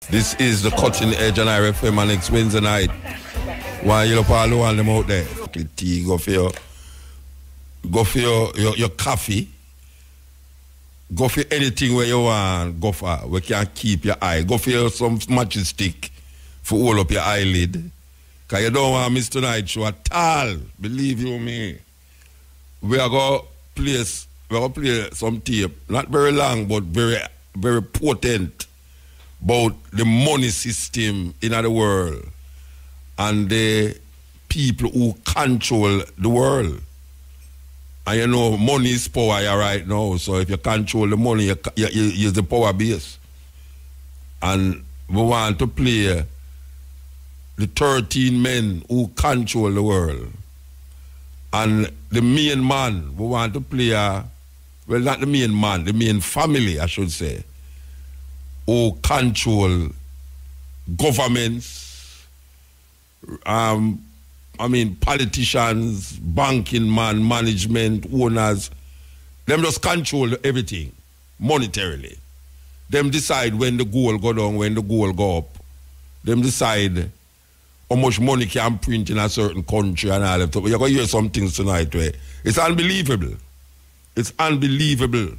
This is the Cutting Edge on IRFM on next Wednesday night. Why you up all on them out there? Tea, go for your coffee. Go for anything where you want. Go for where can keep your eye. Go for some matching stick for hold up your eyelid. Because you don't want to miss tonight's show at all. Believe you me. We are going to play some tape. Not very long, but very, very potent about the money system in the world and the people who control the world. And you know, money is power right now. So if you control the money, you use the power base. And we want to play the 13 men who control the world. And the main man, we want to play, well, not the main man, the main family, I should say, who control governments, politicians, banking man, management, owners. Them just control everything monetarily. Them decide when the gold go down, when the gold go up. Them decide how much money can print in a certain country and all that. But you're going to hear some things tonight where it's unbelievable. It's unbelievable.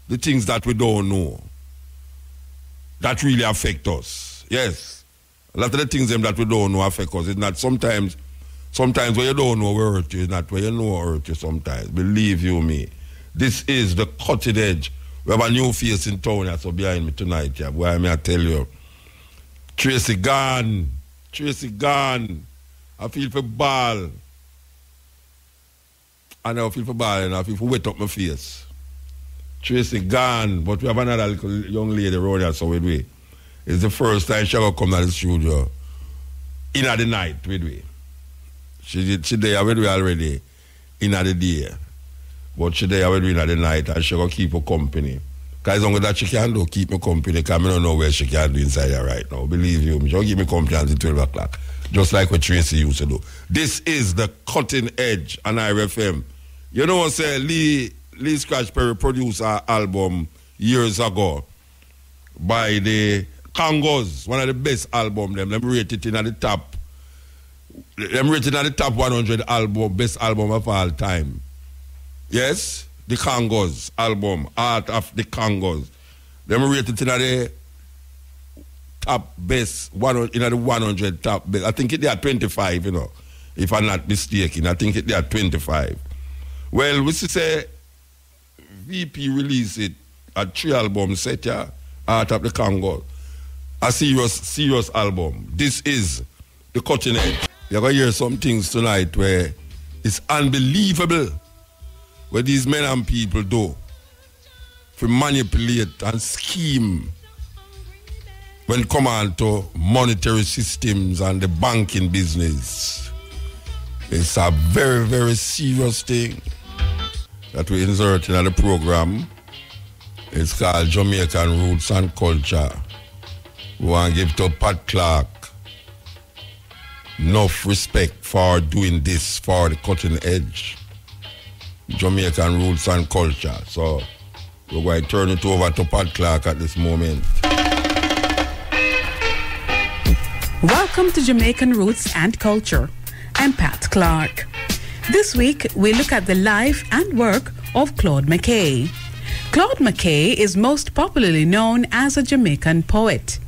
The things that we don't know that really affect us. Yes. A lot of the things that we don't know affect us. It's not sometimes when you don't know will hurt you. It's not when you know will hurt you sometimes. Believe you me. This is the Cutting Edge. We have a new face in town that's behind me tonight. Yeah. Why may I tell you? Tracy gone. I feel for ball. I know I feel for ball and I feel for wet up my face. Tracy gone, but we have another little young lady around here, so with we. It's the first time she will come to the studio in the night with we. She there with we already in the day. But she there with we in the night and she will keep her company. Because as long as that she can do, keep me company, because I don't know where she can do inside here right now. Believe you, she'll keep me company until 12 o'clock. Just like what Tracy used to do. This is the Cutting Edge on IRFM. You know what I'm saying? Lee Scratch Perry produced an album years ago by the Congos, one of the best albums. Them rated in at the top. Them rated at the top 100 album, best album of all time. Yes, the Congos album, Art of the Congos. Them rated in at the top best, in the 100 top best. I think they are 25, you know, if I'm not mistaken. I think they are 25. Well, we say VP released it, a 3 album set, yeah, Art of the Congo. A serious album. This is the Cutting Edge. You're going to hear some things tonight where it's unbelievable what these men and people do to manipulate and scheme when it comes on to monetary systems and the banking business. It's a very, very serious thing that we insert in the program. It's called Jamaican Roots and Culture. We want to give to Pat Clark enough respect for doing this for the Cutting Edge. Jamaican Roots and Culture. So we're going to turn it over to Pat Clark at this moment. Welcome to Jamaican Roots and Culture. I'm Pat Clark. This week, we look at the life and work of Claude Mckay. Claude Mckay is most popularly known as a Jamaican poet.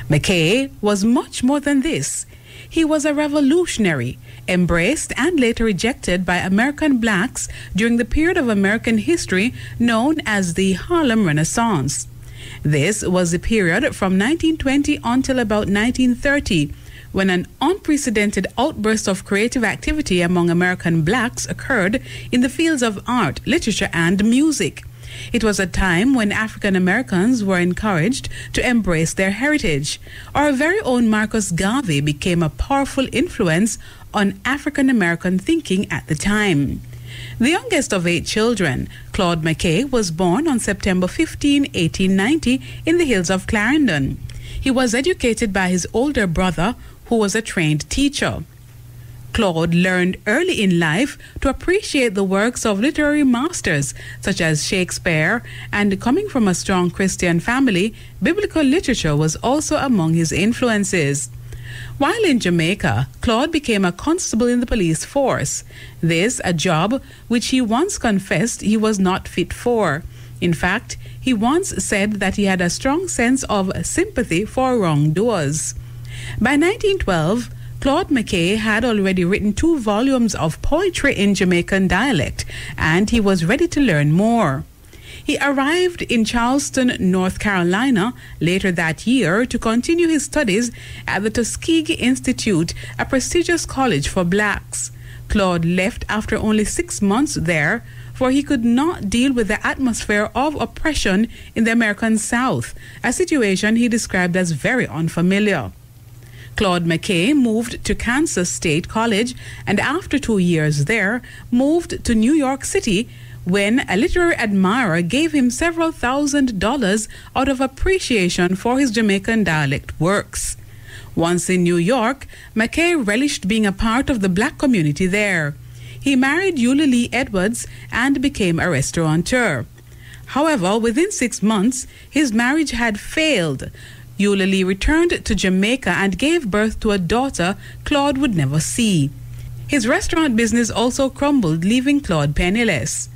Mckay was much more than this. He was a revolutionary, embraced and later rejected by American blacks during the period of American history known as the Harlem Renaissance. This was the period from 1920 until about 1930, when an unprecedented outburst of creative activity among American blacks occurred in the fields of art, literature, and music. It was a time when African Americans were encouraged to embrace their heritage. Our very own Marcus Garvey became a powerful influence on African American thinking at the time. The youngest of 8 children, Claude Mckay was born on September 15, 1890 in the hills of Clarendon. He was educated by his older brother, who was a trained teacher. Claude learned early in life to appreciate the works of literary masters such as Shakespeare, and coming from a strong Christian family, biblical literature was also among his influences. While in Jamaica, Claude became a constable in the police force. This, a job which he once confessed he was not fit for. In fact, he once said that he had a strong sense of sympathy for wrongdoers. By 1912, Claude Mckay had already written 2 volumes of poetry in Jamaican dialect, and he was ready to learn more. He arrived in Charleston, North Carolina, later that year to continue his studies at the Tuskegee Institute, a prestigious college for blacks. Claude left after only 6 months there, for he could not deal with the atmosphere of oppression in the American South, a situation he described as very unfamiliar. Claude Mckay moved to Kansas State College, and after 2 years there, moved to New York City when a literary admirer gave him several $1,000s out of appreciation for his Jamaican dialect works. Once in New York, Mckay relished being a part of the black community there. He married Eulalie Edwards and became a restaurateur. However, within 6 months, his marriage had failed. Eulalie returned to Jamaica and gave birth to a daughter Claude would never see. His restaurant business also crumbled, leaving Claude penniless.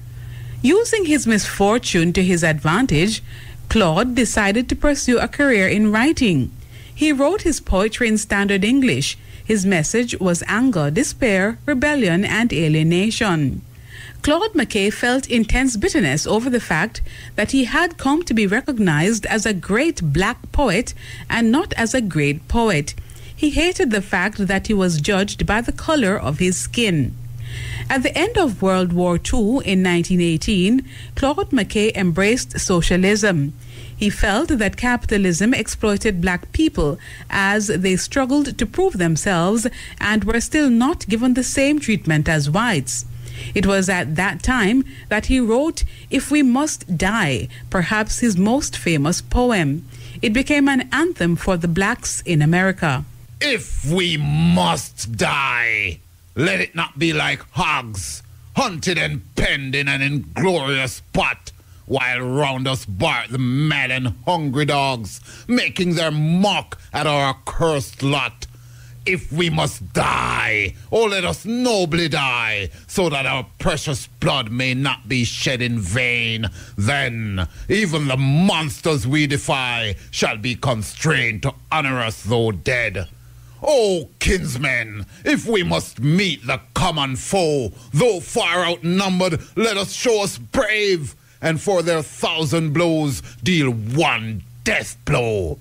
Using his misfortune to his advantage, Claude decided to pursue a career in writing. He wrote his poetry in standard English. His message was anger, despair, rebellion, and alienation. Claude Mckay felt intense bitterness over the fact that he had come to be recognized as a great black poet and not as a great poet. He hated the fact that he was judged by the color of his skin. At the end of World War II in 1918, Claude Mckay embraced socialism. He felt that capitalism exploited black people as they struggled to prove themselves and were still not given the same treatment as whites. It was at that time that he wrote If We Must Die, perhaps his most famous poem. It became an anthem for the blacks in America. If we must die, let it not be like hogs, hunted and penned in an inglorious pot, while round us bark the mad and hungry dogs, making their mock at our cursed lot. If we must die, oh, let us nobly die, so that our precious blood may not be shed in vain. Then even the monsters we defy shall be constrained to honor us though dead. Oh, kinsmen, if we must meet the common foe, though far outnumbered, let us show us brave, and for their 1,000 blows deal one death blow.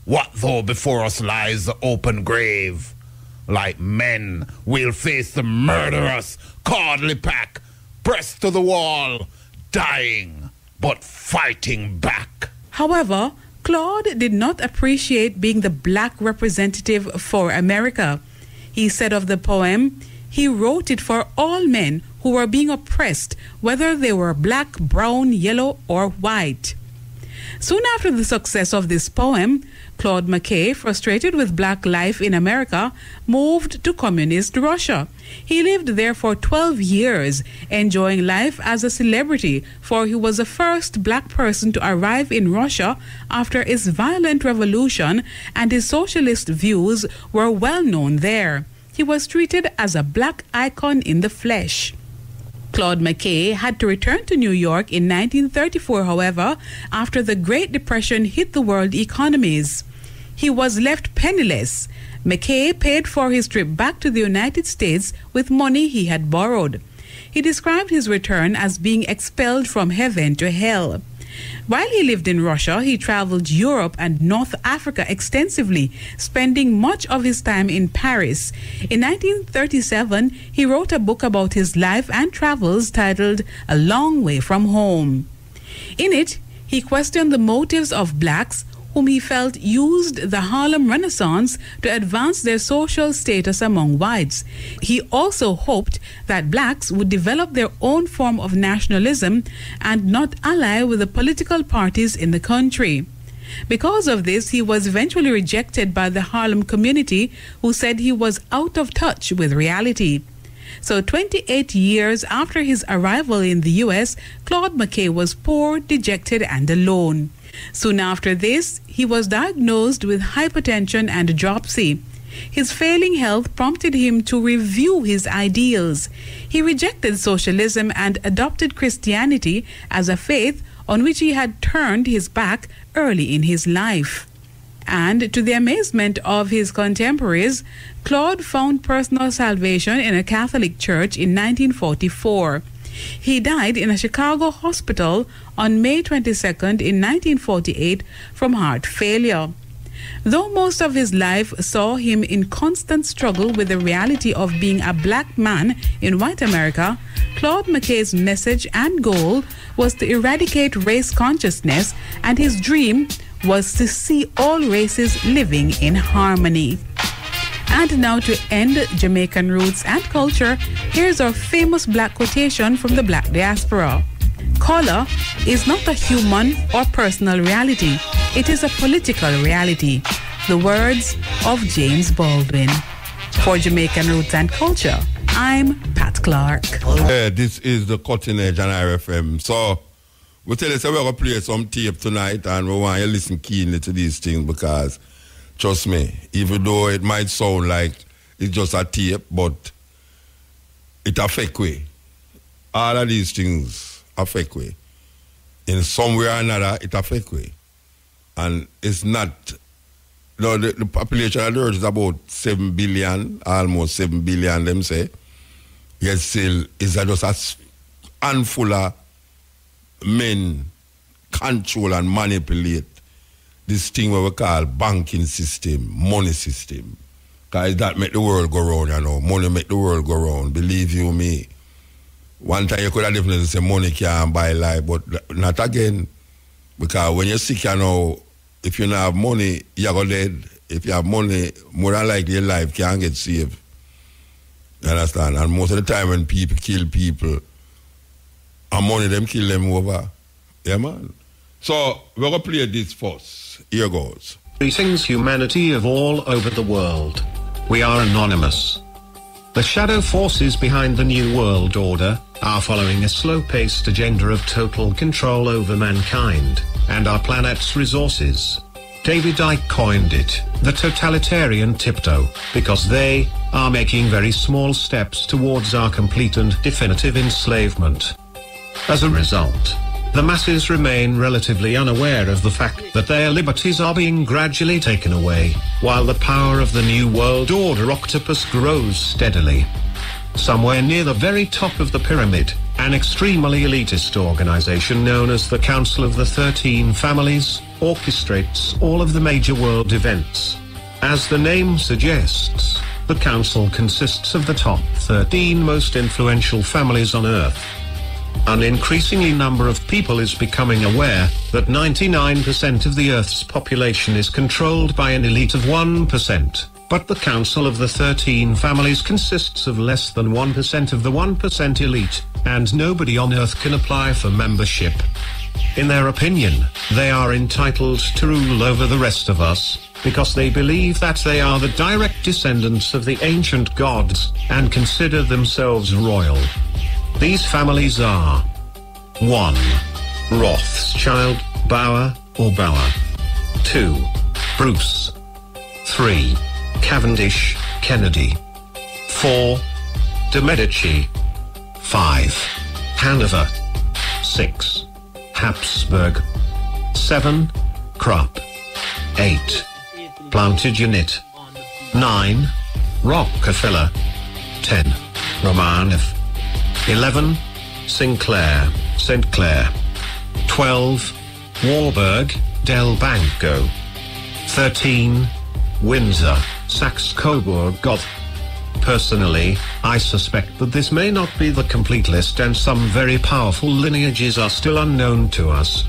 What though before us lies the open grave? Like men, we'll face the murderous, cowardly pack, pressed to the wall, dying, but fighting back. However, Claude did not appreciate being the black representative for America. He said of the poem, he wrote it for all men who were being oppressed, whether they were black, brown, yellow, or white. Soon after the success of this poem, Claude Mckay, frustrated with black life in America, moved to communist Russia. He lived there for 12 years, enjoying life as a celebrity, for he was the first black person to arrive in Russia after its violent revolution, and his socialist views were well known there. He was treated as a black icon in the flesh. Claude Mckay had to return to New York in 1934, however, after the Great Depression hit the world economies. He was left penniless. Mckay paid for his trip back to the United States with money he had borrowed. He described his return as being expelled from heaven to hell. While he lived in Russia, he traveled Europe and North Africa extensively, spending much of his time in Paris. In 1937, he wrote a book about his life and travels titled A Long Way from Home. In it, he questioned the motives of blacks whom he felt used the Harlem Renaissance to advance their social status among whites. He also hoped that blacks would develop their own form of nationalism and not ally with the political parties in the country. Because of this, he was eventually rejected by the Harlem community, who said he was out of touch with reality. So 28 years after his arrival in the U.S., Claude Mckay was poor, dejected, and alone. Soon after this, he was diagnosed with hypertension and dropsy. His failing health prompted him to review his ideals. He rejected socialism and adopted Christianity as a faith on which he had turned his back early in his life. And to the amazement of his contemporaries, Claude found personal salvation in a Catholic church in 1944. He died in a Chicago hospital on May 22nd in 1948 from heart failure. Though most of his life saw him in constant struggle with the reality of being a black man in white America, Claude Mckay's message and goal was to eradicate race consciousness, and his dream was to see all races living in harmony. And now, to end Jamaican roots and culture, here's our famous black quotation from the black diaspora. Color is not a human or personal reality. It is a political reality. The words of James Baldwin. For Jamaican Roots and Culture, I'm Pat Clark. This is the Cutting Edge on RFM. So, we tell you, we're going to play some tape tonight, and we want you to listen keenly to these things, because, trust me, even though it might sound like it's just a tape, but it affects way. All of these things affect way. In some way or another, it affects way. And it's not, the population of the earth is about 7 billion, almost 7 billion, them say. Yet still, it's just a handful of men control and manipulate this thing what we call banking system, money system. Because that make the world go round, you know. Money make the world go round, believe you me. One time you could have definitely say money can't buy life, but not again. Because when you're sick, you know, if you don't have money, you're going dead. If you have money, more than likely your life can't get saved. You understand? And most of the time when people kill people, and money them kill them over. Yeah, man. So, we're going to play this first. Here goes. Greetings, humanity of all over the world. We are anonymous. The shadow forces behind the New World Order are following a slow-paced agenda of total control over mankind and our planet's resources. David Icke coined it the totalitarian tiptoe because they are making very small steps towards our complete and definitive enslavement. As a result, the masses remain relatively unaware of the fact that their liberties are being gradually taken away, while the power of the New World Order octopus grows steadily. Somewhere near the very top of the pyramid, an extremely elitist organization known as the Council of the 13 Families orchestrates all of the major world events. As the name suggests, the council consists of the top 13 most influential families on Earth. An increasingly number of people is becoming aware that 99% of the Earth's population is controlled by an elite of 1%. But the Council of the 13 Families consists of less than 1% of the 1% elite, and nobody on Earth can apply for membership. In their opinion, they are entitled to rule over the rest of us, because they believe that they are the direct descendants of the ancient gods, and consider themselves royal. These families are 1. Rothschild, Bauer or Bauer. 2. Bruce. 3. Cavendish, Kennedy. 4. De Medici. 5. Hanover. 6. Habsburg. 7. Krupp. 8. Plantagenet. 9. Rockefeller. 10. Romanov. 11. Sinclair, St. Clair. 12. Warburg, Del Banco. 13. Windsor, Saxe-Coburg Gotha. Personally, I suspect that this may not be the complete list, and some very powerful lineages are still unknown to us.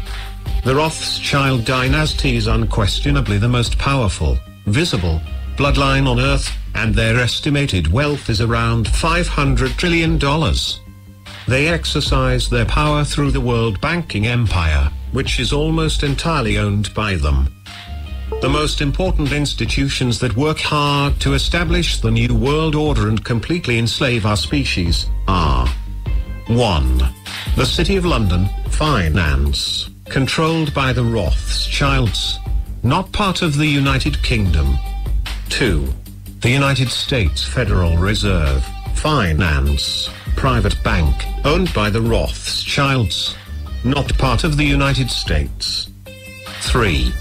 The Rothschild dynasty is unquestionably the most powerful, visible bloodline on Earth, and their estimated wealth is around $500 trillion. They exercise their power through the world banking empire, which is almost entirely owned by them. The most important institutions that work hard to establish the New World Order and completely enslave our species are: 1. The City of London, finance, controlled by the Rothschilds, not part of the United Kingdom. 2. The United States Federal Reserve, finance, private bank, owned by the Rothschilds, not part of the United States. 3.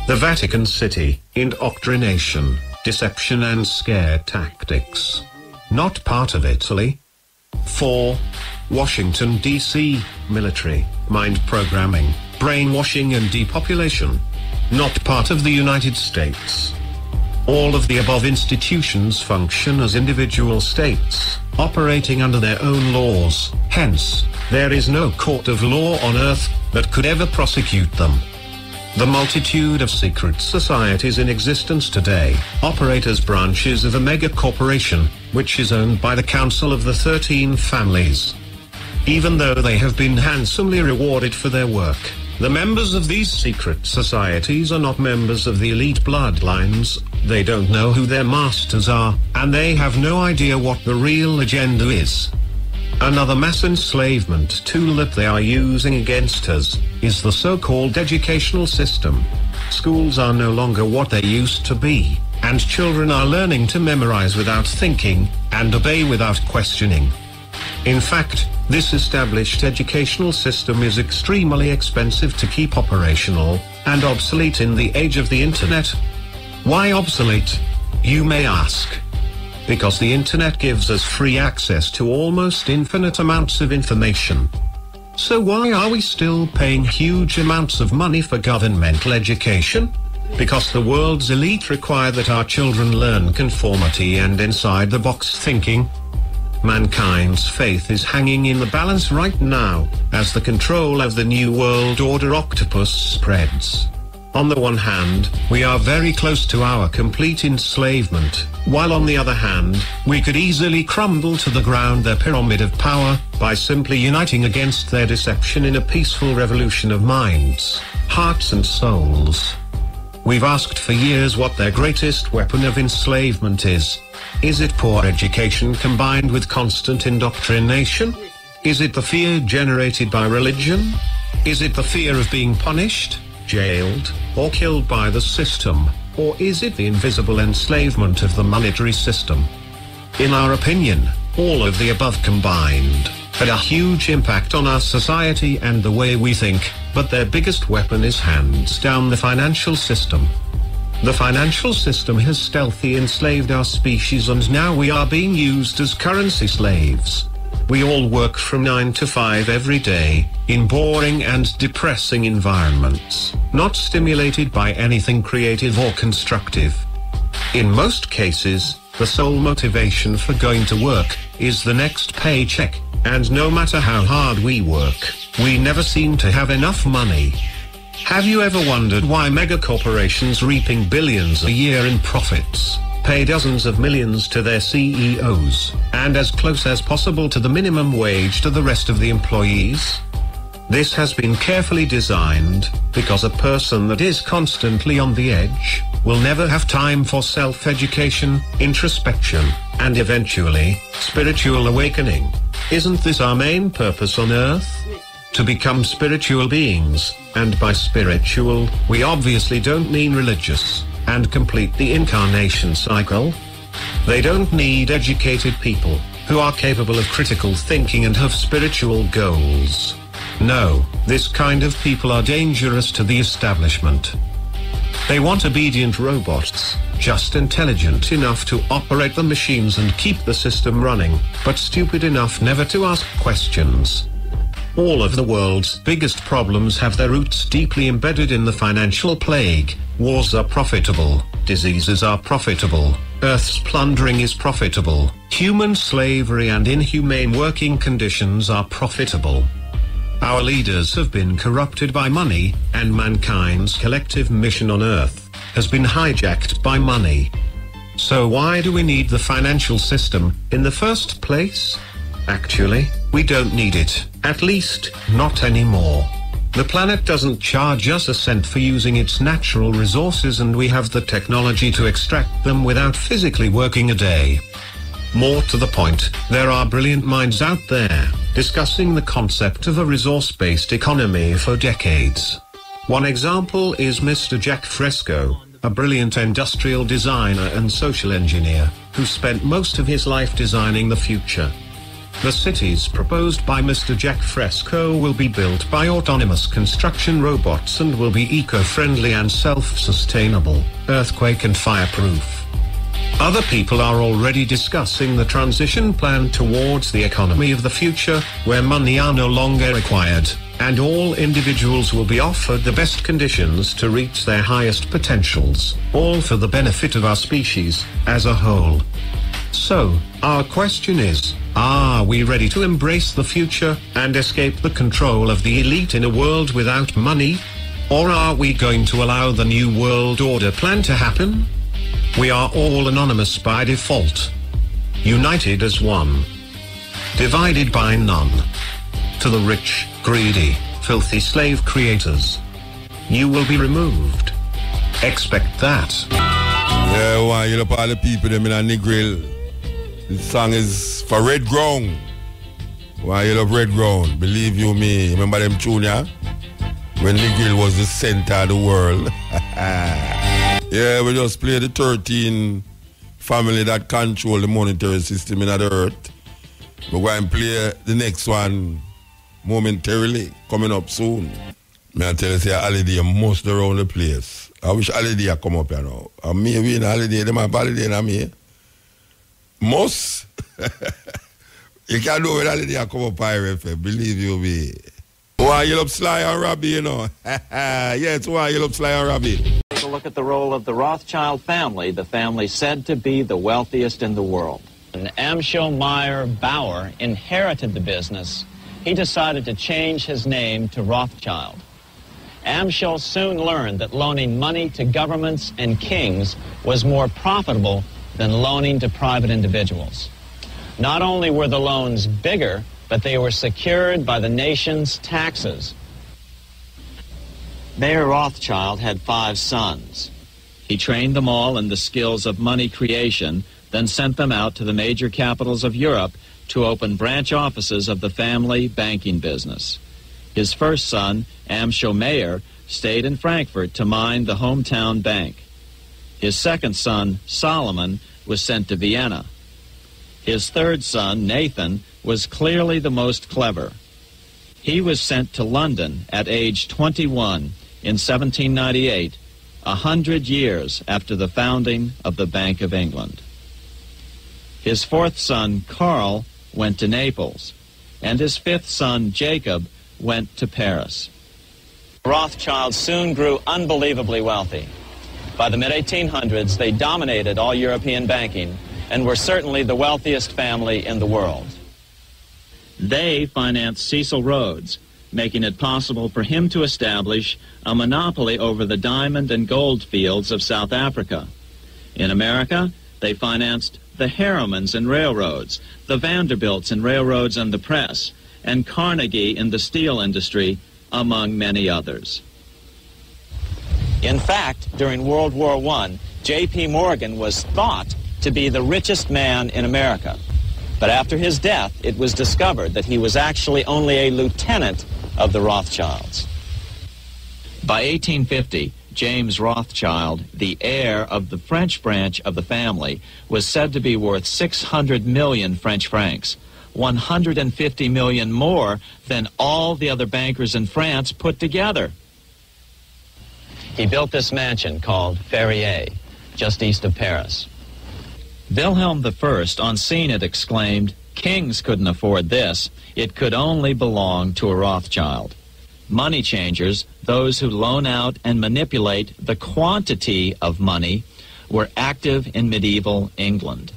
The Vatican City, indoctrination, deception and scare tactics, not part of Italy. 4. Washington, D.C., military, mind programming, brainwashing and depopulation, not part of the United States. All of the above institutions function as individual states, operating under their own laws. Hence, there is no court of law on earth that could ever prosecute them. The multitude of secret societies in existence today operate as branches of a mega corporation, which is owned by the Council of the 13 Families. Even though they have been handsomely rewarded for their work, the members of these secret societies are not members of the elite bloodlines, they don't know who their masters are, and they have no idea what the real agenda is. Another mass enslavement tool that they are using against us is the so-called educational system. Schools are no longer what they used to be, and children are learning to memorize without thinking and obey without questioning. In fact, this established educational system is extremely expensive to keep operational and obsolete in the age of the internet. Why obsolete, you may ask? Because the internet gives us free access to almost infinite amounts of information. So why are we still paying huge amounts of money for governmental education? Because the world's elite require that our children learn conformity and inside-the-box thinking. Mankind's faith is hanging in the balance right now, as the control of the New World Order octopus spreads. On the one hand, we are very close to our complete enslavement, while on the other hand, we could easily crumble to the ground their pyramid of power by simply uniting against their deception in a peaceful revolution of minds, hearts and souls. We've asked for years what their greatest weapon of enslavement is. Is it poor education combined with constant indoctrination? Is it the fear generated by religion? Is it the fear of being punished, jailed, or killed by the system? Or is it the invisible enslavement of the monetary system? In our opinion, all of the above combined had a huge impact on our society and the way we think, but their biggest weapon is hands down the financial system. The financial system has stealthily enslaved our species, and now we are being used as currency slaves. We all work from 9 to 5 every day, in boring and depressing environments, not stimulated by anything creative or constructive. In most cases, the sole motivation for going to work is the next paycheck, and no matter how hard we work, we never seem to have enough money. Have you ever wondered why megacorporations reaping billions a year in profits pay dozens of millions to their CEOs, and as close as possible to the minimum wage to the rest of the employees? This has been carefully designed, because a person that is constantly on the edge will never have time for self-education, introspection, and eventually, spiritual awakening. Isn't this our main purpose on Earth? To become spiritual beings, and by spiritual, we obviously don't mean religious, and complete the incarnation cycle. They don't need educated people, who are capable of critical thinking and have spiritual goals. No, this kind of people are dangerous to the establishment. They want obedient robots, just intelligent enough to operate the machines and keep the system running, but stupid enough never to ask questions. All of the world's biggest problems have their roots deeply embedded in the financial plague. Wars are profitable, diseases are profitable, Earth's plundering is profitable, human slavery and inhumane working conditions are profitable. Our leaders have been corrupted by money, and mankind's collective mission on Earth has been hijacked by money. So why do we need the financial system in the first place? Actually, we don't need it, at least not anymore. The planet doesn't charge us a cent for using its natural resources, and we have the technology to extract them without physically working a day. More to the point, there are brilliant minds out there discussing the concept of a resource-based economy for decades. One example is Mr. Jack Fresco, a brilliant industrial designer and social engineer who spent most of his life designing the future. The cities proposed by Mr. Jack Fresco will be built by autonomous construction robots and will be eco-friendly and self-sustainable, earthquake and fireproof. Other people are already discussing the transition plan towards the economy of the future, where money are no longer required, and all individuals will be offered the best conditions to reach their highest potentials, all for the benefit of our species as a whole. So, our question is, are we ready to embrace the future and escape the control of the elite in a world without money? Or are we going to allow the New World Order plan to happen? We are all anonymous by default, united as one, divided by none. To the rich, greedy, filthy slave creators, you will be removed. Expect that. Yeah, why you look all the people them in a Negril. This song is for Red Ground. Why you love Red Ground? Believe you me. Remember them tune, yeah? When Negril was the center of the world. Yeah, we just play the 13 family that control the monetary system in the earth. We're going to play the next one momentarily, coming up soon. May I tell you, say, holiday must around the place. I wish holiday come up here now. And me, we in holiday, them have holiday and me. Must. You can't do when holiday come up here, believe you me. Why you love Sly and Robbie, you know? Yes, why you love Sly and Robbie? Take a look at the role of the Rothschild family, the family said to be the wealthiest in the world. When Amschel Meyer Bauer inherited the business, he decided to change his name to Rothschild. Amschel soon learned that loaning money to governments and kings was more profitable than loaning to private individuals. Not only were the loans bigger, but they were secured by the nation's taxes. Mayer Rothschild had 5 sons. He trained them all in the skills of money creation, then sent them out to the major capitals of Europe to open branch offices of the family banking business. His first son, Amschel Meyer, stayed in Frankfurt to mind the hometown bank. His second son, Solomon, was sent to Vienna. His third son, Nathan, was clearly the most clever. He was sent to London at age 21 in 1798, 100 years after the founding of the Bank of England. His fourth son, Karl, went to Naples, and his fifth son, Jacob, went to Paris. Rothschild soon grew unbelievably wealthy. By the mid-1800s, they dominated all European banking and were certainly the wealthiest family in the world. They financed Cecil Rhodes, making it possible for him to establish a monopoly over the diamond and gold fields of South Africa. In America, they financed the Harrimans in railroads, the Vanderbilts in railroads and the press, and Carnegie in the steel industry, among many others. In fact, during World War I, J.P. Morgan was thought to be the richest man in America. But after his death, it was discovered that he was actually only a lieutenant of the Rothschilds. By 1850, James Rothschild, the heir of the French branch of the family, was said to be worth 600 million French francs, 150 million more than all the other bankers in France put together. He built this mansion called Ferrier, just east of Paris. Wilhelm I, on seeing it, exclaimed, "Kings couldn't afford this. It could only belong to a Rothschild." Money changers, those who loan out and manipulate the quantity of money, were active in medieval England.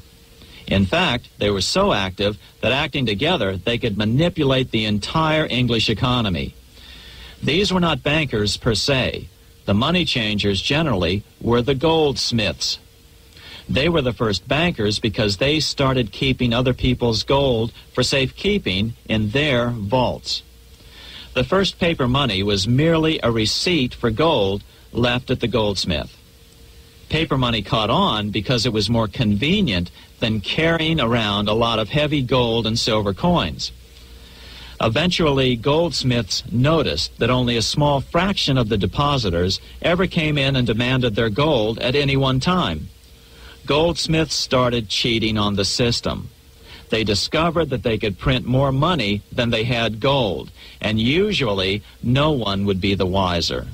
In fact, they were so active that acting together, they could manipulate the entire English economy. These were not bankers per se. The money changers generally were the goldsmiths. They were the first bankers because they started keeping other people's gold for safekeeping in their vaults. The first paper money was merely a receipt for gold left at the goldsmith. Paper money caught on because it was more convenient than carrying around a lot of heavy gold and silver coins. Eventually, goldsmiths noticed that only a small fraction of the depositors ever came in and demanded their gold at any one time. Goldsmiths started cheating on the system. They discovered that they could print more money than they had gold, and usually no one would be the wiser.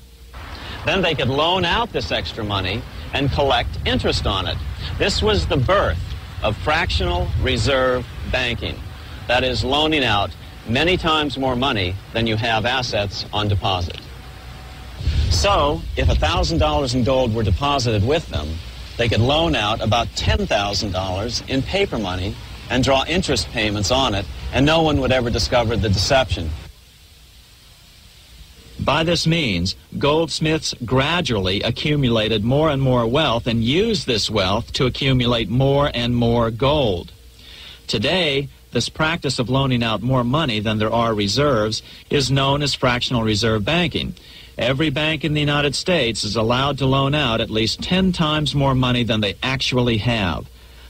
Then they could loan out this extra money and collect interest on it. This was the birth of fractional reserve banking. That is, loaning out many times more money than you have assets on deposit. So, if $1,000 in gold were deposited with them, they could loan out about $10,000 in paper money and draw interest payments on it, and no one would ever discover the deception. By this means, goldsmiths gradually accumulated more and more wealth and used this wealth to accumulate more and more gold. Today, this practice of loaning out more money than there are reserves is known as fractional reserve banking. Every bank in the United States is allowed to loan out at least 10 times more money than they actually have.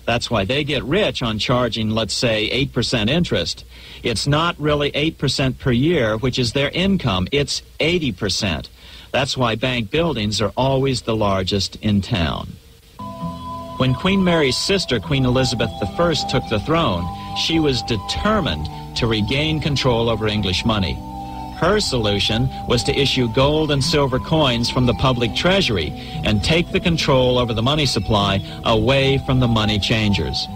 That's why they get rich on charging, let's say, 8% interest. It's not really 8% per year, which is their income. It's 80%. That's why bank buildings are always the largest in town. When Queen Mary's sister, Queen Elizabeth I, took the throne, she was determined to regain control over English money. Her solution was to issue gold and silver coins from the public treasury and take the control over the money supply away from the money changers.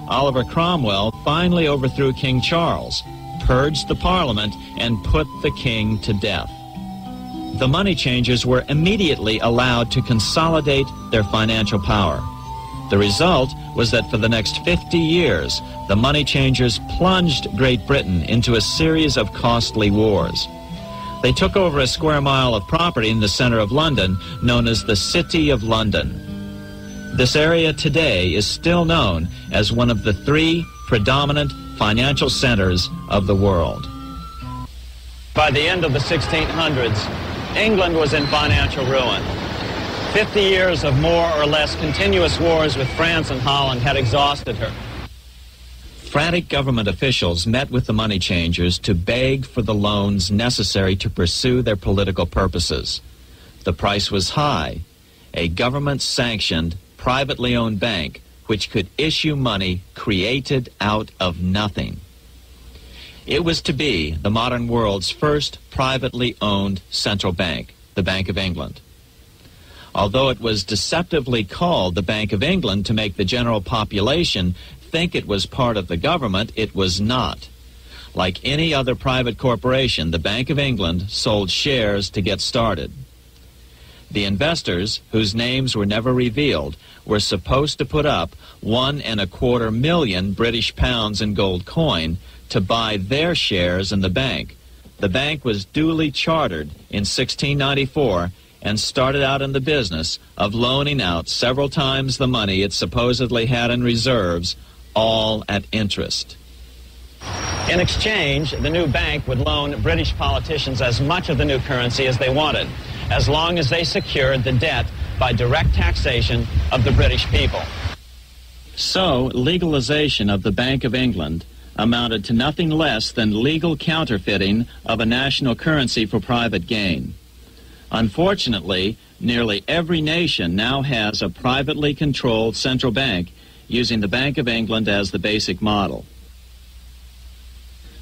Oliver Cromwell finally overthrew King Charles, purged the Parliament, and put the king to death. The money changers were immediately allowed to consolidate their financial power. The result was that for the next 50 years, the money changers plunged Great Britain into a series of costly wars. They took over a square mile of property in the center of London, known as the City of London. This area today is still known as one of the 3 predominant financial centers of the world. By the end of the 1600s, England was in financial ruin. 50 years of more or less continuous wars with France and Holland had exhausted her. Frantic government officials met with the money changers to beg for the loans necessary to pursue their political purposes. The price was high. A government-sanctioned, privately owned bank which could issue money created out of nothing. It was to be the modern world's first privately owned central bank, the Bank of England. Although it was deceptively called the Bank of England to make the general population think it was part of the government, it was not. Like any other private corporation, the Bank of England sold shares to get started. The investors, whose names were never revealed, were supposed to put up £1.25 million British pounds in gold coin to buy their shares in the bank. The bank was duly chartered in 1694 and started out in the business of loaning out several times the money it supposedly had in reserves, all at interest. In exchange, the new bank would loan British politicians as much of the new currency as they wanted, as long as they secured the debt by direct taxation of the British people. So, legalization of the Bank of England amounted to nothing less than legal counterfeiting of a national currency for private gain. Unfortunately, nearly every nation now has a privately controlled central bank using the Bank of England as the basic model.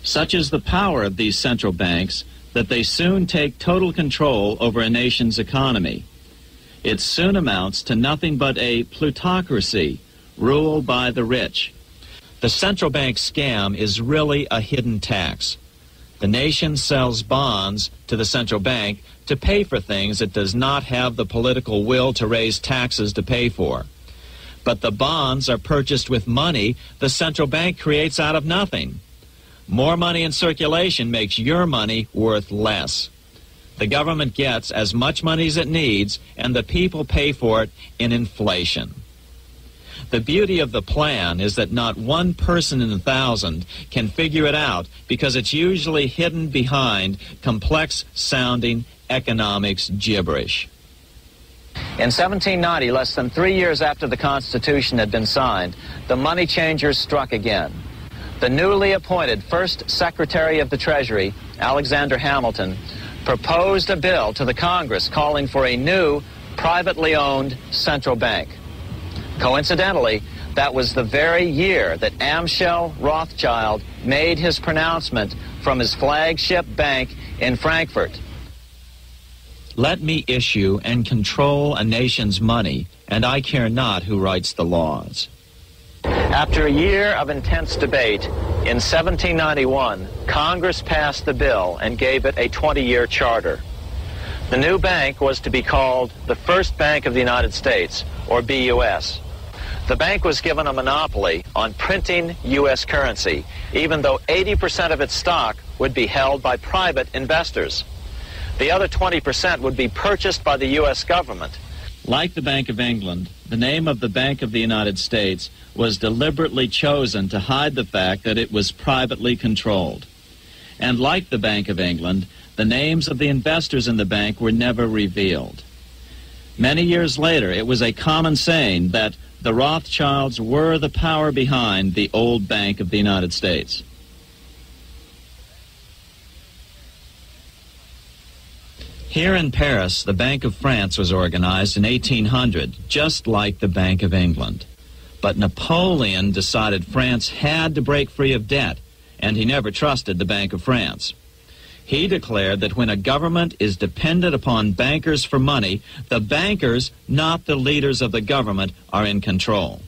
Such is the power of these central banks that they soon take total control over a nation's economy. It soon amounts to nothing but a plutocracy ruled by the rich. The central bank scam is really a hidden tax. The nation sells bonds to the central bank to pay for things it does not have the political will to raise taxes to pay for. But the bonds are purchased with money the central bank creates out of nothing. More money in circulation makes your money worth less. The government gets as much money as it needs, and the people pay for it in inflation. The beauty of the plan is that not one person in 1,000 can figure it out because it's usually hidden behind complex-sounding economics gibberish. In 1790, less than 3 years after the Constitution had been signed, the money changers struck again. The newly appointed first Secretary of the Treasury, Alexander Hamilton, proposed a bill to the Congress calling for a new, privately owned central bank. Coincidentally, that was the very year that Amschel Rothschild made his pronouncement from his flagship bank in Frankfurt. Let me issue and control a nation's money, and I care not who writes the laws. After a year of intense debate, in 1791, Congress passed the bill and gave it a 20-year charter. The new bank was to be called the First Bank of the United States, or BUS. The bank was given a monopoly on printing U.S. currency, even though 80% of its stock would be held by private investors. The other 20% would be purchased by the U.S. government. Like the Bank of England, the name of the Bank of the United States was deliberately chosen to hide the fact that it was privately controlled. And like the Bank of England, the names of the investors in the bank were never revealed. Many years later, it was a common saying that the Rothschilds were the power behind the old Bank of the United States. Here in Paris, the Bank of France was organized in 1800, just like the Bank of England. But Napoleon decided France had to break free of debt, and he never trusted the Bank of France. He declared that when a government is dependent upon bankers for money, the bankers, not the leaders of the government, are in control.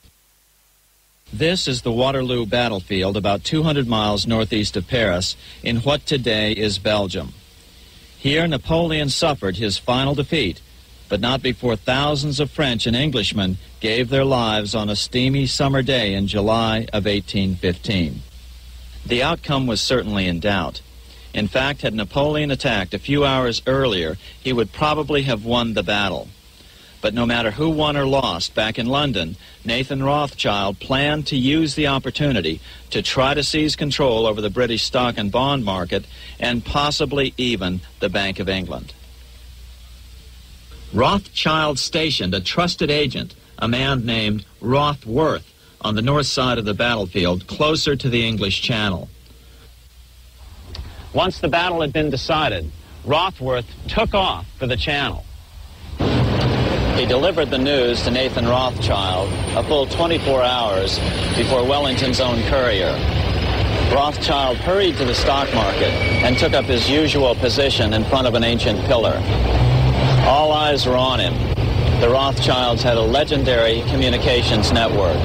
This is the Waterloo battlefield about 200 miles northeast of Paris in what today is Belgium. Here Napoleon suffered his final defeat, but not before thousands of French and Englishmen gave their lives on a steamy summer day in July of 1815. The outcome was certainly in doubt. In fact, had Napoleon attacked a few hours earlier, he would probably have won the battle. But no matter who won or lost, back in London, Nathan Rothschild planned to use the opportunity to try to seize control over the British stock and bond market and possibly even the Bank of England. Rothschild stationed a trusted agent, a man named Rothworth, on the north side of the battlefield, closer to the English Channel. Once the battle had been decided, Rothworth took off for the Channel. He delivered the news to Nathan Rothschild a full 24 hours before Wellington's own courier. Rothschild hurried to the stock market and took up his usual position in front of an ancient pillar. All eyes were on him. The Rothschilds had a legendary communications network.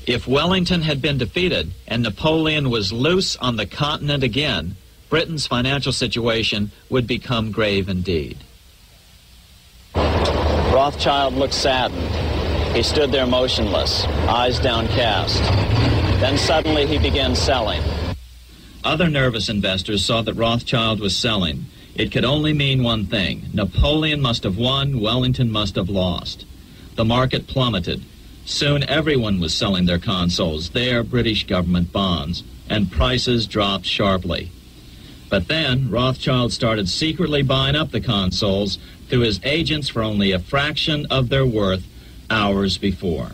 If Wellington had been defeated and Napoleon was loose on the continent again, Britain's financial situation would become grave indeed. Rothschild looked saddened. He stood there motionless, eyes downcast. Then suddenly he began selling. Other nervous investors saw that Rothschild was selling. It could only mean one thing. Napoleon must have won, Wellington must have lost. The market plummeted. Soon everyone was selling their consols, their British government bonds, and prices dropped sharply. But then Rothschild started secretly buying up the consols through his agents for only a fraction of their worth hours before.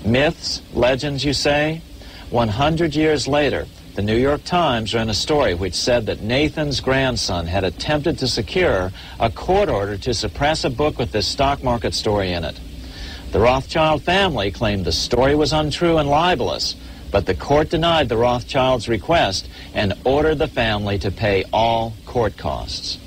Myths, legends, you say? 100 years later, the New York Times ran a story which said that Nathan's grandson had attempted to secure a court order to suppress a book with this stock market story in it. The Rothschild family claimed the story was untrue and libelous, but the court denied the Rothschilds' request and ordered the family to pay all court costs.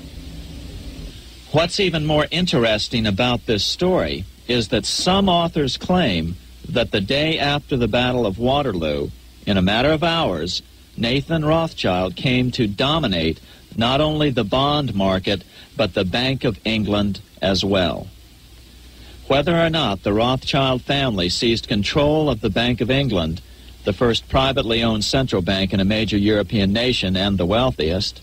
What's even more interesting about this story is that some authors claim that the day after the Battle of Waterloo, in a matter of hours, Nathan Rothschild came to dominate not only the bond market, but the Bank of England as well. Whether or not the Rothschild family seized control of the Bank of England, the first privately owned central bank in a major European nation and the wealthiest,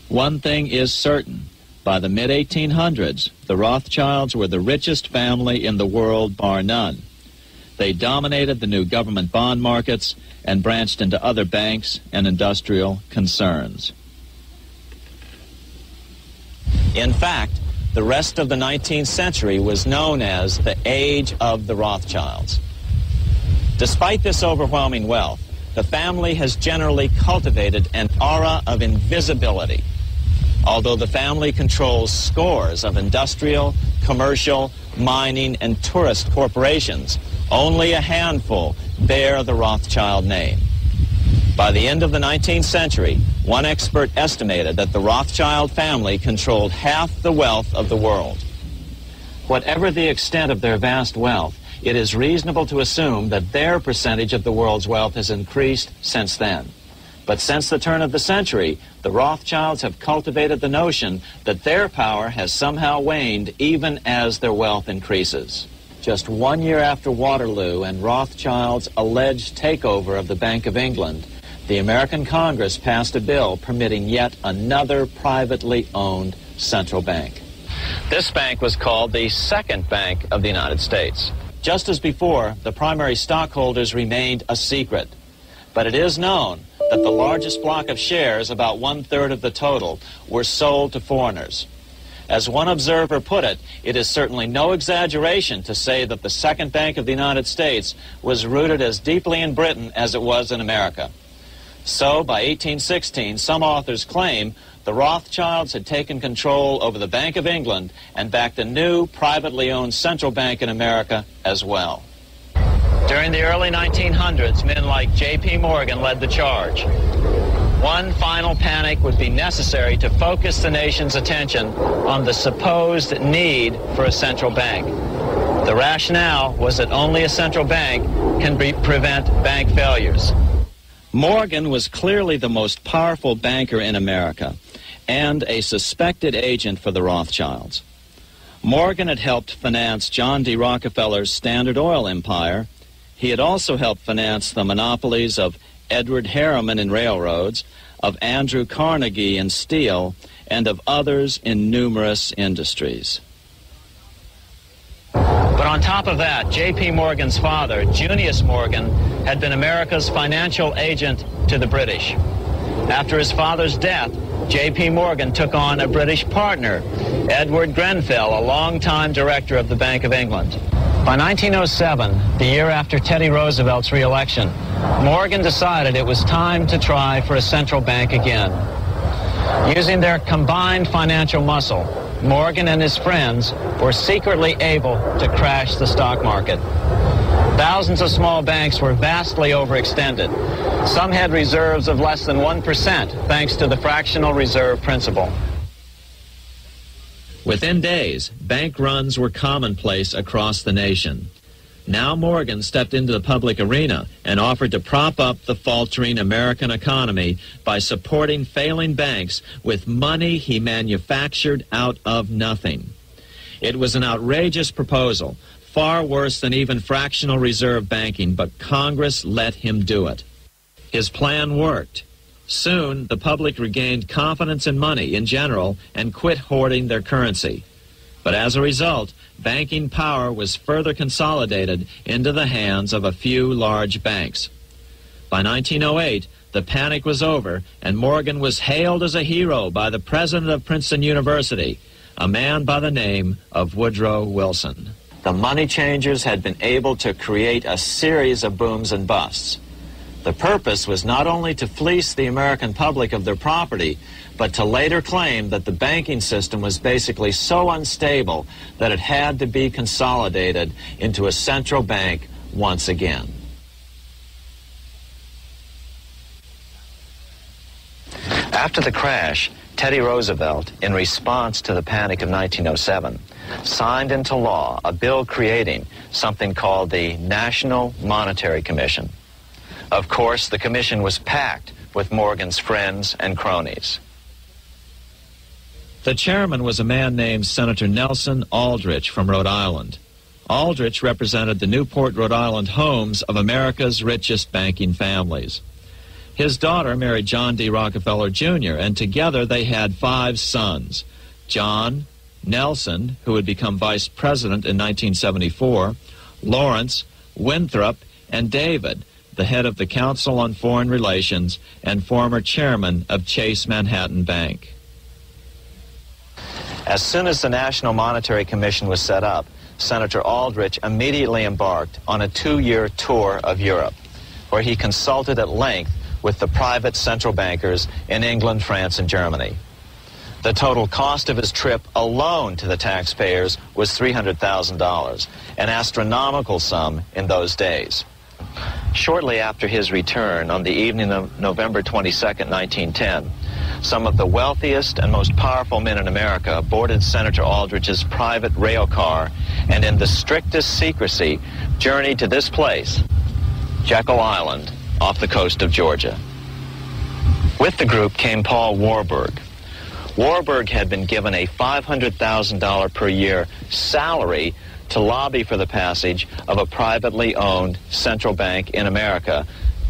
one thing is certain. By the mid-1800s, the Rothschilds were the richest family in the world, bar none. They dominated the new government bond markets and branched into other banks and industrial concerns. In fact, the rest of the 19th century was known as the Age of the Rothschilds. Despite this overwhelming wealth, the family has generally cultivated an aura of invisibility. Although the family controls scores of industrial, commercial, mining, and tourist corporations, only a handful bear the Rothschild name. By the end of the 19th century, one expert estimated that the Rothschild family controlled half the wealth of the world. Whatever the extent of their vast wealth, it is reasonable to assume that their percentage of the world's wealth has increased since then. But since the turn of the century, the Rothschilds have cultivated the notion that their power has somehow waned even as their wealth increases. Just 1 year after Waterloo and Rothschild's alleged takeover of the Bank of England, the American Congress passed a bill permitting yet another privately owned central bank. This bank was called the Second Bank of the United States. Just as before, the primary stockholders remained a secret. But it is known that the largest block of shares, about 1/3 of the total, were sold to foreigners. As one observer put it, it is certainly no exaggeration to say that the Second Bank of the United States was rooted as deeply in Britain as it was in America. So, by 1816, some authors claim the Rothschilds had taken control over the Bank of England and backed a new privately owned central bank in America as well. During the early 1900s, men like J.P. Morgan led the charge. One final panic would be necessary to focus the nation's attention on the supposed need for a central bank. The rationale was that only a central bank can prevent bank failures. Morgan was clearly the most powerful banker in America and a suspected agent for the Rothschilds. Morgan had helped finance John D. Rockefeller's Standard Oil empire. He had also helped finance the monopolies of Edward Harriman in railroads, of Andrew Carnegie in steel, and of others in numerous industries. But on top of that, J.P. Morgan's father, Junius Morgan, had been America's financial agent to the British. After his father's death, J.P. Morgan took on a British partner, Edward Grenfell, a longtime director of the Bank of England. By 1907, the year after Teddy Roosevelt's re-election, Morgan decided it was time to try for a central bank again. Using their combined financial muscle, Morgan and his friends were secretly able to crash the stock market. Thousands of small banks were vastly overextended. Some had reserves of less than 1% thanks to the fractional reserve principle. Within days, bank runs were commonplace across the nation. Now Morgan stepped into the public arena and offered to prop up the faltering American economy by supporting failing banks with money he manufactured out of nothing. It was an outrageous proposal, far worse than even fractional reserve banking, but Congress let him do it. His plan worked. Soon, the public regained confidence in money in general and quit hoarding their currency. But as a result, banking power was further consolidated into the hands of a few large banks. By 1908, the panic was over, and Morgan was hailed as a hero by the president of Princeton University, a man by the name of Woodrow Wilson. The money changers had been able to create a series of booms and busts. The purpose was not only to fleece the American public of their property, but to later claim that the banking system was basically so unstable that it had to be consolidated into a central bank once again. After the crash, Teddy Roosevelt, in response to the panic of 1907, signed into law a bill creating something called the National Monetary Commission. Of course, the commission was packed with Morgan's friends and cronies. The chairman was a man named Senator Nelson Aldrich from Rhode Island. Aldrich represented the Newport, Rhode Island homes of America's richest banking families. His daughter married John D. Rockefeller Jr., and together they had 5 sons: John, Nelson, who would become vice president in 1974, Lawrence, Winthrop, and David, the head of the Council on Foreign Relations and former chairman of Chase Manhattan Bank. As soon as the National Monetary Commission was set up, Senator Aldrich immediately embarked on a 2-year tour of Europe, where he consulted at length with the private central bankers in England, France, and Germany. The total cost of his trip alone to the taxpayers was $300,000, an astronomical sum in those days. Shortly after his return, on the evening of November 22, 1910, some of the wealthiest and most powerful men in America boarded Senator Aldrich's private rail car and in the strictest secrecy journeyed to this place, Jekyll Island, off the coast of Georgia. With the group came Paul Warburg. Warburg had been given a $500,000 per year salary to lobby for the passage of a privately owned central bank in America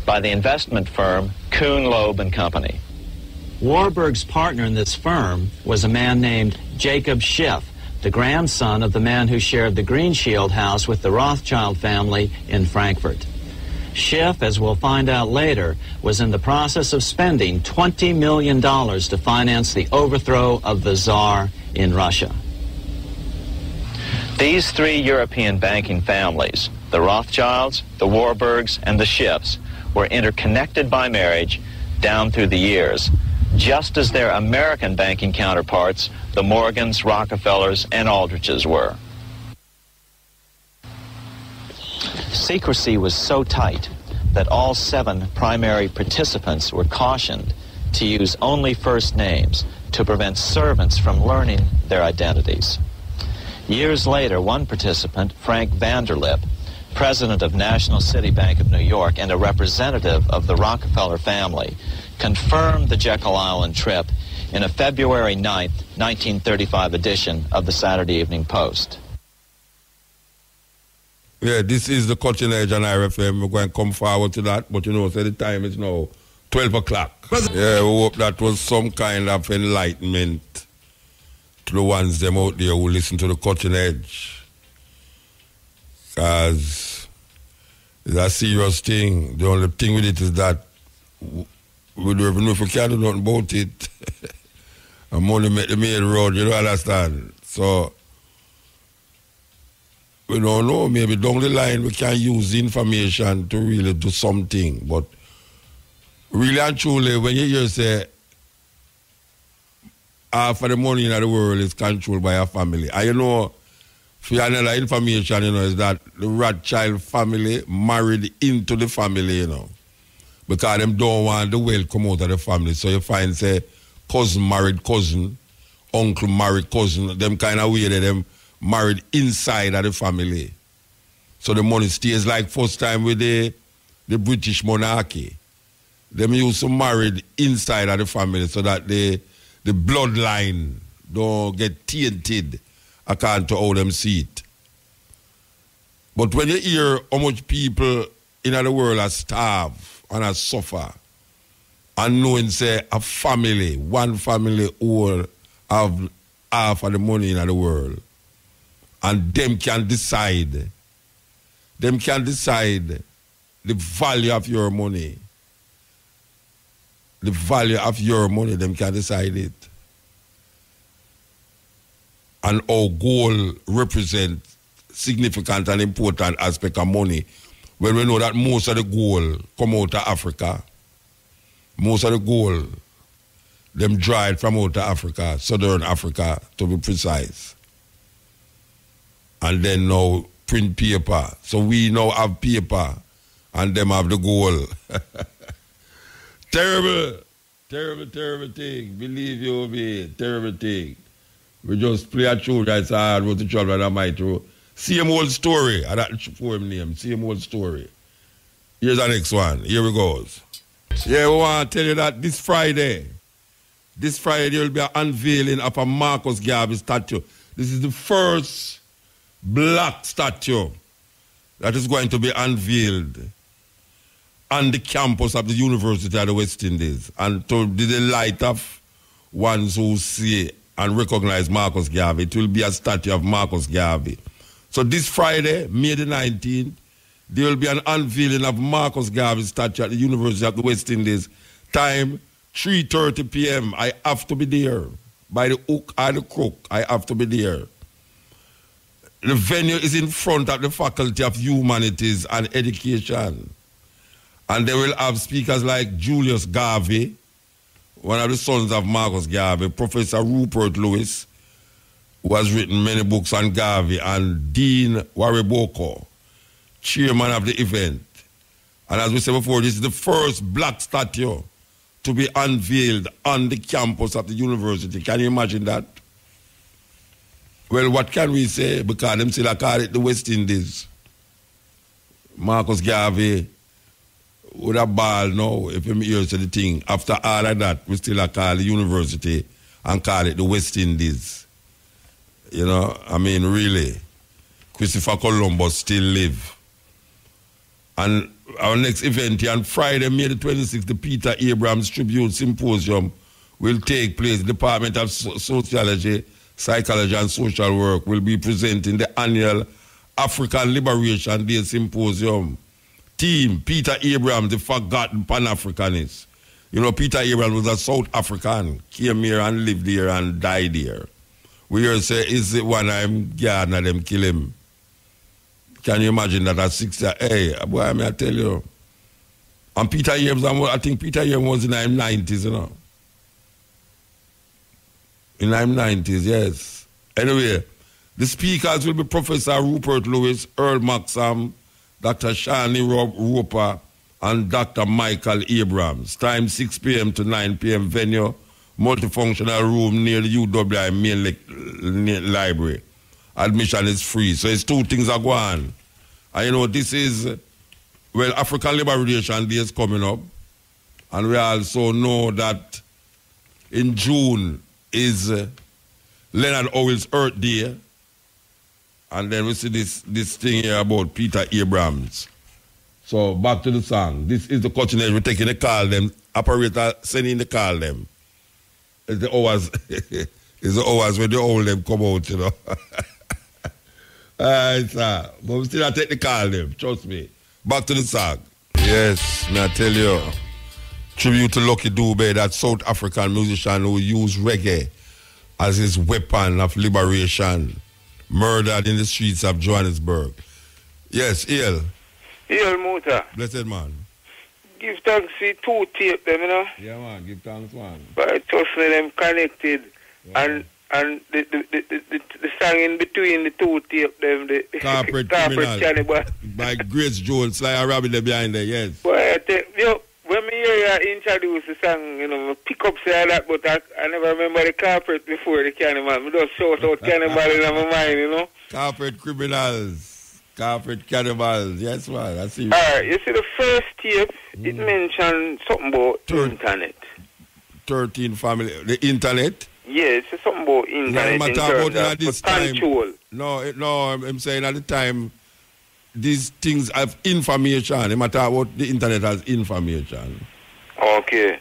by the investment firm Kuhn, Loeb and Company. Warburg's partner in this firm was a man named Jacob Schiff, the grandson of the man who shared the Green Shield house with the Rothschild family in Frankfurt. Schiff, as we'll find out later, was in the process of spending $20 million to finance the overthrow of the Tsar in Russia. These 3 European banking families, the Rothschilds, the Warburgs, and the Schiffs, were interconnected by marriage down through the years, just as their American banking counterparts, the Morgans, Rockefellers, and Aldriches were. Secrecy was so tight that all 7 primary participants were cautioned to use only first names to prevent servants from learning their identities. Years later, one participant, Frank Vanderlip, president of National City Bank of New York and a representative of the Rockefeller family, confirmed the Jekyll Island trip in a February 9th, 1935 edition of the Saturday Evening Post. Yeah, this is the Cutting Edge on RFM. We're going to come forward to that, but you know, so the time is now 12 o'clock. Yeah, we hope that was some kind of enlightenment to the ones them out there who listen to the Cutting Edge. Because it's a serious thing. The only thing with it is that we don't even know if we can do nothing about it. I'm only make the main road, you don't understand? So, we don't know, maybe down the line we can use the information to really do something. But really and truly, when you hear say, half of the money in the world is controlled by a family. And you know, for another information, you know, is that the Rothschild family married into the family, you know. Because them don't want the wealth come out of the family. So you find, say, cousin married cousin, uncle married cousin, them kind of way that them married inside of the family. So the money stays like first time with the British monarchy. Them used to married inside of the family so that the bloodline don't get tainted according to how them see it. But when you hear how much people in the world are starved and are suffer, and knowing, say, a family, one family all have half of the money in the world, and them can decide the value of your money. The value of your money, them can decide it. And how gold represents significant and important aspect of money. When we know that most of the gold come out of Africa. Most of the gold, them dried from out of Africa, Southern Africa, to be precise. And then now print paper. So we now have paper and them have the gold. Terrible, terrible, terrible thing. Believe you me, terrible thing. We just play a tune that's hard with the children of my throat. Same old story. I that poem name. Same old story. Here's the next one. Here we goes. Yeah, we want to tell you that this Friday there will be an unveiling of a Marcus Garvey statue. This is the first black statue that is going to be unveiled on the campus of the University of the West Indies, and to the delight of ones who see and recognize Marcus Garvey. It will be a statue of Marcus Garvey. So this Friday, May the 19th, there will be an unveiling of Marcus Garvey's statue at the University of the West Indies. Time, 3:30 p.m. I have to be there. By the hook or the crook, I have to be there. The venue is in front of the Faculty of Humanities and Education. And they will have speakers like Julius Garvey, one of the sons of Marcus Garvey, Professor Rupert Lewis, who has written many books on Garvey, and Dean Wariboko, chairman of the event. And as we said before, this is the first black statue to be unveiled on the campus of the university. Can you imagine that? Well, what can we say? Because them still call it the West Indies. Marcus Garvey would have ball now if him hears the thing. After all of that, we still call the university and call it the West Indies. You know, I mean, really, Christopher Columbus still live. And our next event here on Friday, May the 26th, the Peter Abrams Tribute Symposium will take place. The Department of Sociology, Psychology and Social Work will be presenting the annual African Liberation Day Symposium. Team, Peter Abrams, the forgotten Pan-Africanist. You know, Peter Abrams was a South African, came here and lived here and died here. We hear say, is it one I'm gardener, them kill him. Can you imagine that at 60? Hey, boy, I mean, I tell you. And Peter Abrams, I think Peter Abrams was in the 90s, you know. In the 90s, yes. Anyway, the speakers will be Professor Rupert Lewis, Earl Maxam, Dr. Shani Roper, and Dr. Michael Abrams. Time 6 p.m. to 9 p.m. Venue, multifunctional room near the UWI main library. Admission is free. So it's two things are going on. And you know, this is, well, African Liberation Day is coming up. And we also know that in June is Leonard Howell's Earth Day. And then we see this thing here about Peter Abrams. So back to the song. This is the cutting edge. We're taking the call them. Operator sending the call them. It's the hours. It's the hours when the old them come out, you know. Alright, sir. But we still have to take the call them. Trust me. Back to the song. Yes, may I tell you. Tribute to Lucky Dube, that South African musician who used reggae as his weapon of liberation. Murdered in the streets of Johannesburg. Yes, Eel. Eel Muta. Blessed man. Give thanks for two tape them, you know. Yeah, man. Give thanks, man. But I trust me them connected. Yeah. And the song in between the two tape them, the Corporate Cannibal. By Grace Jones, Sly and Rabbit there behind there, yes. Well, I think, when me hear you introduce the song, you know, pick up say that, but I never remember the Corporate before the Cannibal. I just shout out Cannibal in my mind, you know. Corporate criminals. Corporate cannibals. Yes, man. I see. All right, you see the first tape, it mentioned something about internet. 13 family. The internet? Yes, it's something about internet. No, matter about this time. Control. No, I'm saying at the time, these things have information. No matter what the internet has information. Okay.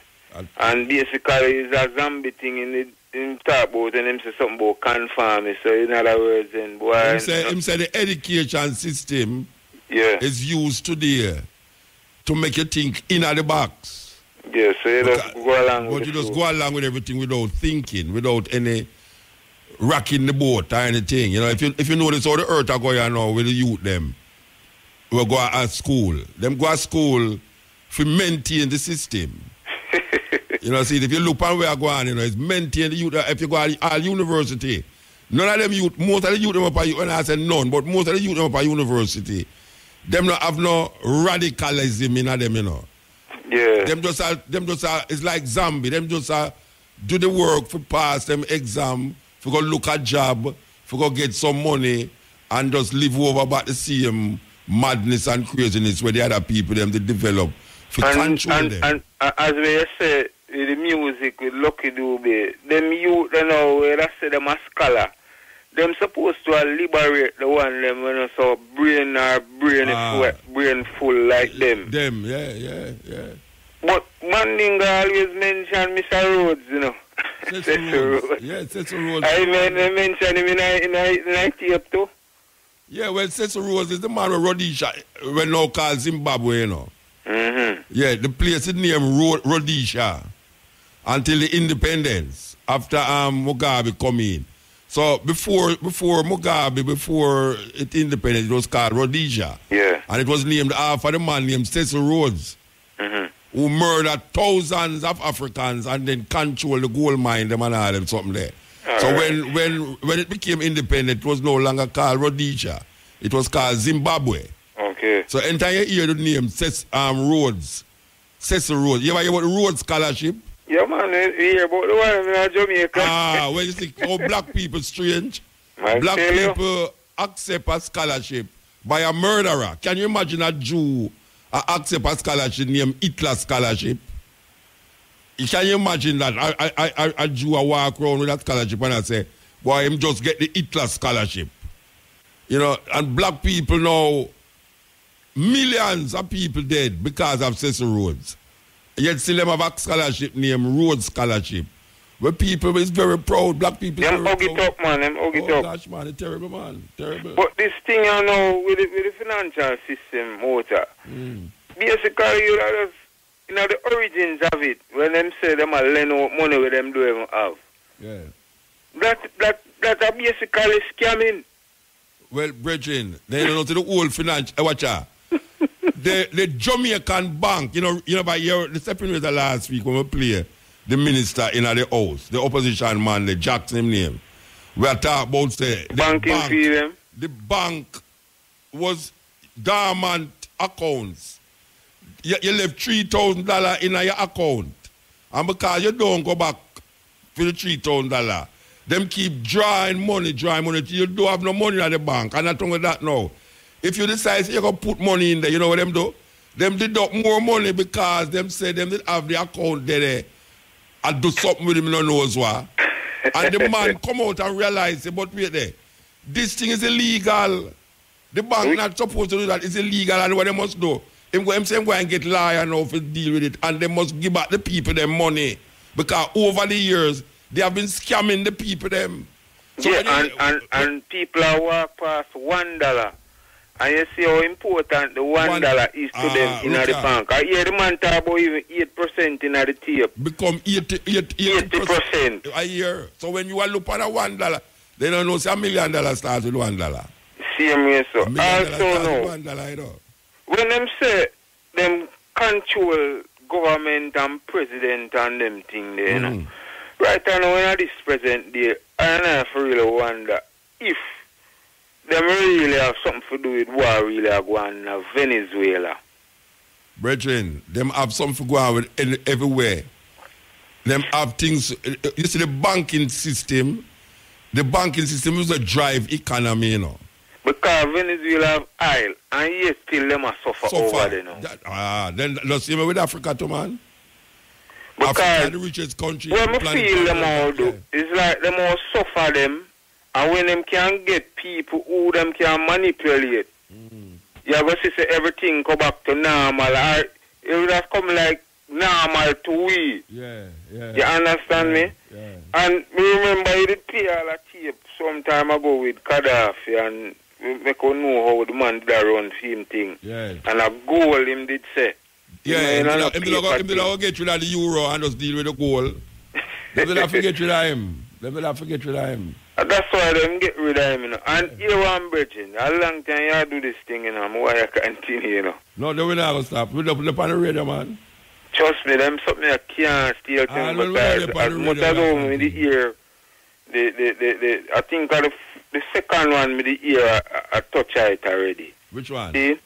And basically, it's a zombie thing in talk about, and him say something about conformity. So in other words, then boy. Him say the education system is used today to make you think in the box. Yes, so you just go along with it. But you just go along with everything without thinking, without any rocking the boat or anything. You know, if you notice how the earth are going now with the youth them, we go at school. Them go at school to maintain the system. You know, see, if you look at where I go on, you know, it's maintain the youth. If you go at university, none of them youth, most of the youth them up at, when I say none, but most of the youth them up at university, them not have no radicalism in them, you know. Yeah. Them just are, it's like zombie. Them just do the work for pass them exam, for go look at job, for go get some money, and just live over about the same madness and craziness where the other people them they develop for control them. And as we say, the music with Lucky Dube, them youth you know where I say them a scholar. Them supposed to liberate the one them when you so brain full like them. Them, yeah. But one thing I always mention Mr. Rhodes, you know. Cecil Rhodes. Yeah, Cecil Rhodes. I mentioned him in tape too. Yeah, well, Cecil Rhodes is the man with Rhodesia, we now call Zimbabwe, you know. Mm-hmm. Yeah, the place is named Rhodesia until the independence, after Mugabe come in. So before Mugabe, before it independence, it was called Rhodesia. Yeah. And it was named after the man named Cecil Rhodes, who murdered thousands of Africans and then controlled the gold mine, them and all them something there. So when it became independent, it was no longer called Rhodesia. It was called Zimbabwe. Okay. So entire hear the name Rhodes. Cecil Rhodes. You ever hear about the Rhodes Scholarship? Yeah, man, you hear about the one in Jamaica. Well, you see how black people strange. I Black tell you. people accept a scholarship by a murderer. Can you imagine a Jew accept a scholarship named Hitler Scholarship? Can you imagine that? A Jew walk around with that scholarship and I say, boy, him just get the Hitler Scholarship. You know, and black people now, millions of people dead because of Cecil Rhodes. Yet still them have a scholarship named Rhodes Scholarship. Where people is very proud, black people Them very hug it proud. up, man. Them hug it Oh up. gosh, man, it's terrible, man. Terrible. But this thing, you know, with the financial system, motor, basically, you know, the origins of it, when them say them are lend out money where them don't even have, Yeah. that are basically scamming. Well, brethren, they don't know to the old financial, watch out. The Jamaican bank, you know, by year, the second was the last week when we play the minister in the house, the opposition man, the Jackson name. We are talking about say Banking fee them. The bank was dormant accounts. You left $3,000 in your account. And because you don't go back for the $3,000, them keep drawing money till you don't have no money at the bank. And not only that now. If you decide you're going to put money in there, you know what them do? Them deduct more money because them say them did have the account there and do something with him, no knows what. And the man come out and realize, but wait there, this thing is illegal. The bank not supposed to do that. It's illegal, and what they must do, him say go and get lawyer now to deal with it, and they must give back the people their money. Because over the years, they have been scamming the people them. So Yeah, and people are walk past $1. And you see how important the $1 is to them in the bank. I hear the man talk about even 8% in the tape. Become 80%. A year. So when you are looking at $1, they don't know say $1 million starts with $1. Same way so. $1 million Also starts no. with $1, you know. When them say them control government and president and them thing there, you know. Right now when I this present there, I really wonder if them really have something to do with what really are going on in Venezuela. Brethren, them have something to go on with everywhere. Them have things, you see the banking system is a drive economy, you know. Because Venezuela have oil, and yet still them are suffer over there now. Then let's see with Africa too, man. Because Africa is the richest country. when I feel them all do, it's like them all suffer them, and when them can get people who them can manipulate, you go see say everything go back to normal, or it would have come like normal to we. Yeah. You understand me? Yeah. And me remember you did play all a tape some time ago with Gaddafi, and we could know how the man did run him thing. Yeah. And a goal him did say. Yeah, him did not get rid of the euro and just deal with the goal. They will not forget rid of him. That's why them get rid of him, you know. And here one bridging. A long time you do this thing, you know. Why you continue, you know. No, they will not stop. We're up on the radio, man. Trust me, them something I can't steal things, but as much as over with the ear, I think the second one with the ear, I touch it already. Which one? See?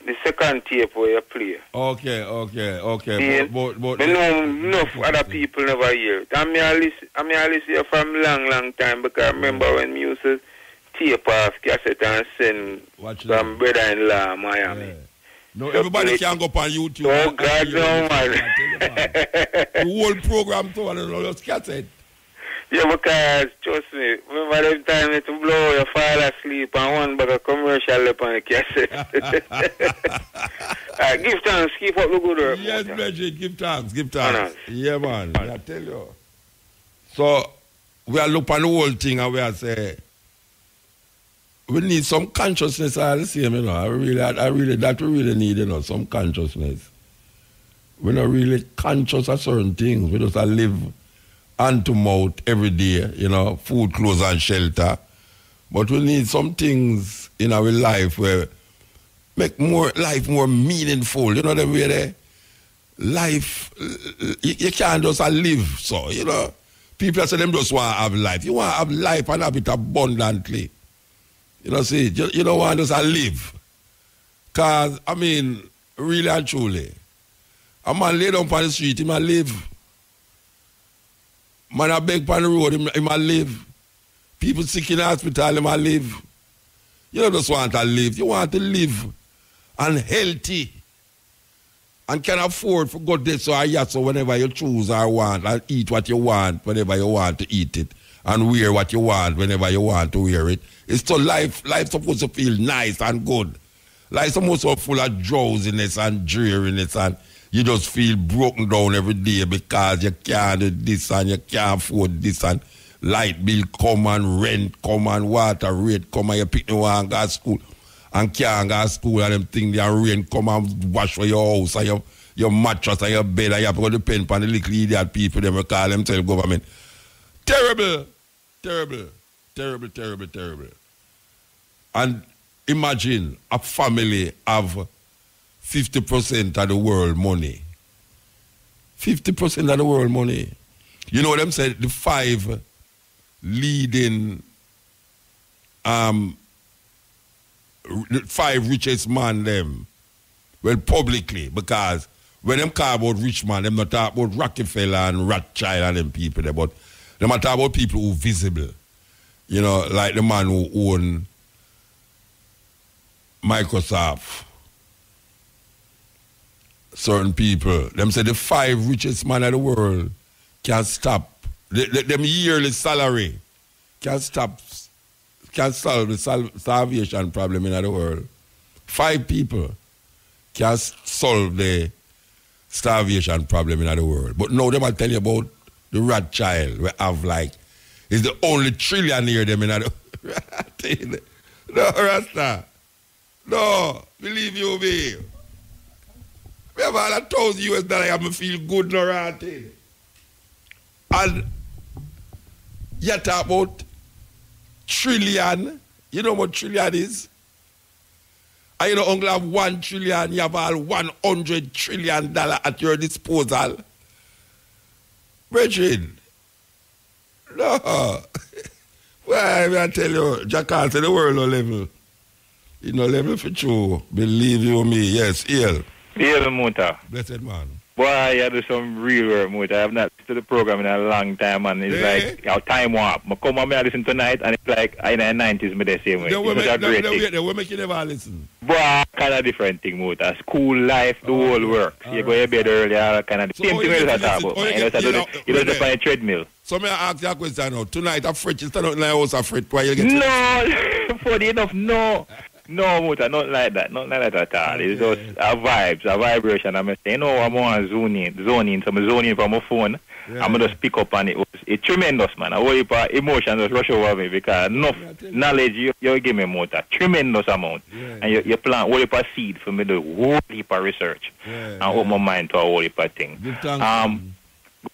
The second tape where you play. Okay. See? But I know enough other people never hear it. I mean, I listen from long time because I remember when we used to tape off cassette and send from brother-in-law Miami. Yeah. No, everybody can go up on YouTube. Oh, God, no, man. The whole program too, and just cassette. Yeah, because, trust me, remember every time it blow, you fall asleep and one bag of commercial up on the cassette. Give thanks, keep up the good work. Yes, Bridget, give thanks. Yeah, man. I tell you. So we are look on the whole thing and we are say we need some consciousness all the same, you know. I really that we really need, you know, some consciousness. We're not really conscious of certain things. We just live hand to mouth every day, you know, food, clothes and shelter. But we need some things in our life where make life more meaningful. You know the way there? Life, you can't just live, so, you know. People say them just want to have life. You want to have life and have it abundantly. You know, see, you don't want to just live. Because, I mean, really and truly, a man lay down on the street, he might live. Man a beg on the road, he might live. People sick in the hospital, he might live. You don't just want to live. You want to live and healthy. And can afford for good this or that, so whenever you choose or want, and eat what you want whenever you want to eat it, and wear what you want whenever you want to wear it. It's so life supposed to feel nice and good. Life supposed to be full of drowsiness and dreariness, and you just feel broken down every day because you can't do this and you can't afford this, and light bill come and rent come and water rate come and you pick no one and go to school. And can't go to school and them things, the rain come and wash for your house and your mattress and your bed, and you have to go depend on the little idiot people them we call themselves government. Terrible, terrible, terrible, terrible, terrible. And imagine a family have 50% of the world money. 50% of the world money. You know what them said? The 5 leading the 5 richest man them, well, publicly, because when them talk about rich man, them not talk about Rockefeller and Rothschild and them people there, but them talk about people who visible. You know, like the man who own Microsoft. Certain people, them say the 5 richest man of the world can stop, them yearly salary can solve the starvation problem in the world. 5 people can solve the starvation problem in the world. But now they might tell you about the Rothschild. We have is the only trillionaire them in the No, Rasta. No, believe you me. We have all $1,000 I feel good no right. And you talk about trillion. You know what trillion is? And you don't only have 1 trillion, you have all $100 trillion at your disposal. Brethren, no. Well, I tell you, Jack can't say the world no level. You know level for true. Believe you me. Yes, Ill. Ill Muta. Blessed man. Boy, you do some real work, Muta. I have not listened to the program in a long time, and it's like our time warp. I come and I listen tonight, and it's like in the 90s, me the same way. They make you never listen. Boy, kind of different thing, Muta. School life, the whole work. You go to bed earlier, kind of the same thing we talk about. You don't find a treadmill. So may I ask you a question now? Tonight, a fret, you stand out in the house afraid why you get No, funny enough, no. No, Muta, not like that. Not like that at all. It's just a vibes, a vibration. I'm saying, I'm on zoning. So I'm zoning from my phone. Yeah. I'm just pick up, and it's tremendous, man. A whole heap of emotions just rush over me because enough knowledge you give me, Muta. Tremendous amount. Yeah, and you plant a whole heap of seed for me to do a whole heap of research and open my mind to a whole heap of thing. Go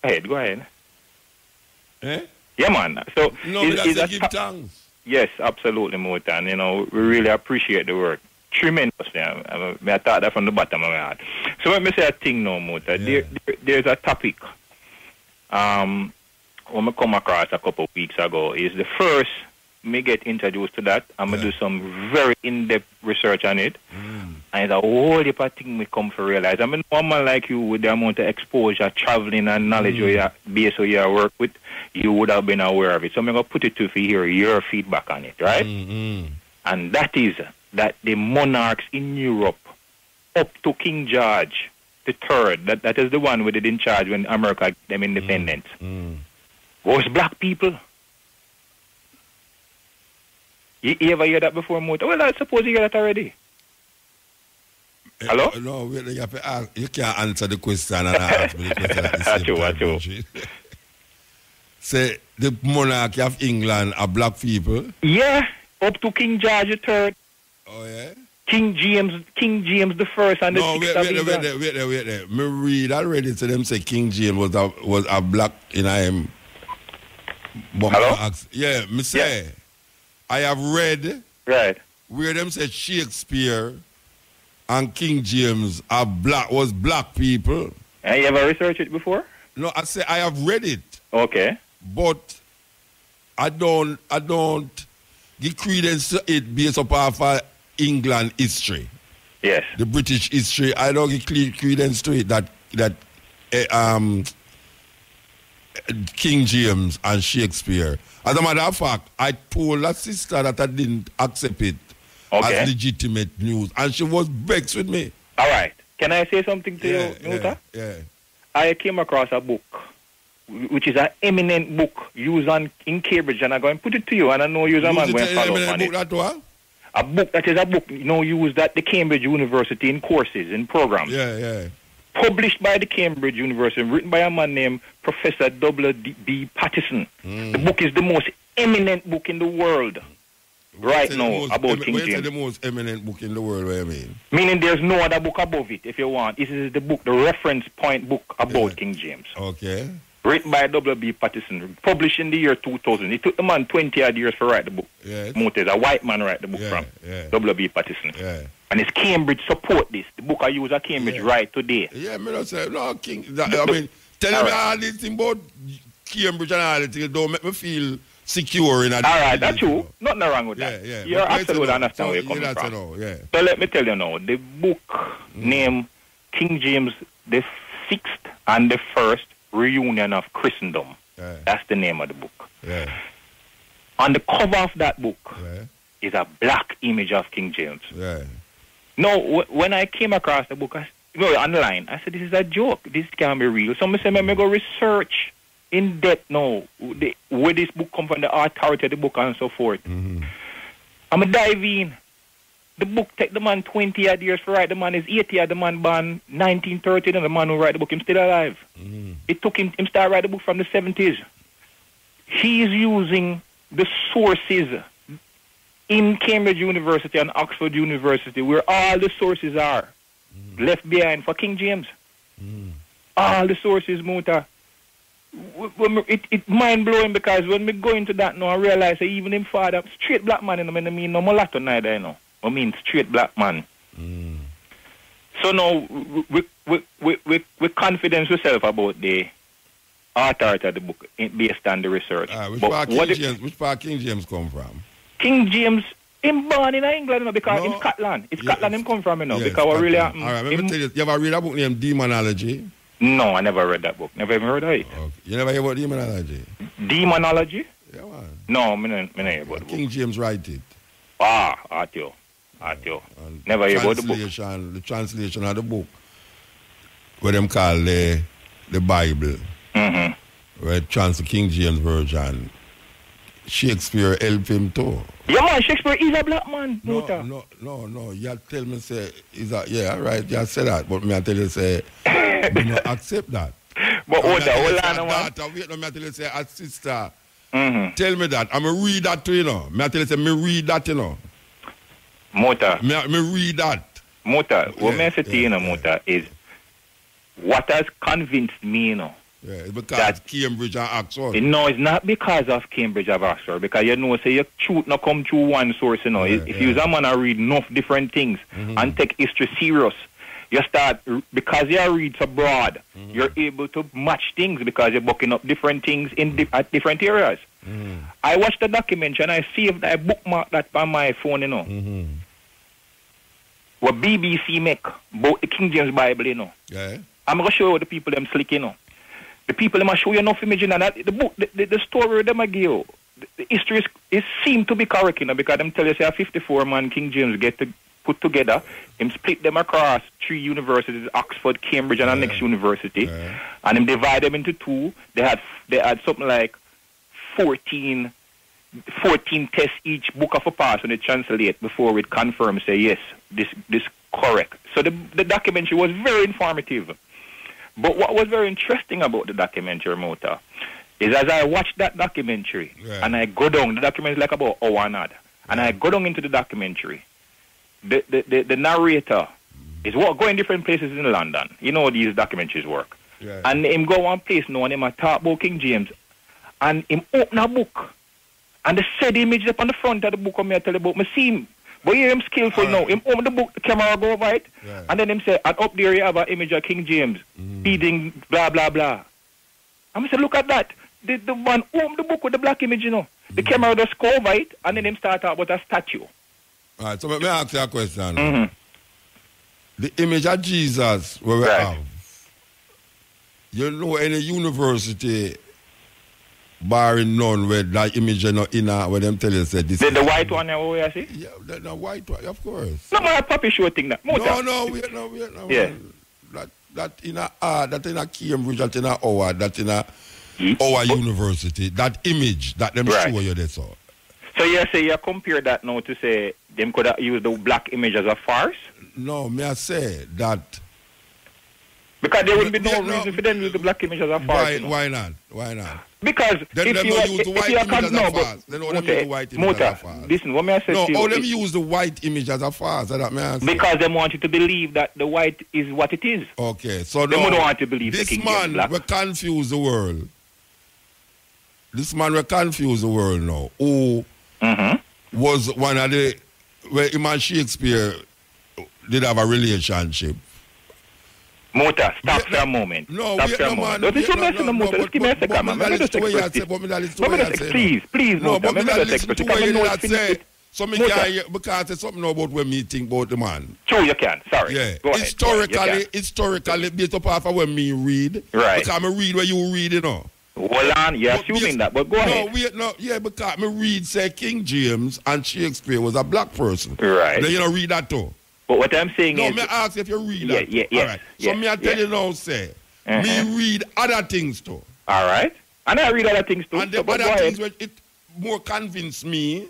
ahead. Eh? Yeah, man. So, no, that's give thanks. Yes, absolutely, Muta. And, we really appreciate the work. Tremendously. I thought that from the bottom of my heart. So let me say a thing now, Muta. Yeah. There's a topic when I come across a couple of weeks ago. Is the first me get introduced to that. I'm going to do some very in-depth research on it. And it's a whole heap of thing we come to realize. I mean, one man like you with the amount of exposure, traveling and knowledge base of your work with, you would have been aware of it. So I'm going to put it to hear your feedback on it, right? And that is that the monarchs in Europe, up to King George III, that is the one who did in charge when America gave them independence, was black people. You ever hear that before, Muta? Well, I suppose you hear that already. Hello? No, you have to ask. You can't answer the question and ask me the question at the same time. say the monarchy of England are black people? Yeah, up to King George III. Oh, yeah? King James the First and the sixth of England. Wait there. Me read already to them say King James was a black in him. Hello? Yeah, me say. Yeah. I have read where them say Shakespeare and King James was black people. And you ever researched it before? No, I say I have read it. Okay. But I don't give credence to it based upon England history. Yes. The British history. I don't give credence to it that King James and Shakespeare. As a matter of fact, I told that sister that I didn't accept it as legitimate news, and she was vexed with me. All right. Can I say something to you, Nuta? Yeah. I came across a book, which is an eminent book used in Cambridge, and I'm going to put it to you, and I know you're a man going to follow up on it. A book that is a book, used at the Cambridge University in courses, in programs. Yeah. Published by the Cambridge University, written by a man named Professor W.B. Pattison. The book is the most eminent book in the world right now about King James. What's the most eminent book in the world, what you mean? Meaning there's no other book above it, if you want. This is the book, the reference point book about King James. Okay. Written by W.B. Pattison, published in the year 2000. It took the man 20-odd years to write the book. Yes. A white man write the book from W.B. Pattison. Yeah. And it's Cambridge support this. The book I use at Cambridge right today. Yeah, me not say, no, King. Telling me all this thing about Cambridge and all that thing don't make me feel secure in a. All right, that's true. Nothing wrong with that. Yeah. You're absolutely understand where you're coming from. So let me tell you now, the book named King James the Sixth and the First Reunion of Christendom. Yeah. That's the name of the book. Yeah. On the cover of that book is a black image of King James. Yeah. No, when I came across the book, online, I said, this is a joke. This can't be real. So I said, let me go research in depth now where this book come from, the authority of the book and so forth. Mm-hmm. I'm going to dive in. The book take the man 20-odd years to write. The man is 80, the man born 1930, and the man who write the book, him still alive. Mm-hmm. It took him start write the book from the 70s. He is using the sources in Cambridge University and Oxford University, where all the sources are left behind for King James. All the sources, Muta. It's mind-blowing because when we go into that now, I realize that even him father, straight black man, I mean no mulatto neither, I mean straight black man. So now, we confidence ourselves about the authority of the book based on the research. Which part King James come from? King James, him born in England, because in Scotland. It's Scotland him come from, because what really happened. All right, let me tell you, you ever read a book named Demonology? No, I never read that book. Never even heard of it. Okay. You never hear about Demonology? Demonology? Yeah, man. No, I never hear about the book. King James write it. Atio. Never hear about the book. The translation of the book, what them call the Bible, where trans King James Version. Shakespeare helped him too. Yeah, man, Shakespeare is a black man. No. You tell me say all right. You say that, but me I tell you say we don't accept that. But hold on, wait, no, me I tell you say a sister. Tell me that. I'm gonna read that to you know. Me I tell you say me read that you know. Mota. Me read that. Mota. What me I say to you know, Mota, is what has convinced me, you know. Yeah, it's because Cambridge and Oxford. No, it's not because of Cambridge and Oxford. Because say your truth not come through one source, you know. If you man and read enough different things and take history serious, you start, because you read so broad, you're able to match things because you're booking up different things at different areas. I watched the documentary and I saved that, I bookmarked that on my phone, you know. What BBC make about the King James Bible, you know. Yeah. I'm going to show you the people them slick, you know. The people them show you enough image, and that the book, the story them I give you, the history is seem to be correct, you know, because them tell you say a 54-man King James get to put together, him split them across 3 universities, Oxford, Cambridge, and the next university, and him divide them into 2. They had something like 14 tests each book of a pass when they translate before it confirm say yes, this correct. So the documentary was very informative. But what was very interesting about the documentary, Mota, is as I watch that documentary, and I go down, the documentary is like about an hour and a half, and I go down into the documentary, the narrator is going different places in London. You know how these documentaries work. Yeah. And him go one place now and him a talk about King James, and him open a book, and the said image up on the front of the book, and me tell you about, me see him. But hear him skillful now. Him open the book, the camera go over it, and then him say, and up there you have an image of King James, feeding blah, blah, blah. And I say, look at that. The man open the book with the black image, you know. The camera just go over it, and then him start out with a statue. All right, so let me ask you a question. The image of Jesus, where we have, you know any university, barring none, where that image is not in where them tell you say this. The white one, where you see? Yeah, the white one, of course. No, my puppy show thing that. No, wait. Yeah. That in a Cambridge, that in a Howard, that in a our university, that image that them show you this all. So you say you compare that now to say them could have used the black image as a farce? No, may I say that because there wouldn't be no reason for them to use the black image as a farce. Why not? Because then if you use the white image as a farce. Then how them use the white image as a farce? Listen, what may I say to you? No, how them use the white image as a farce? That may I say? Because they want you to believe that the white is what it is. Okay, so they don't want to believe this the King man will confuse the world. This man will confuse the world now. Who was one of the where him and Shakespeare did have a relationship. Mota, stop for a moment. No, stop for a moment. Don't you mention the Mota? Just give me a second, man. Let me just express it. Please, Mota. Let me just express it. Because I know it's finished. So me can because there's something about when me think about the man. Sure, you can. Sorry. Yeah. Go ahead. Historically, based upon of when me read. Right. Because I read where you read, you know. Hold on, you're assuming that, but go ahead. Because me read say King James and Shakespeare was a black person. Right. Then you don't read that too. But what I'm saying is... No, me ask if you read that. Yeah. All right. So me I tell you now, say, me read other things too. All right. And I read other things too. And the other things, which it more convinced me,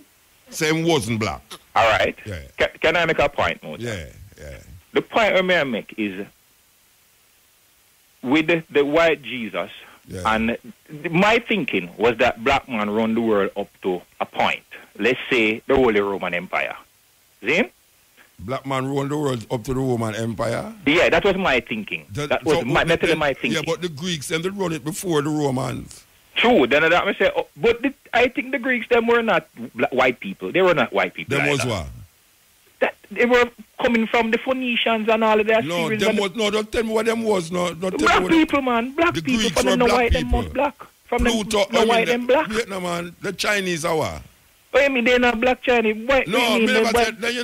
say he wasn't black. All right. Yeah. Can I make a point, Mota? Yeah. The point I make is, with the white Jesus, and my thinking was that black man run the world up to a point. Let's say the Holy Roman Empire. See? Black man run the world up to the Roman Empire? Yeah, that was my thinking. That was my thinking. Yeah, but the Greeks them did run it before the Romans. True, then that I say, but I think the Greeks them were not white people. They were not white people. Them was what? That they were coming from the Phoenicians and all of that. No, don't tell me what them was. Black people, man. Black the people. Greeks From were the white black people. Them black. From Pluto, the white them black. Vietnam, man. The Chinese are what? Oh, you mean they're not black Chinese? What, no, me never said. Then you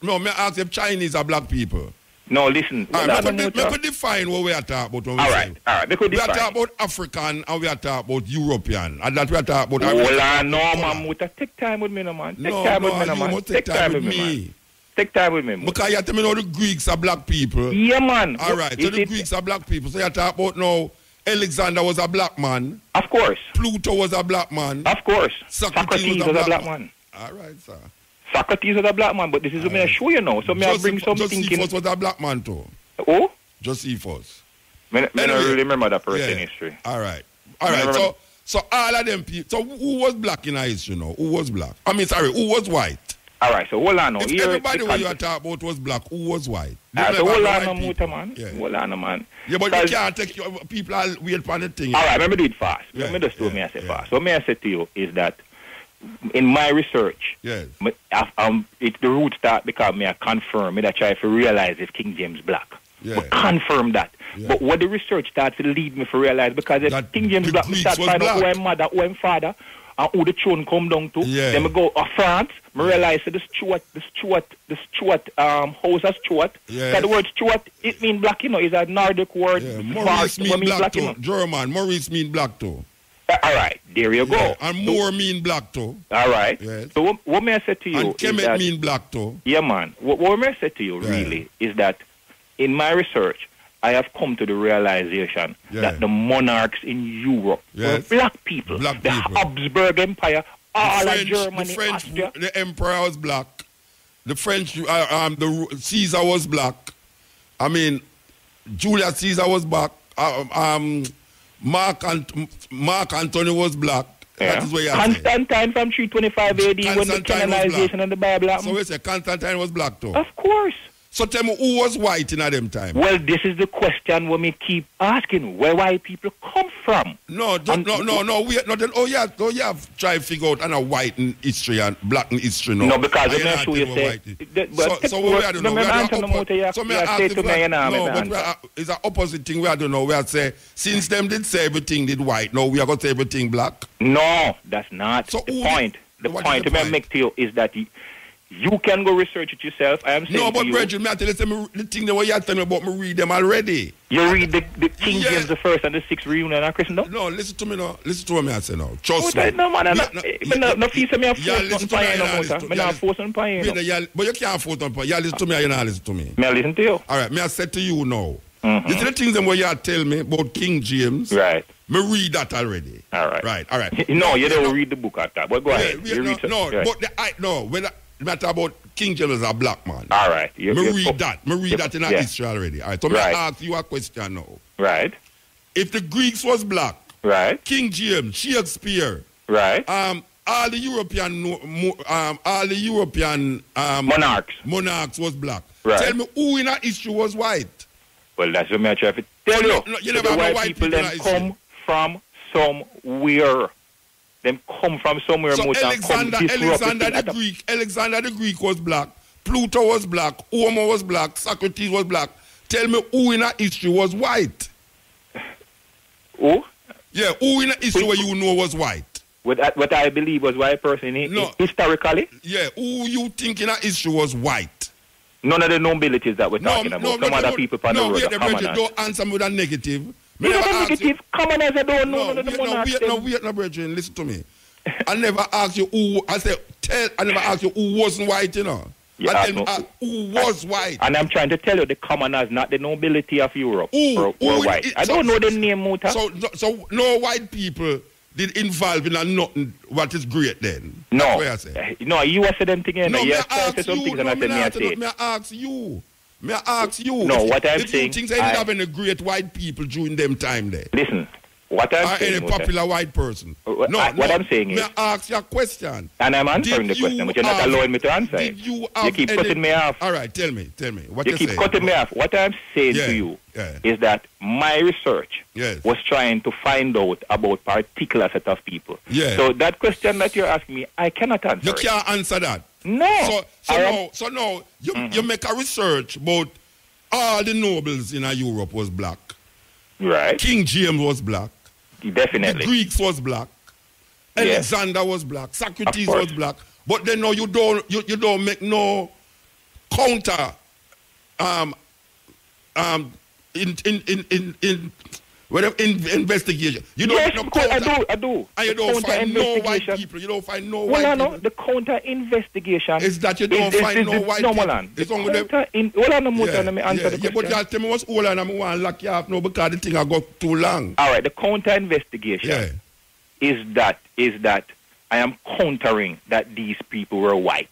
no, me ask if Chinese are black people. No, listen. We could define what we are talking about. All right. We are talking about African and we are talking about European. And that we are talking about... No, man. Take time with me, no, man. Take time with me. Take time with me. Because you tell me now the Greeks are black people. Yeah, man. All right. So the Greeks are black people. So you talk about now Alexander was a black man. Of course. Pluto was a black man. Of course. Socrates was a black man. All right, sir. Socrates was a black man, but this is what I show you now. So may I bring some thinking. Josephus was a black man too. Oh? Josephus. I don't really remember that person in history. All right. So all of them people. So who was black in our history now? Who was black? Who was white? All right, so hold on now. If everybody what you are talking about was black, who was white? So hold on now, Muta, man. Hold on, man. Yeah, but you can't take people all wait for the thing. All right, let me do it fast. Let me just do me I say fast. What may I say to you is that in my research, it's the root start because me I confirm, me I try to realize if King James black. But confirm that. But what the research starts to lead me to realize because if that King James black, me start find out who I'm mother, who I'm father, and who the throne come down to. Then we go France. I realize the Stuart house of Stuart. Because the word Stuart, it means black, you know, is a Nordic word. Maurice mean black too. German. Maurice mean black too. All right, there you go. And Moore mean black too. All right. Yes. So what may I say to you? And Kemet mean black too. Yeah, man. What may I say to you really is that in my research, I have come to the realization that the monarchs in Europe were black people. The Habsburg Empire, all of Germany, the French, Austria. the emperor was black. The French, the Caesar was black. I mean, Julius Caesar was black. Mark Antony was black. Yeah. That is what you Constantine from 325 AD when the canonization of the Bible happened. So we say Constantine was black too? Of course. So tell me, who was white in them time? Well, this is the question we may keep asking. Where white people come from? No. We you have tried to figure out a white in history and black in history. No, because I'm not sure you say. So what we are doing? It's an opposite thing we are doing now. We are say, since them did say everything did white, now we are going to say everything black. No, that's not the point. The point I make to you is that you can go research it yourself. I am saying no, but Bridget, I tell you the thing that you tell me about, me read them already. You read the King James the First and the Sixth reunion of Christendom? No, listen to me now. Listen to what I say now. Trust me. No, man, no fees me not force on paying. But you can't force on paying. You listen to me or you not listen to me? May I listen to you? All right, may I say to you now. This is the things that you tell me about King James. Right. Me read that already. All right. Right. No, you don't read the book after. But go ahead. But matter about King James as a black man. All right. Me read that in our history already. All right. So me ask you a question now. Right. If the Greeks was black, right. King James, Shakespeare, right. All the European monarchs was black. Right. Tell me who in our history was white. Well, that's what I'm trying to tell you. You never have white people then come from somewhere. Them come from somewhere. So Alexander the Greek was black. Pluto was black. Homer was black. Socrates was black. Tell me who in our history was white? Who? Yeah, who in our history where you know was white? What I believe was white person historically? Yeah, who you think in our history was white? None of the nobilities that we're talking about. Some other people on the road are commoners. Don't answer me with a negative. Negative commoners I don't know. No, brethren, listen to me. I never asked you who. I never asked you who wasn't white, you know. Who was white. And I'm trying to tell you, the commoners, not the nobility of Europe, were white. I don't know the name, Muta. So no white people did involve in nothing what is great then. No. That's what I say. No, you are saying thing. No, me I ask you. No, what I'm saying. You think they didn't have any great white people during them time there? Listen, what I'm saying. Any popular white person? What I'm saying is. May I ask you a question? And I'm answering the question, but you're not allowing me to answer it. You keep cutting me off. All right, tell me. What you keep cutting me off. What I'm saying to you is that my research was trying to find out about particular set of people. Yeah. So that question that you're asking me, I cannot answer. You can't answer that. No. So now you make a research about all the nobles in Europe was black. Right. King James was black. Definitely. The Greeks was black. Alexander was black. Socrates was black. But then no, you don't make no counter in investigation. You don't make no counter. I do. And you don't find no white people. You don't find no white people. The counter investigation is that you don't find no white people. It's only them. Let me answer the question. But you tell me what's all and I'm going to lock you up now because the thing I got too long. All right, the counter investigation is that I am countering that these people were white.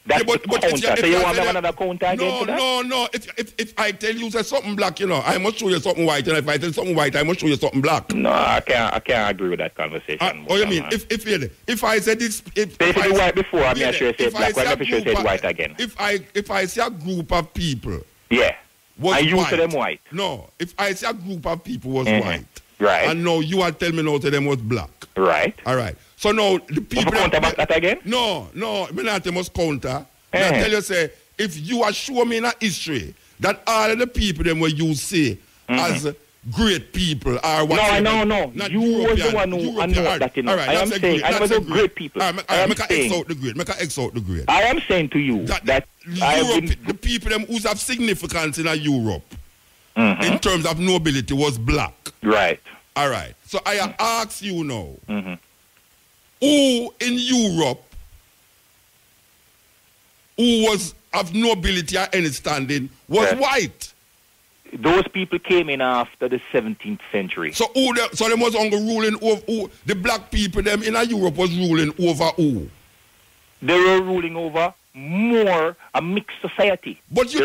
That's the counter. So you want another counter again to that? No. If I tell you there's something black, I must show you something white. And if I tell you something white, I must show you something black. No, I can't agree with that conversation. What you mean? If I said this... If I said white before, I'm not sure say black. I'm not sure say white again. If I see a group of people... Yeah. And you to them white? No. If I see a group of people was white... Right. And now you are telling me now to them was black. Right. All right. So now the people... counter back that again? No. Me not must counter. I tell you, say, if you are show me in a history that all of the people them where you see as great people are what... No. You was the one who announced that, All right, I am saying, I was a great people. Make a X out the grade. I am saying to you that the people them who have significance in Europe in terms of nobility was black. Right. All right. So I ask you now, who in Europe who was of nobility or any standing was white? Those people came in after the 17th century. So they was only ruling over who? The black people them in Europe was ruling over who? They were ruling over more a mixed society. But you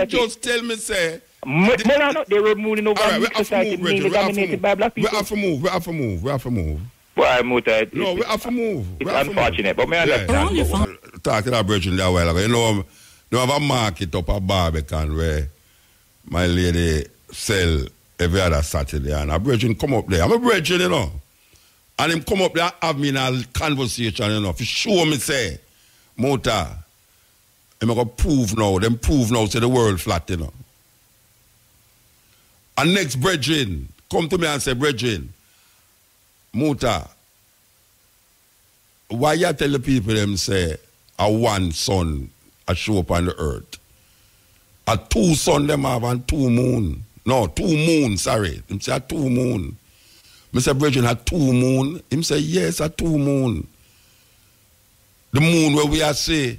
just tell me, say, They were moving over All right, a society mainly dominated by black people. We have to move. Well, Muta, No, we have to move. It's unfortunate, but me understand. Talk to that brethren there a while ago. You know, they have a market up at Barbican where my lady sell every other Saturday, and a brethren come up there. I'm a brethren, you know. And him come up there and have me in a conversation, you know, to show me, say, Mota, I'm going to prove now, say the world flat, you know. And next brethren, come to me and say, brethren, Mota, why you tell the people them say, a one sun a show up on the earth? A two sun them have and two moon. No, 2 moon, sorry. Him say a 2 moon. Mr. Brethren had 2 moon. Him say, yes, a 2 moon. The moon where we are say,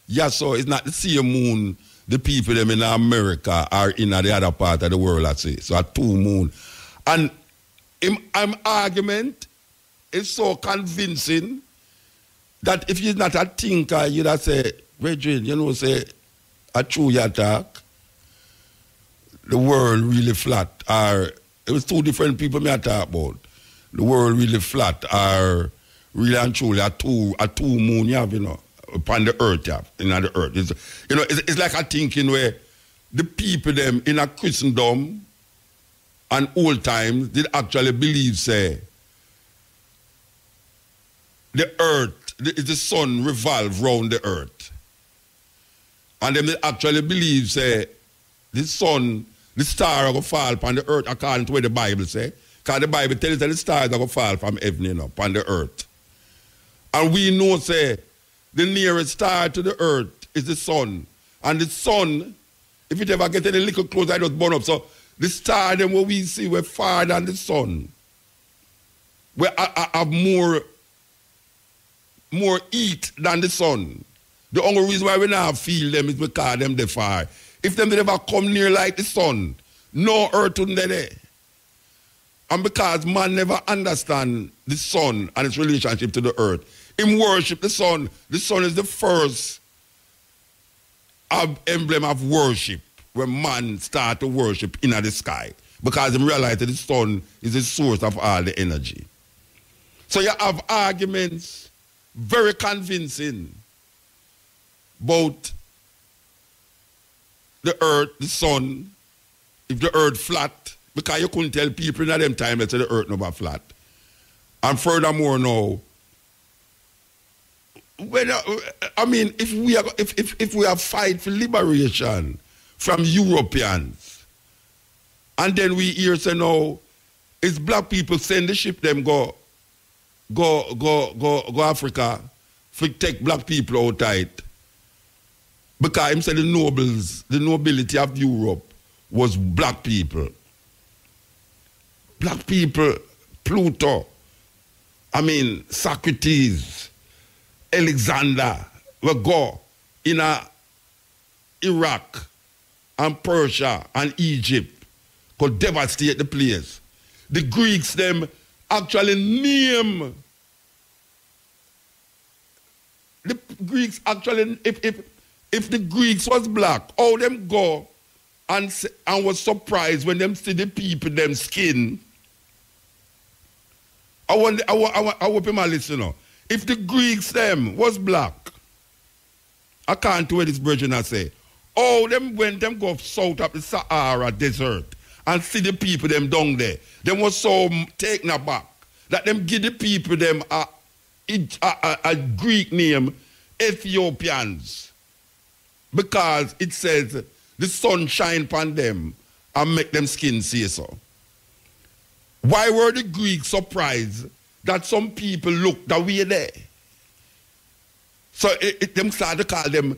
yes, so it's not the same moon the people them in America are in the other part of the world, I say. So a 2 moon. And him argument is so convincing that if you're not a thinker, you'd have say, Brethren, you know, say, a true you talk. The world really flat, or it was 2 different people me I talk about. The world really flat, or really and truly a two moon you have, you know, upon the earth you have, in the earth. It's like a thinking where the people them in a Christendom and old times did actually believe, say, the earth, the sun revolve round the earth. And them actually believe, say, the sun, the star are going to fall upon the earth according to what the Bible say. Because the Bible tells us that the stars are going to fall from heaven, you know, upon the earth. And we know, say, the nearest star to the earth is the sun. And the sun, if it ever get any little closer, it just burn up. So the star, them what we see, we're far than the sun. We have more heat than the sun. The only reason why we now feel them is because them they far. If them never come near like the sun, no earth wouldn't be there. And because man never understand the sun and its relationship to the earth, him worship the sun. The sun is the first emblem of worship when man start to worship in the sky. Because him realize that the sun is the source of all the energy. So you have arguments, very convincing, about the earth, the sun, if the earth flat, because you couldn't tell people in them time that the earth never flat. And furthermore now, if we have fight for liberation from Europeans, and then we hear say no, it's black people send the ship them go Africa for take black people out tight. Because him said the nobility of Europe was black people. Black people, Pluto, Socrates, Alexander, will go in Iraq and Persia and Egypt, could devastate the place. The Greeks, them actually name. The Greeks actually, if the Greeks was black, how them go and was surprised when them see the people, them skin. I hope him listen now. If the Greeks, them was black, I can't do what this virgin I say. Oh, them when them go south of the Sahara desert and see the people them down there, them was so taken aback that them give the people them a Greek name, Ethiopians, because it says the sun shine upon them and make them skin say so. Why were the Greeks surprised that some people looked that way there? So them started to call them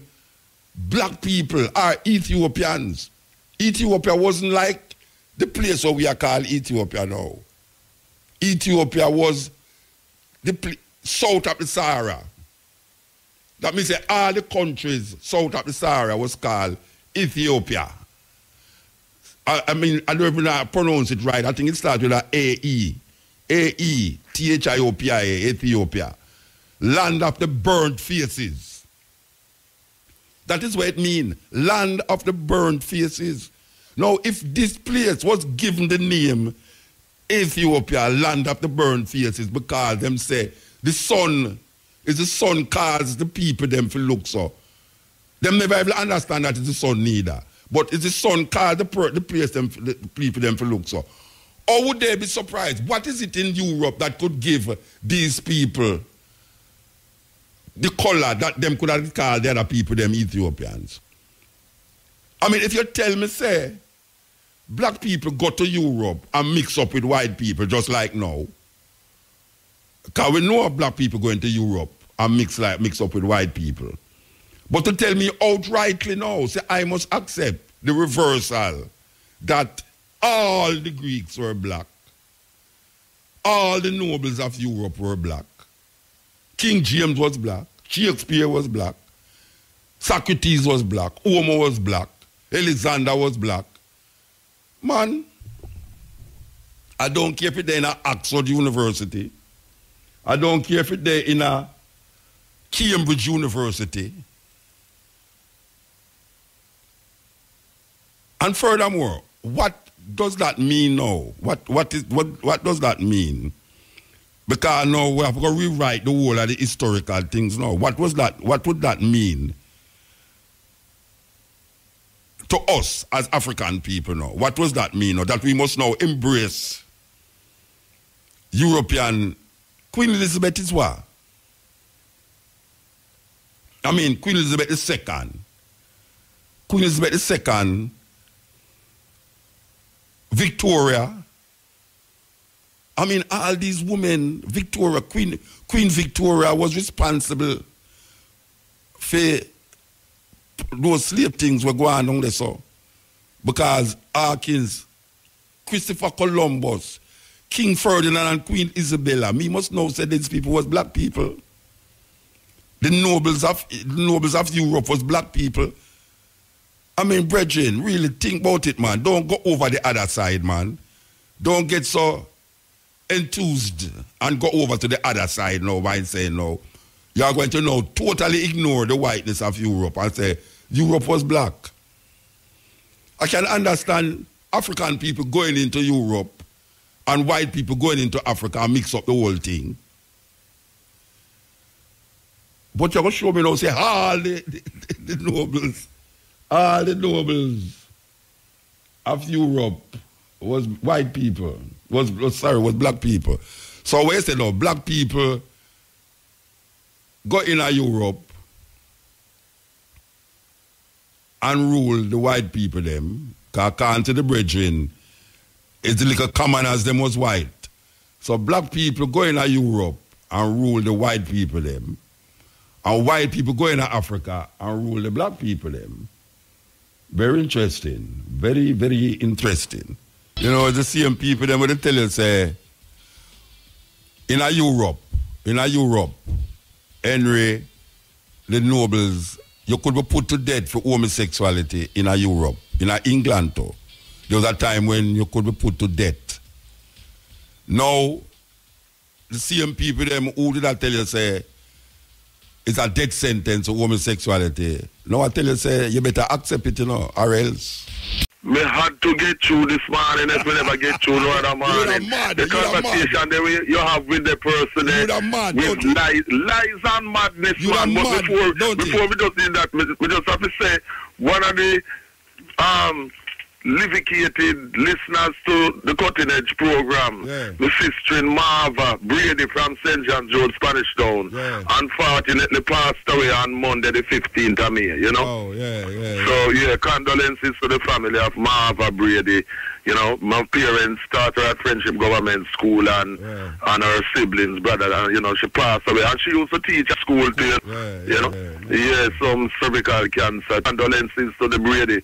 black people or Ethiopians. Ethiopia wasn't like the place where we are called Ethiopia now. Ethiopia was the south of the Sahara. That means that all the countries south of the Sahara was called Ethiopia. I don't even know how to pronounce it right. I think it starts with an A-E. A-E, T-H-I-O-P-I-A, Ethiopia. Land of the burnt faces. That is what it means. Land of the burnt faces. Now, if this place was given the name Ethiopia, land of the burnt faces, because them say the sun causes the people them to look so. Them never ever understand that it's the sun neither. But it's the sun cause the place them, the people them to look so. Or would they be surprised? What is it in Europe that could give these people the color that them could have called the other people them Ethiopians? I mean, if you tell me, say, black people go to Europe and mix up with white people just like now, because we know black people going to Europe and mix up with white people. But to tell me outrightly now, say I must accept the reversal that all the Greeks were black, all the nobles of Europe were black, King James was black, Shakespeare was black, Socrates was black, Homer was black, Alexander was black. Man, I don't care if they're in Oxford University. I don't care if they're in a Cambridge University. And furthermore, what does that mean now? What does that mean? Because now we have to rewrite the whole of the historical things now. What would that mean to us as African people now? What does that mean now? That we must now embrace European. Queen Elizabeth is what? I mean, Queen Elizabeth II. Queen Elizabeth II, Victoria. I mean, all these women, Victoria, Queen Victoria was responsible for those slave things were going on there, so. Because Hawkins, Christopher Columbus, King Ferdinand and Queen Isabella, me must know say these people was black people. The nobles of Europe was black people. I mean, brethren, really think about it, man. Don't go over the other side, man. Don't get so enthused and go over to the other side now by saying no. You are going to now totally ignore the whiteness of Europe and say Europe was black. I can understand African people going into Europe and white people going into Africa and mix up the whole thing. But you're going to show me now, say, all the nobles of Europe was white people, was black people. So when you say, no, black people go in Europe and rule the white people them, because according to the brethren, it's the little commoners them was white. So black people go in Europe and rule the white people them, and white people go in Africa and rule the black people them. Very interesting. Very, very interesting. You know, the same people them would tell you, say, in Europe, Henry, the nobles, you could be put to death for homosexuality in Europe, in England too. There was a time when you could be put to death. Now, the same people them who did I tell you, say, it's a death sentence for homosexuality. Now I tell you, say, you better accept it, you know, or else. Me had to get through this morning if we never get through no other morning. The conversation that you have with the person with lies and madness, man. But before we just do that, we just have to say one of the livicated listeners to the Cutting Edge program, the sister in Marva, Brady from St. John's Road, Spanish Town, unfortunately passed away on Monday the 15th of May, you know? So, condolences to the family of Marva Brady. You know, my parents started at Friendship Government School and her siblings, brother, and, you know, she passed away. And she used to teach at school too, you know? Some cervical cancer. Condolences to the Brady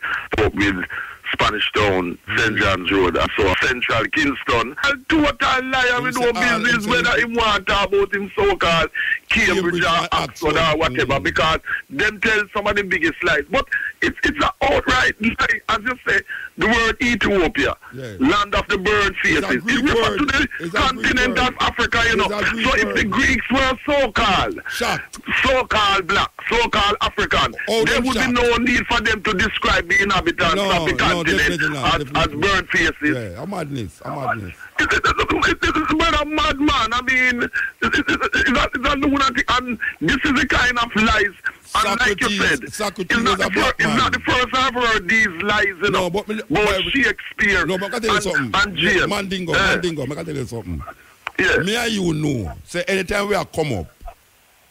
with Spanish Town, St. John's Road, and so Central Kingston. A total liar with no business whether he want to talk about him so-called Cambridge or Oxford or whatever, because them tell some of the biggest lies. But It's an outright lie. As you say, the word Ethiopia, land of the burnt faces, it refers to the continent of Africa, you know. So if the Greeks were so-called black, so-called African, there would be no need for them to describe the inhabitants of the continent as burnt faces. Yeah, a madness. It's a madman. I mean, it's a lunatic, and this is the kind of lies. And like you said, it's not the first I've heard these lies, you know, about Shakespeare and James. Mandingo, I can tell you something. Yeah. Me and you know, say anytime we are come up,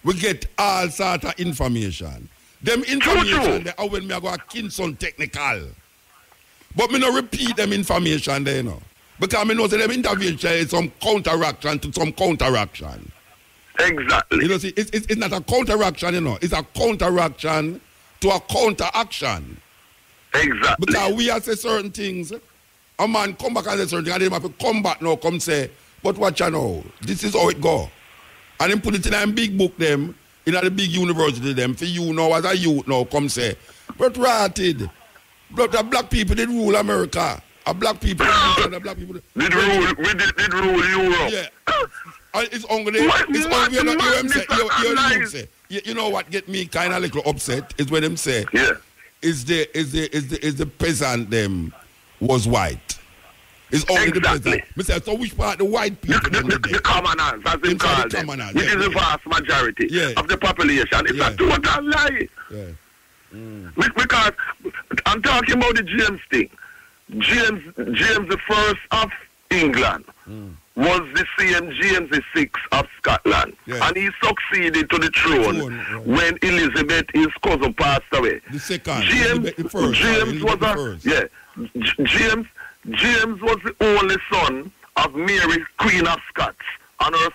we get all sort of information. Them information, they are when me go a Kinson technical. But me no repeat them information there, you know. Because me know say them intervention is some counteraction to some counteraction. Exactly. You know, see, it's not a counteraction, you know. It's a counteraction to a counteraction. Exactly. Because we have say certain things, a man come back and say certain things, and they have to come back now, come say, but watch you know, this is how it go. And then put it in a big book them, in a big university them, for you now as a youth now, come say, but rotted. But the black people did rule America. A black people did rule Europe. Yeah. It's only you know what get me kind of little upset is when them say is the peasant them was white. It's only the peasant. Me say, so which part the white people the commoners, as they call them, which is the vast majority of the population. It's a total lie. Because I'm talking about the James thing. James the first of England was the same James VI of Scotland. And he succeeded to the throne when Elizabeth, his cousin, passed away. The second. James was the only son of Mary, Queen of Scots, and her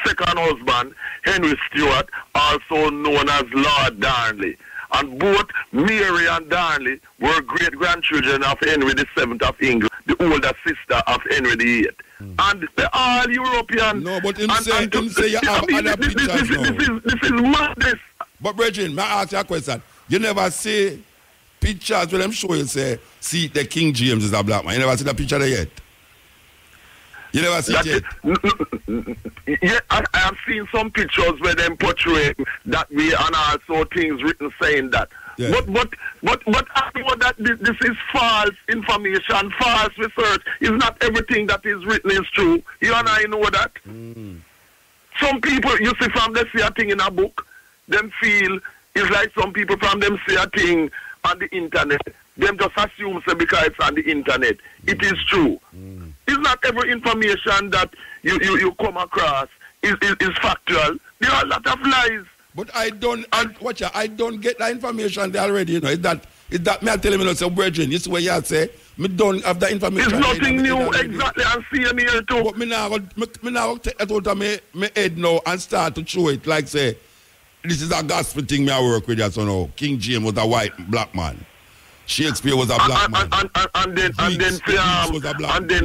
second husband, Henry Stuart, also known as Lord Darnley. And both Mary and Darnley were great-grandchildren of Henry VII of England, the older sister of Henry VIII. And they're all European. No, but him say you have other pictures now. This is madness. But, Brethren, may I ask you a question? You never see pictures where them show you say, see, the King James is a black man. You never see the picture there yet? You never see it yet? Yeah, I have seen some pictures where them portray that way and also things written saying that. Yeah. But I know that this is false information, false research. It's not everything that is written is true. You and I know that. Some people, you see, from them see a thing in a book, them feel it's like some people from them see a thing on the internet. Them just assume so because it's on the internet. It is true. It's not every information that you come across is factual. There are a lot of lies. But I don't get that information there already, you know. Is that me I tell me, say, Brethren, this is what you say, me don't have that information. It's nothing new, exactly, and see me here too. But me now take that out of my head now and start to show it, like say, this is a gospel thing me I work with, so now. King James was a white black man. Shakespeare was a black man. And then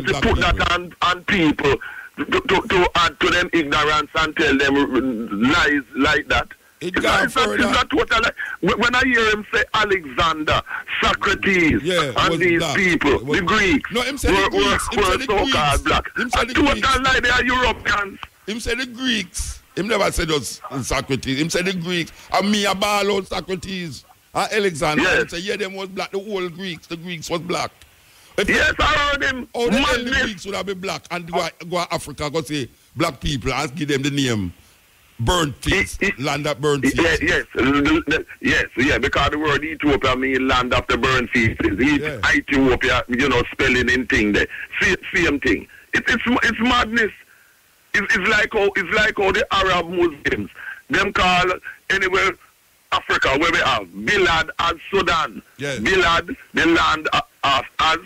to put that on people to add to them ignorance and tell them lies like that. It's not total. When I hear him say Alexander, Socrates, and these people, the Greeks, were so-called black. Total lie, they are Europeans. Him say the Greeks. Him never said us Socrates. Him say the Greeks. And me a ball out Socrates. Alexander. Yes. Say, them was black. The whole Greeks. The Greeks was black. Yes, I heard him. How the hell the Greeks would have been black and go to Africa, go say black people and give them the name burnt face, land of burnt face. Yes, because the word Ethiopia means land of the burnt faces. Ethiopia, spelling in thing there. Same thing. It's madness. It's like how the Arab Muslims, them call anywhere Africa where we have Bilad as Sudan. Yes. Bilad, the land of as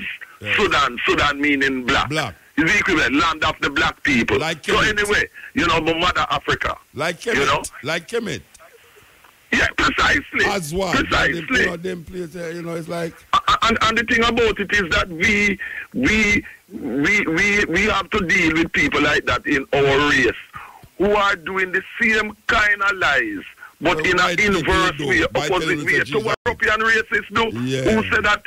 Sudan. Sudan meaning black. It's equivalent, land of the black people. Like so anyway, Mother Africa. Like Kemet. Like Kemet. Yeah, precisely. As one. Precisely. Them places, it's like. And the thing about it is that we have to deal with people like that in our race who are doing the same kind of lies, but in an inverse way, opposite way to what European racists do, who say that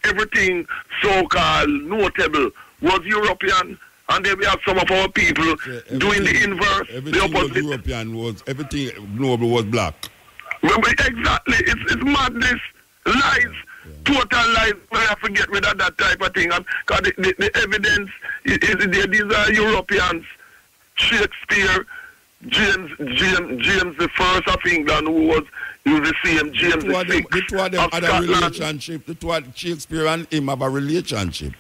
everything so-called notable was European, and then we have some of our people doing the inverse, the opposite. Was European was everything noble was black. Exactly, it's madness, lies. Total lies. We have to get rid of that type of thing. Because the evidence is there. These are Europeans. Shakespeare, James the First of England, who was the same James the Sixth. The two of them had a relationship. The two of Shakespeare and him have a relationship.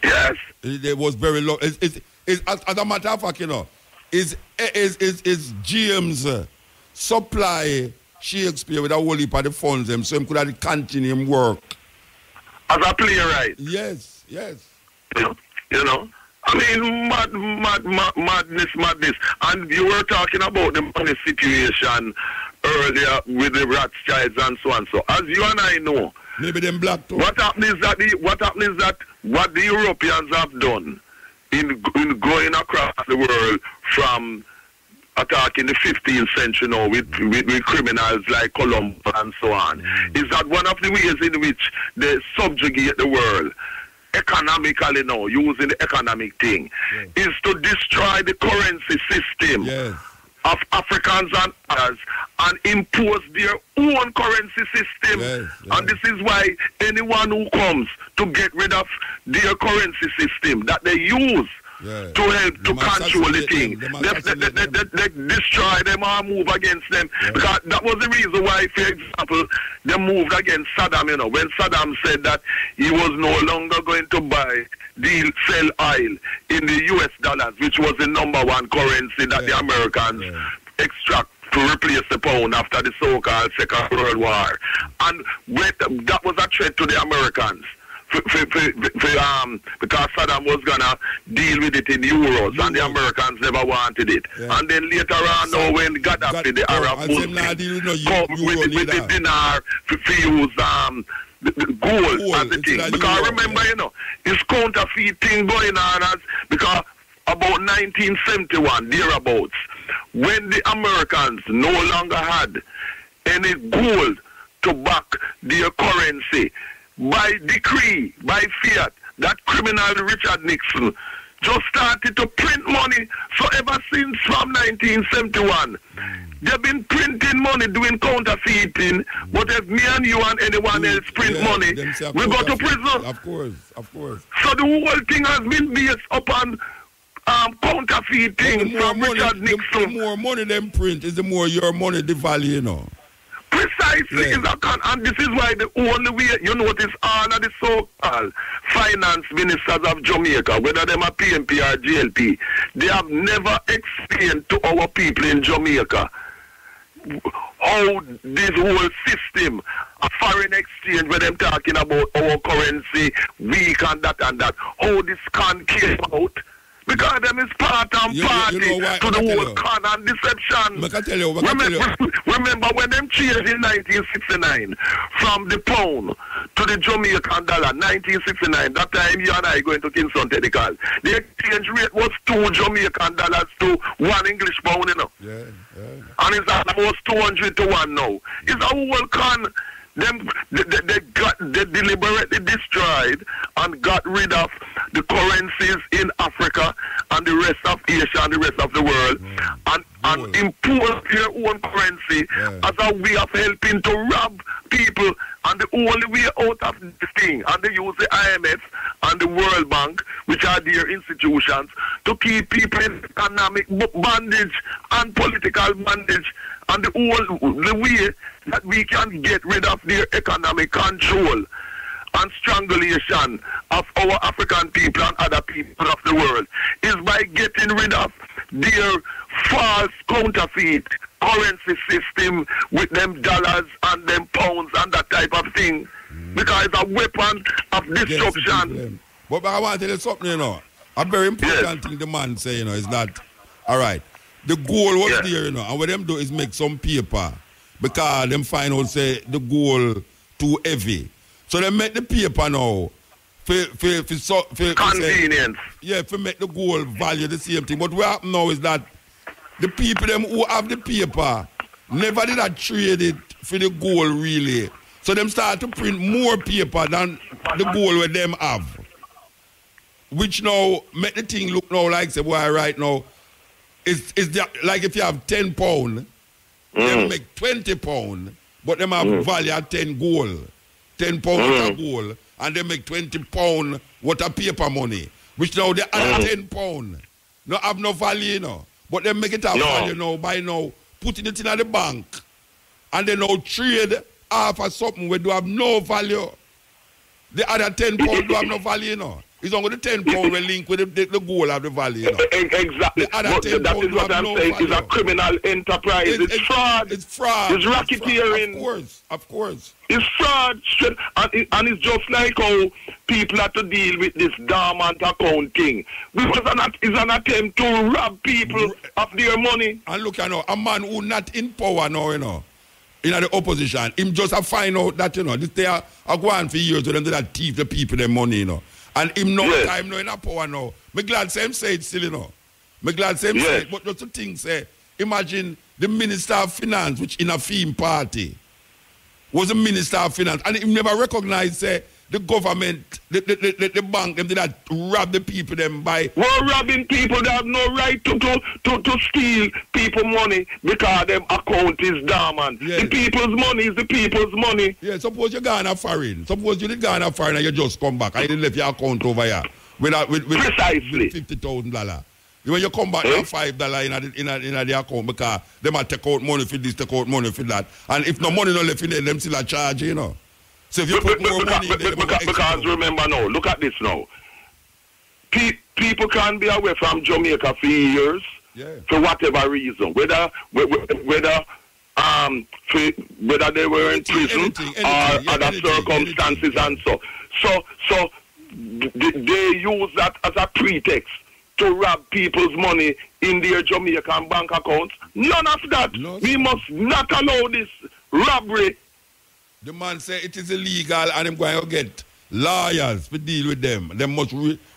Yes. It was very long. As a matter of fact, you know, is James supply Shakespeare with a whole heap of the funds them so he could have continue him work. As a playwright? Yes. You know? I mean, madness. And you were talking about the money situation earlier with the Rothschilds and so on. So, as you and I know, maybe them black too. What happens is that what the Europeans have done in going across the world from attacking the 15th century now with criminals like Columbus and so on, is that one of the ways in which they subjugate the world economically now, using the economic thing, is to destroy the currency system of Africans and others and impose their own currency system. And this is why anyone who comes to get rid of their currency system that they use to help to control the thing, they destroy them or move against them. Because that was the reason why, for example, they moved against Saddam, you know, when Saddam said that he was no longer going to sell oil in the US dollars, which was the number one currency that the Americans extract to replace the pound after the so-called Second World War. And that was a threat to the Americans. Because Saddam was going to deal with it in euros, and the Americans never wanted it. And then later on, now when Gaddafi, the Arab Muslim, come with the dinar to use the gold as the thing. Because remember, you know, it's counterfeit thing going on because about 1971, thereabouts, when the Americans no longer had any gold to back their currency, by decree, by fiat, that criminal Richard Nixon just started to print money. So ever since from 1971, they've been printing money, doing counterfeiting. But if me and you and anyone else print money, we go to prison. Of course. So the whole thing has been based upon counterfeiting from Richard Nixon. The more money them print is the more your money the value, you know. Precisely, and this is why the only way, you notice all of the so-called finance ministers of Jamaica, whether them are PNP or GLP, they have never explained to our people in Jamaica how this whole system of foreign exchange, where them talking about our currency weak and that, how this came out. Because them is part and party to the whole con and deception. Remember when them changed in 1969 from the pound to the Jamaican dollar, 1969, that time you and I going to Kingston Technical. The exchange rate was 2 Jamaican dollars to 1 English pound, you know. And it's almost 200 to 1 now. It's a whole con. They deliberately destroyed and got rid of the currencies in Africa and the rest of Asia and the rest of the world, and imposed their own currency as a way of helping to rob people. And the only way out of this thing, and they use the IMF and the World Bank, which are their institutions, to keep people in economic bondage and political bondage. And the way that we can get rid of their economic control and strangulation of our African people and other people of the world is by getting rid of their false counterfeit currency system with them dollars and them pounds and that type of thing. Because it's a weapon of destruction. But I want to tell you something, you know. A very important thing the man say, you know, is that, all right, the gold was there, you know, and what them do is make some paper because them find out, say, the gold too heavy. So they make the paper now for convenience. For make the gold value the same thing. But what happen now is that the people them who have the paper never did I trade it for the gold really. So them start to print more paper than the gold where them have. Which now make the thing look now like say boy right now is like if you have 10 pound, them make 20 pound, but them have value at 10 gold. 10 pound worth of gold, and they make 20 pound worth of paper money. Which now the other 10 pound no have no value, you know. But they make it have value now by now putting it in the bank. And they now trade half of something where do have no value. The other 10 pound do have no value, you know. It's only the 10 pound will link with the goal of the value, you know. Exactly. The other 10 that is what I'm saying. Value. It's a criminal enterprise. It's fraud. It's fraud. It's racketeering. Of course. It's fraud. And it's just like how people have to deal with this dormant account thing. It's an attempt to rob people of their money. And look, you know, a man who not in power now, you know, in the opposition, him just a find out that, you know, this they are going for years to them that thief the people their money, you know. And him no time no in a power now. Me glad same say it still, you know. Me glad same say it, but just the thing say, imagine the Minister of Finance, which in a theme party, was a Minister of Finance, and he never recognized the government, the bank, them did that rob the people them by. We're robbing people that have no right to steal people money because them account is dormant. Yes. The people's money is the people's money. Yeah, suppose you gone a foreign. Suppose you did gone a foreign and you just come back and you didn't left your account over here with precisely $50,000. When you come back, you have $5 in the account because they might take out money for this, take out money for that. And if no money not left in there, them still a charge, you know. So if you put more money in there, because remember now, look at this now. People can be away from Jamaica for years for whatever reason, whether they were in prison or other circumstances and so. So they use that as a pretext to rob people's money in their Jamaican bank accounts. None of that. No, we must not allow this robbery. The man say it is illegal and I'm going to get lawyers to deal with them. They must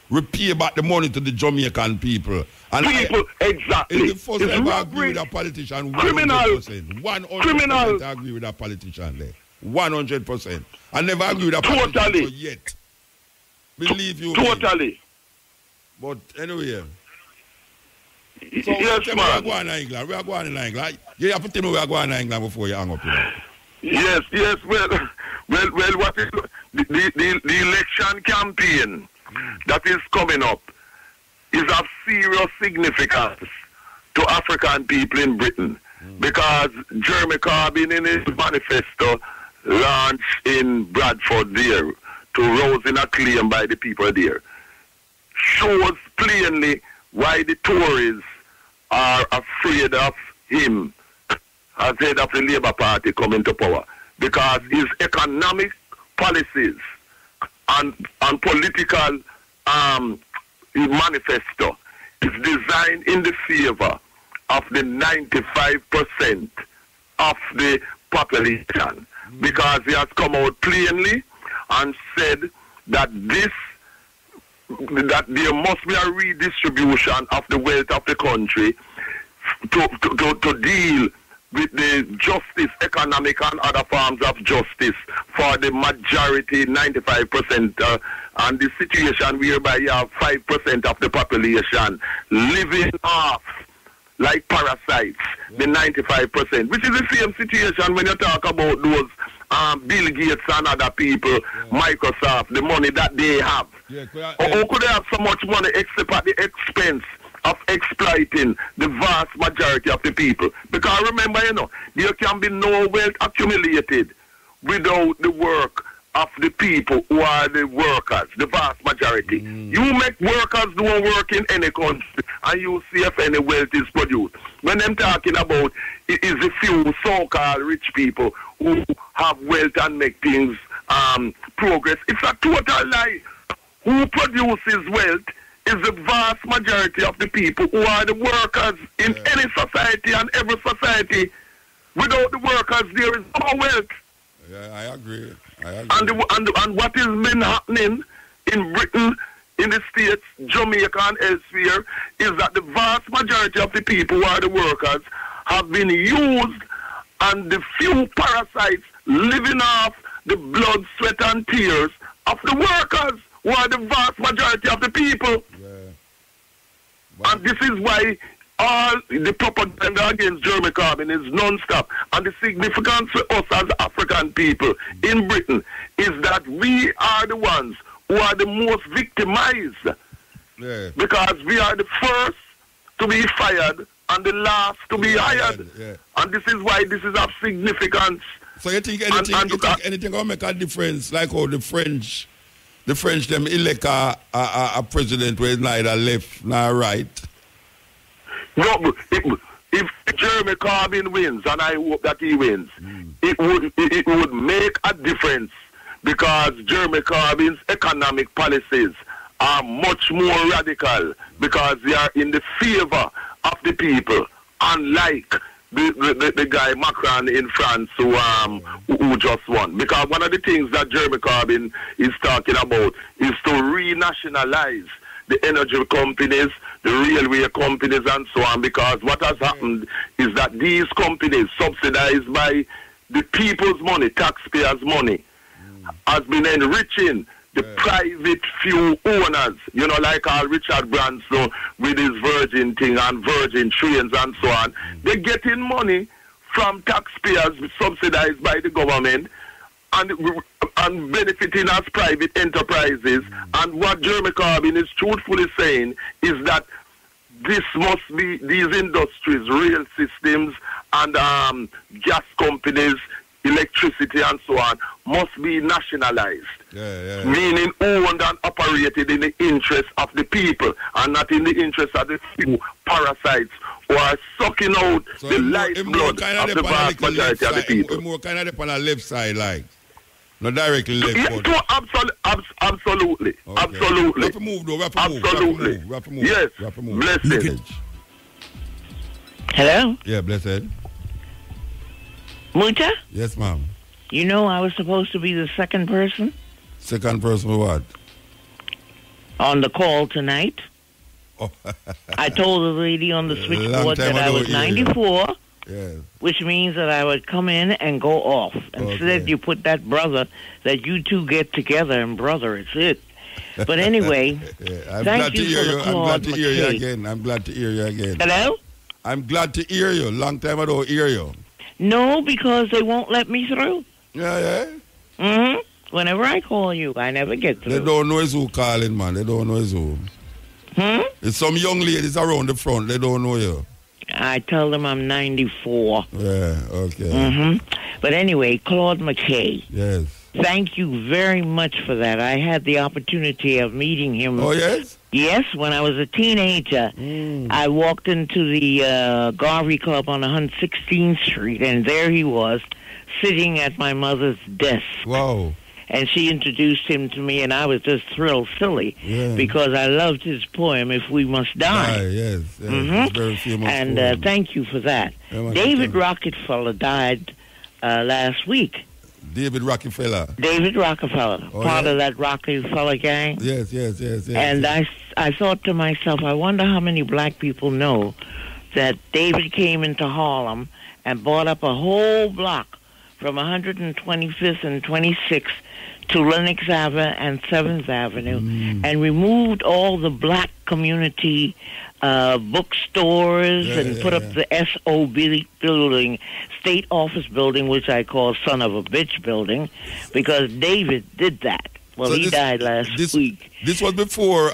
repay back the money to the Jamaican people. And exactly. It's the first ever agree with a politician. Criminal. 100% I agree with a politician there. 100%. I never agree with a politician yet. Believe you Totally. Me. But anyway. So yes, man. We are going to England. We are going to England. You have to tell me we are going to England before you hang up. You know. Yes. Well. What is the election campaign that is coming up is of serious significance to African people in Britain because Jeremy Corbyn in his manifesto launched in Bradford there to rousing acclaim by the people there shows plainly why the Tories are afraid of him as head of the Labour Party coming to power. Because his economic policies and political manifesto is designed in the favor of the 95% of the population. Because he has come out plainly and said that there must be a redistribution of the wealth of the country to deal with the justice, economic and other forms of justice for the majority, 95%, and the situation whereby you have 5% of the population living off like parasites, the 95%, which is the same situation when you talk about those Bill Gates and other people, Microsoft, the money that they have. How could they have so much money except at the expense of exploiting the vast majority of the people? Because remember, there can be no wealth accumulated without the work of the people who are the workers, the vast majority. You make workers do work in any country and you see if any wealth is produced. When I'm talking about it is a few so-called rich people who have wealth and make things progress, it's a total lie. Who produces wealth is the vast majority of the people who are the workers in any society and every society. Without the workers, there is no wealth. Yeah, I agree. And what has been happening in Britain, in the States, Jamaica and elsewhere, is that the vast majority of the people who are the workers have been used and the few parasites living off the blood, sweat, and tears of the workers, who are the vast majority of the people. Yeah. Wow. And this is why all the propaganda against Jeremy Corbyn is non-stop. And the significance for us as African people in Britain is that we are the ones who are the most victimized. Yeah. Because we are the first to be fired and the last to be hired. Yeah. And this is why this is of significance. So you think anything will make a difference, like how the French them elect a president where neither left nor right? No, if Jeremy Corbyn wins, and I hope that he wins, it would make a difference, because Jeremy Corbyn's economic policies are much more radical, because they are in the favor of the people, unlike the guy Macron in France who just won. Because one of the things that Jeremy Corbyn is talking about is to renationalize the energy companies, the railway companies, and so on, because what has happened is that these companies, subsidized by the people's money, taxpayers' money, has been enriching the private few owners, like Richard Branson with his Virgin thing and Virgin trains and so on. They're getting money from taxpayers subsidized by the government and benefiting as private enterprises. And what Jeremy Corbyn is truthfully saying is that this must be, these industries, rail systems and gas companies, electricity and so on, must be nationalized. Meaning owned and operated in the interest of the people and not in the interest of the few parasites who are sucking out the lifeblood of the vast majority of the people. More kind of on the left side, like. Not directly left. Yes, absolutely. Okay. Absolutely. We have to move, though. Absolutely. Yes. Blessed. Hello? Yeah, blessed. Muta? Yes, ma'am. You know I was supposed to be the second person? Second person for what? On the call tonight. Oh. I told the lady on the switchboard that I was 94, which means that I would come in and go off. Instead, you put that brother, that you two get together and brother, it's it. But anyway, thank you for the Claude Mckay. I'm glad to hear you again. Hello? I'm glad to hear you. Long time I don't hear you. No, because they won't let me through. Yeah. Mm-hmm. Whenever I call you, I never get through. They don't know it's who calling, man. They don't know it's who. It's some young ladies around the front. They don't know you. I tell them I'm 94. Yeah, okay. But anyway, Claude Mckay. Yes. Thank you very much for that. I had the opportunity of meeting him. Oh, yes? Yes, when I was a teenager. I walked into the Garvey Club on 116th Street, and there he was, sitting at my mother's desk. Wow. And she introduced him to me, and I was just thrilled silly because I loved his poem, If We Must Die. Yes. It's very famous and thank you for that. David Rockefeller died last week. David Rockefeller. Part of that Rockefeller gang. Yes. And I thought to myself, I wonder how many black people know that David came into Harlem and bought up a whole block from 125th and 26th to Lenox Avenue and 7th Avenue and removed all the black community bookstores and put up the SOB building, State Office building, which I call Son of a Bitch building, because David did that. Well, so he died last week. This was before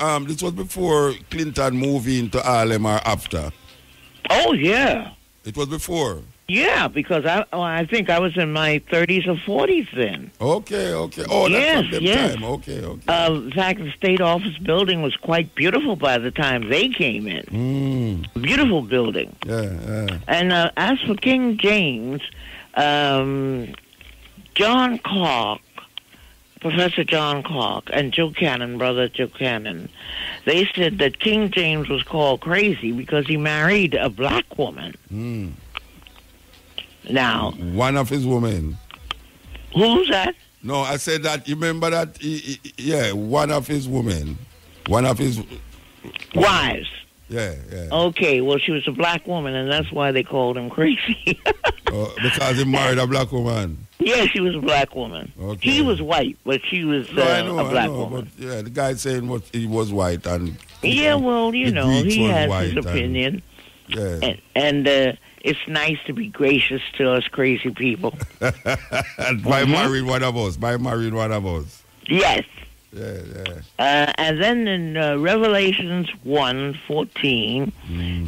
Clinton moved into Harlem or after? Oh, yeah. It was before? Yeah, because I think I was in my 30s or 40s then. Okay. Oh, that's from them time. Okay. In fact, the State Office building was quite beautiful by the time they came in. Beautiful building. Yeah. And as for King James, John Clark, Professor John Clark, and Brother Joe Cannon, they said that King James was called crazy because he married a black woman. Now, one of his women. Who's that? No, I said that. You remember that? One of his women. One of his wives. Yeah, yeah. Okay, well, she was a black woman, and that's why they called him crazy. Because he married a black woman. Yeah, she was a black woman. Okay. He was white, but she was a black woman. But, yeah, the guy saying he was white and... Yeah, well, you know, he has his opinion. Yeah. And it's nice to be gracious to us crazy people. By marrying one of us. Yes. Yeah, yeah. And then in Revelations 1:14,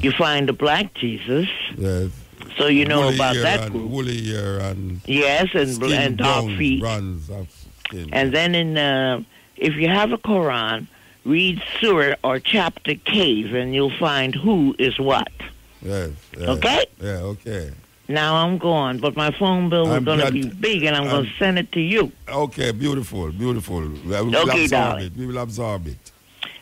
you find the black Jesus. Yes. So you know woolly about that and group. Woolly hair and... Yes, and dark feet. Bronze of skin. And then if you have a Quran, read Surah or chapter Cave, and you'll find who is what. Yes. Okay? Yeah, okay. Now I'm gone, but my phone bill is going to be big, and I'm going to send it to you. Okay, beautiful. We will absorb it. We will absorb it.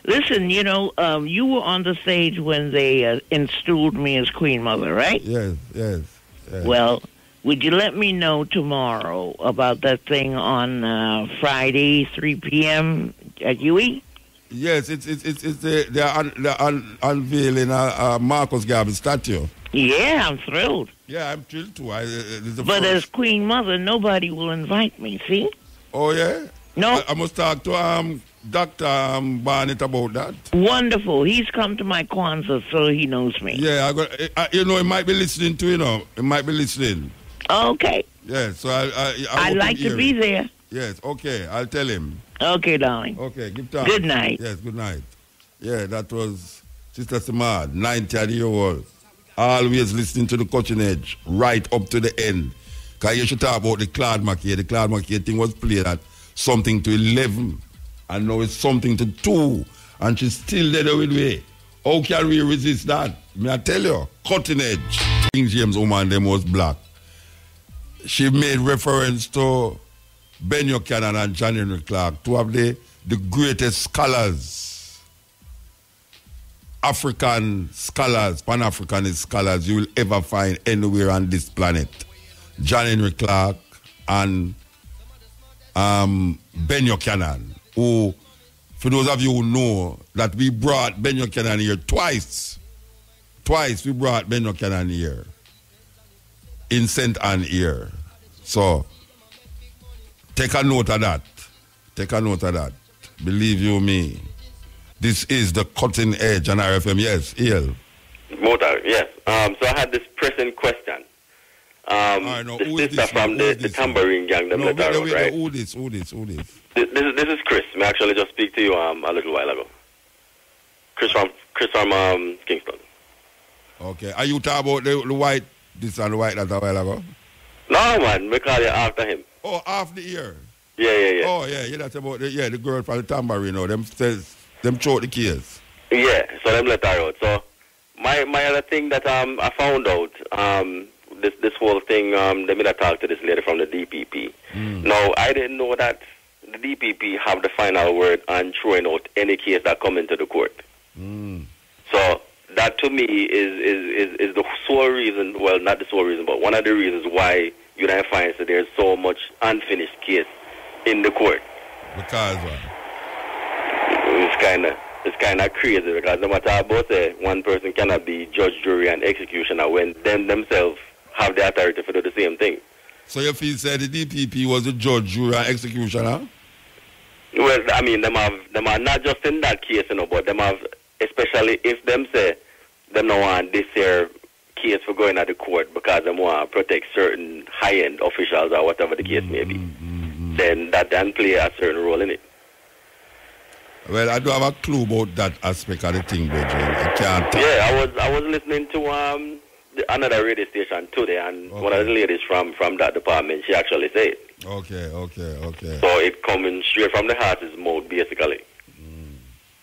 Listen, you know, you were on the stage when they installed me as Queen Mother, right? Yes. Well, would you let me know tomorrow about that thing on Friday, 3 p.m. at UE? Yes, they're unveiling a Marcus Garvey statue. Yeah, I'm thrilled. Yeah, I'm thrilled too. But as Queen Mother, nobody will invite me, see? Oh, yeah? No. I must talk to Dr. Barnett about that. Wonderful. He's come to my Kwanzaa, so he knows me. Yeah, he might be listening to, He might be listening. Okay. Yeah, so I'd like to be there. Yes, okay, I'll tell him. Okay, darling. Okay, give time. Good night. Yes, good night. Yeah, that was Sister Samad, 90-year-old. Always listening to the cutting edge, right up to the end. Because you should talk about the Claude Mckay. The Claude Mckay thing was played at something to 11. And now it's something to 2. And she's still there with me. How can we resist that? May I tell you, cutting edge. King James woman, them was black. She made reference to Ben Buchanan and John Henry Clark, two of the greatest scholars, African scholars, Pan-Africanist scholars you will ever find anywhere on this planet. John Henry Clark and Ben Buchanan, who, for those of you who know, that we brought Ben Buchanan here twice. Twice we brought Ben Buchanan here in St. Anne here. So, take a note of that. Take a note of that. Believe you me. This is the cutting edge on RFM. Yes, El. Motor, yes. So I had this pressing question. The sister from the tambourine gang, them let her out, right? Who this? This is Chris. I actually just speak to you a little while ago. Chris from Kingston. Okay. Are you talking about the white, this and the white that a while ago? No, man. We call you after him. Oh, after the year. Yeah. Oh, yeah. That's about the girl from the tambourine. Them choke the case. Yeah. So them let her out. So my other thing that I found out, this whole thing, let me talk to this lady from the DPP. Now, I didn't know that the DPP have the final word on throwing out any case that come into the court. So that to me is the sole reason, well, not the sole reason, but one of the reasons why you don't find that there's so much unfinished case in the court. Because what? It's kind of crazy, because no matter about one person cannot be judge, jury, and executioner when them themselves have the authority to do the same thing. So you feel said the DPP was a judge, jury, and executioner? Well, I mean, them are not just in that case, but them have, especially if them say them don't want this here case for going at the court because they want to protect certain high-end officials or whatever the case may be, then that then play a certain role in it. Well, I don't have a clue about that aspect of the thing, Bridget. I can't talk. Yeah, I was listening to another radio station today, and one of the ladies from that department, she actually said it. Okay. So it coming straight from the horse's mouth, basically.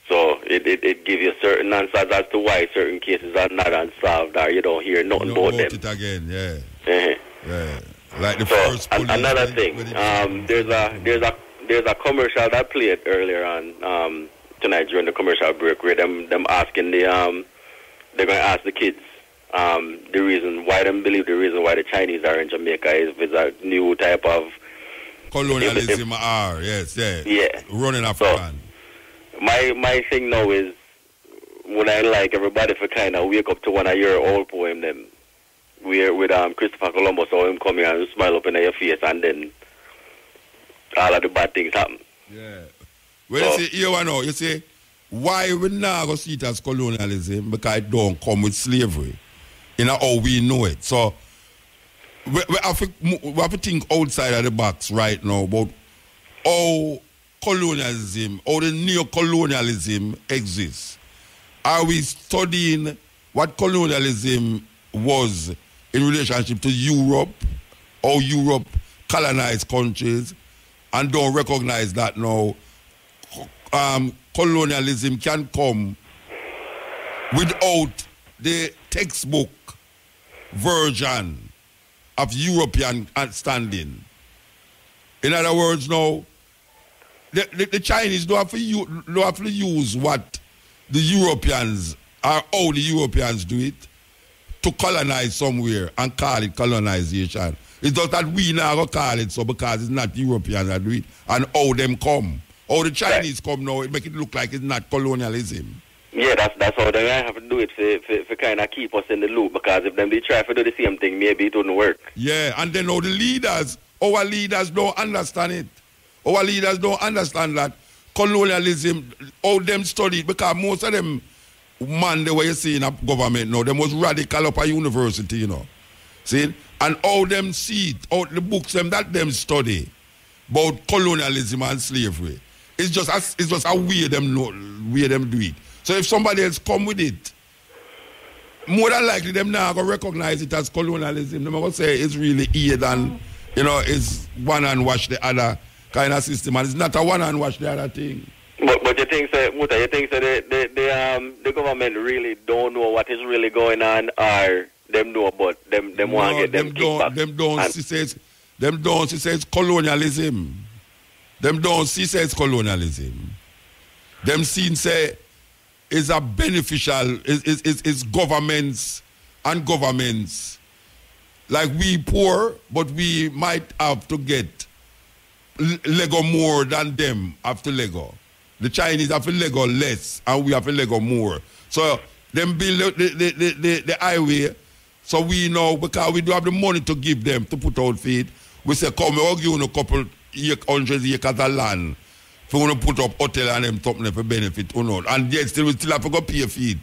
So it gives you certain answers as to why certain cases are not unsolved, or you don't hear nothing about them. It again, yeah. Yeah. Like the first police. Another thing, there's a commercial that played earlier on tonight during the commercial break where them asking they're going to ask the kids the reason why the Chinese are in Jamaica is with a new type of colonialism. Running African. So, my thing now is would I like everybody for kind of wake up to one of your old poem them, where with Christopher Columbus or him come here and smile up in your face, and then all of the bad things happen. Yeah. Well, you say, why we now go see it as colonialism? Because it don't come with slavery. You know how we know it. So we have to think outside of the box right now about how colonialism, how the neo-colonialism exists. Are we studying what colonialism was in relationship to Europe, how Europe colonized countries, and don't recognize that now colonialism can come without the textbook version of European understanding? In other words, now, the Chinese don't have to use what the Europeans, or how the Europeans do it, to colonize somewhere and call it colonization. It's just that we now go call it so because it's not Europeans that do it, and how them come. How the Chinese come now, it make it look like it's not colonialism. Yeah, that's how they have to do it for kind of keep us in the loop, because if they try to do the same thing, maybe it wouldn't work. Yeah, and then now our leaders don't understand it. Our leaders don't understand that colonialism, how them study it, because most of them, man, the way you see in a government now, them was radical up a university, you know. See? And how them see it, how the books that them study about colonialism and slavery, it's just a way them do it. So if somebody else come with it, more than likely them now going to recognize it as colonialism. They're going to say it's really aid and, it's one and wash the other kind of system. And it's not a one and wash the other thing. But you think, Muta, the government really don't know what is really going on, or them know, but them want to get them kickback? Them don't see says colonialism. Them don't see says colonialism. Them seen say is a beneficial is governments and governments. Like we poor, but we might have to get Lego more than them have to Lego. The Chinese have to Lego less and we have to Lego more. So them build the highway, so we know, because we do have the money to give them to put out feed. We say, come, we'll give you a couple 100 acres of land for you to put up hotel and them something for benefit, and yet we still have to go pay feed.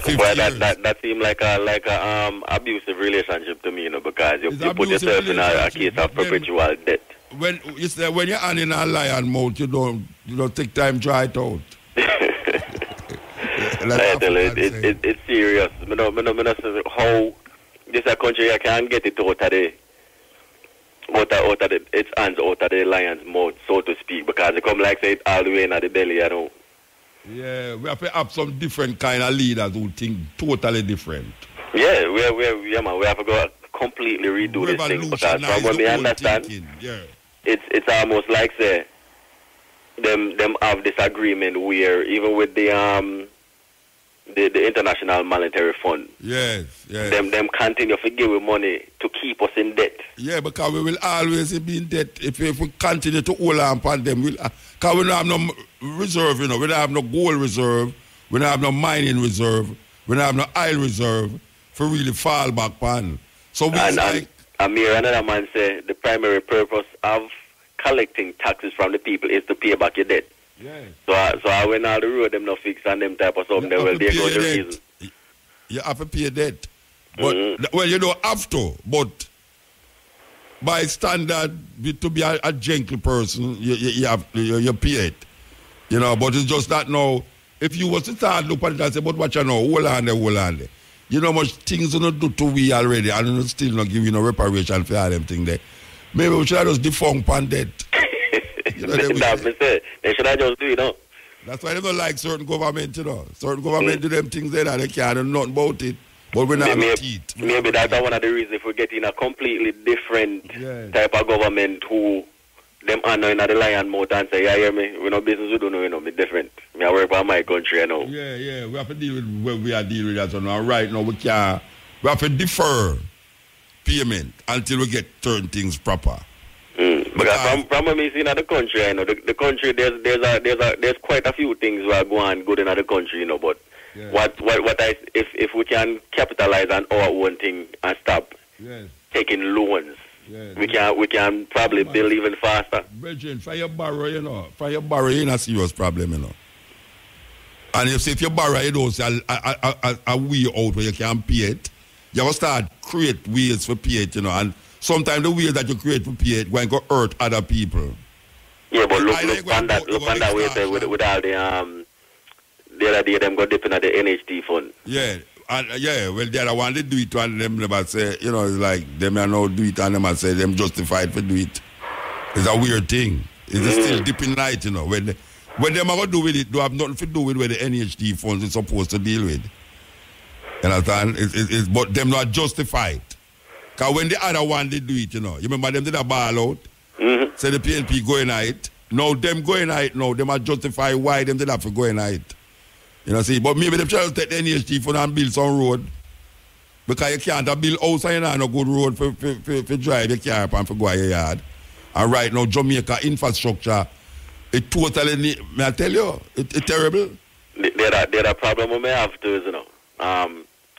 Well, that seems like a abusive relationship to me, because you put yourself in a case of perpetual debt. When you're in a lion mouth, you don't take time to dry it out. I tell you, it's serious. I know how this a country I can't get it out of its hands out of the lion's mouth, so to speak, because it come like say it all the way in the belly, Yeah, we have to have some different kind of leaders who think totally different. Yeah, we have to go completely redo this thing, because from what we understand, it's almost like say them have this agreement where even with the International Monetary Fund, them continue to give money to keep us in debt. Yeah, because we will always be in debt if we continue to hold on upon them. Because we don't have no reserve, we don't have no gold reserve, we don't have no mining reserve, we don't have no oil reserve for really fall back upon. So we Amir, another man say the primary purpose of collecting taxes from the people is to pay back your debt. Yeah. So when all the road them not fixed and them type of something, there goes the reason. You have to pay debt. But well, you don't have to, but by standard, to be a gentle person, you pay it. But it's just that now, if you was to start look at it and say, but what you know, hold on there. You know much things you not do to we already, and you still not give you no reparation for all them things there. Maybe we should have just defunct pan debt. They should have just do it, That's why they don't like certain government, Certain government do them things there that they can't do nothing about it. But we're not teeth. Maybe that's one of the reasons if we're getting a completely different type of government who them honor in the lion mouth and say, yeah, hear me, we no business we do know, be different. Me I work for my country, Yeah, we have to deal with what we are dealing with that now. Right now we have to defer payment until we get certain things proper. Because from what we see in the country, the country there's quite a few things that are going good in the country, but Yeah. If we can capitalize on our own thing and stop taking loans, we can probably build even faster. Brethren, for your borrow, you a serious problem, you know. And if you borrow, you don't say a way out where you can pay it, you will start create ways for pay it, you know. And sometimes the ways that you create for pay it going to hurt other people. Yeah, but look on that way there with all the other day them go dipping at the NHD fund. Yeah. And well, the other one they do it and them never say, you know, it's like them are now do it and them say them justified for do it. It's a weird thing. It's still dipping light, you know. When them are going to do with it, they have nothing to do with what the NHD funds is supposed to deal with. You understand? But them not justified. Because when the other one they do it, you know, you remember them did a ball out? Say the PNP going at it. Now them going at it now, them are justify why them did have to go in at it. You know, see, but maybe them try to take the NHD fund and build some road. Because you can't build house and you have no good road for drive your car up and for go to your yard. And right now, Jamaica infrastructure, it totally, may I tell you, it's terrible. The other problem we may have too is, you know,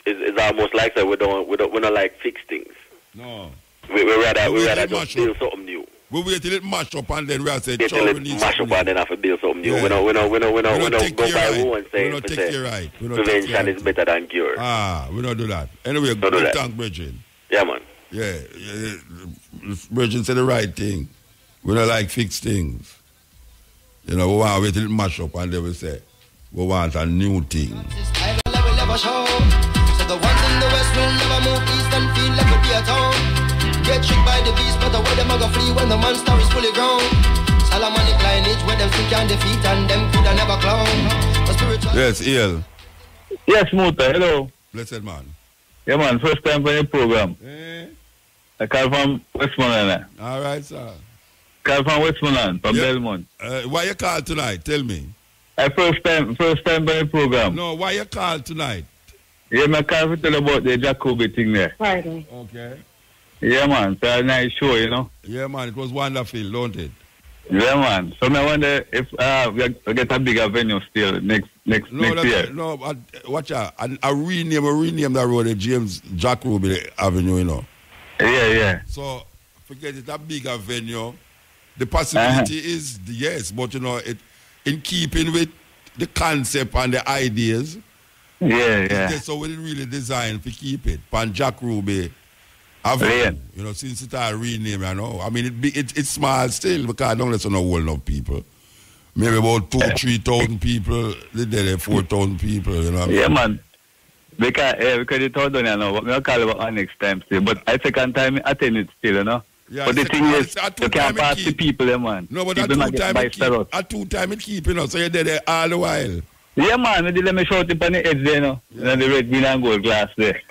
it's almost like that we don't like fix things. No. We rather just build something new. We wait till it mash up and then we say, till it mash up and then have to build something new. We don't go by one saying prevention is better than cure. We don't do that. Anyway, good thanks, Bridget. Yeah, man. Yeah. Bridget said the right thing. We don't like fix things. You know, we want to wait till it mash up and then we say, we want a new thing. So the ones in the west will never move east and feel like a dear town. Get tricked by the beast, but the way them go flee when the monster is fully grown. Solomonic lineage where them think can defeat and them coulda never clown. Yes, Ian. Yes, Muta, hello. Blessed man. Yeah, man, first time for your program. I call from Westmoreland. All right, sir. Call from Westmoreland, from Belmont. Why you call tonight? Tell me. First time for your program. No, why you call tonight? Yeah, I call to tell about the Jacoby thing there. Friday. Okay. Yeah, man. It's a nice show, you know. Yeah, man. It was wonderful, don't it? Yeah, man. So I wonder if we get a bigger venue still next year. No, watch out. I rename that road James Jack Ruby Avenue, you know. Yeah. So forget it, a bigger venue. The possibility is yes, but you know, it in keeping with the concept and the ideas. Yeah. So we really designed to keep it. Pan Jack Ruby Avenue, you know, since it's a rename, you know. I mean, it's small still because I don't listen to a whole lot of people. Maybe about 2,000-3,000 people. They did 4,000 people, you know. Yeah, man. Because it's all done, you know. We're going to call about next time still. But I second time I attend it still, you know. Yeah, but the thing is, you can't pass the people, man. No, but at 2 time it keep, you know. So you're there all the while. Yeah, man, they let me show it on the edge there, you know. Yeah. And the red, green, and gold glass there.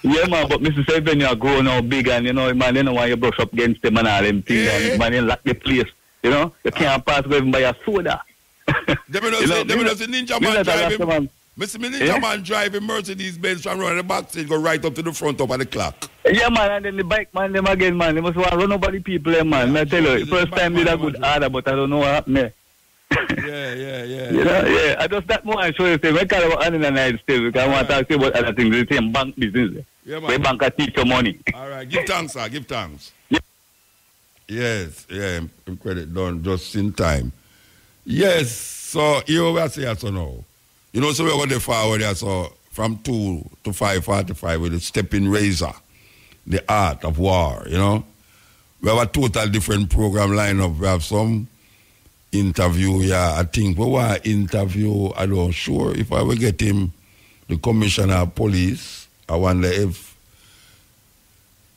Yeah, man, but Mr. Seven, you grow now big, and, you know, man, you know, when you brush up against them and all them things, and man, you lock the place, you know. You can't pass go even by a soda. Them know say Ninja Man driving. Mr. Ninja Man driving Mercedes-Benz from around the back stage, go right up to the front up of the clock. Yeah, man, and then the bike man, them again, man. They must want to run over the people, man. I tell you, first time did a good order, but I don't know what happened there. Yeah. You know, yeah. I just that more and show you thing. I call about Annie and I still because I want to talk to you about other things. The same bank business. Yeah, man. Where bank teach your money. All right, give thanks, sir. Give thanks. Yeah. Yes, credit done just in time. Yes, so here we are saying so now. You know, so we're going to forward there, so from 2 to 5:45 with the stepping razor, the art of war, you know. We have a total different program lineup. We have some interview, I think we want to interview, I don't sure if I will get him, the commissioner of police. I wonder if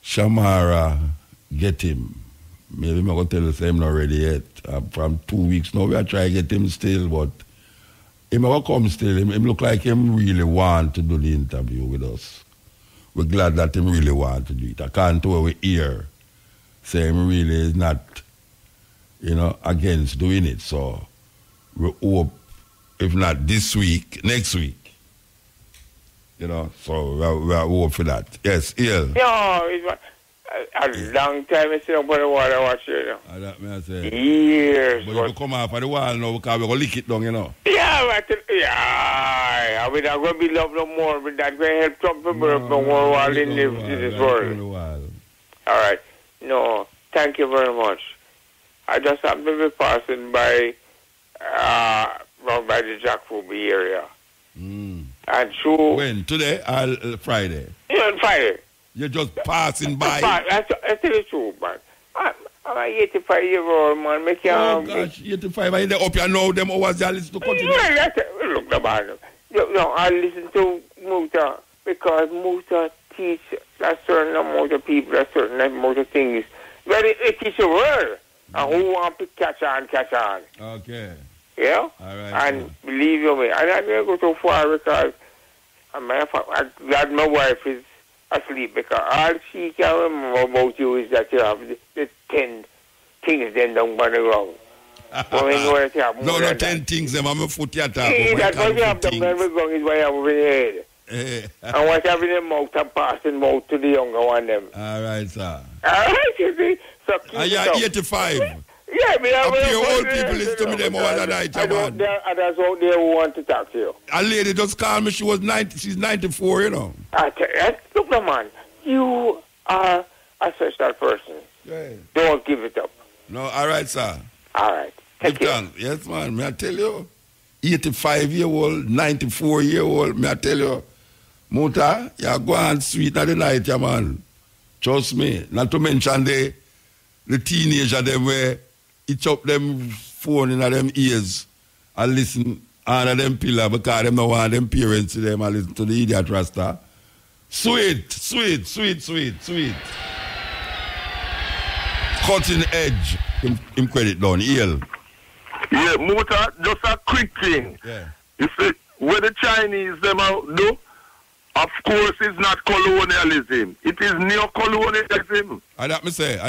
Shamara get him. Maybe I'm going to tell the same not ready yet. From 2 weeks now, we are trying to get him still, but he never come still. Him look like him really want to do the interview with us. We're glad that him really want to do it. I can't tell we hear. Say him really is not, you know, against doing it. So we hope, if not this week, next week. You know, so we hope for that. Yes, Ian. Yeah, a long time I sit up on the wall and watch it, you know. That me I say. Years. But you come off of the wall now because we're going to lick it down, you know. Yeah, but, I mean, I'm going to be loved no more, but that's going to help Trump to break no more wall in this world. All right. No, thank you very much. I just happened to be passing by, around by the Jack Ruby area. And so... When? Today or Friday? Yeah, on Friday. You're just passing by? I tell you the truth, man. I'm an 85-year-old man. Make oh, gosh, 85. And they up here now, them hours they listen to continue. Yeah, look, the man. No, I listen to Muta because Muta teach a certain amount of people, a certain amount of things. But it teach the world. And who want to catch on. Okay. Yeah? All right. And believe you me, I didn't go too far because I'm glad my wife is asleep because all she can remember about you is that you have the 10 things then down by the ground. No, 10 things, them. I'm a foot your top. That's what you have done by the ground is what you have over your head. And what you have in the mouth and passing mouth to the younger one, them. All right, sir. All right, you see. So and you're 85. Yeah, me have old people listen to me them all the night, man. That's out there who want to talk to you. A lady just called me, she's 94, you know. I tell you, look, man, you are a special person. Yeah. Don't give it up. No, all right, sir. All right. Take care. Yes, man, may I tell you, 85-year-old, 94-year-old, may I tell you, Muta, you're going sweet at the night, yeah, man. Trust me. Not to mention the teenager, them where each up them phone in them ears and listen under them pillar because them don't want them parents to them and listen to the idiot Rasta. Sweet. Cutting edge. Him credit down. Eel. Yeah, Muta, just a quick thing. Yeah. You see, what the Chinese them do, of course, it's not colonialism. It is neo-colonialism. I me say.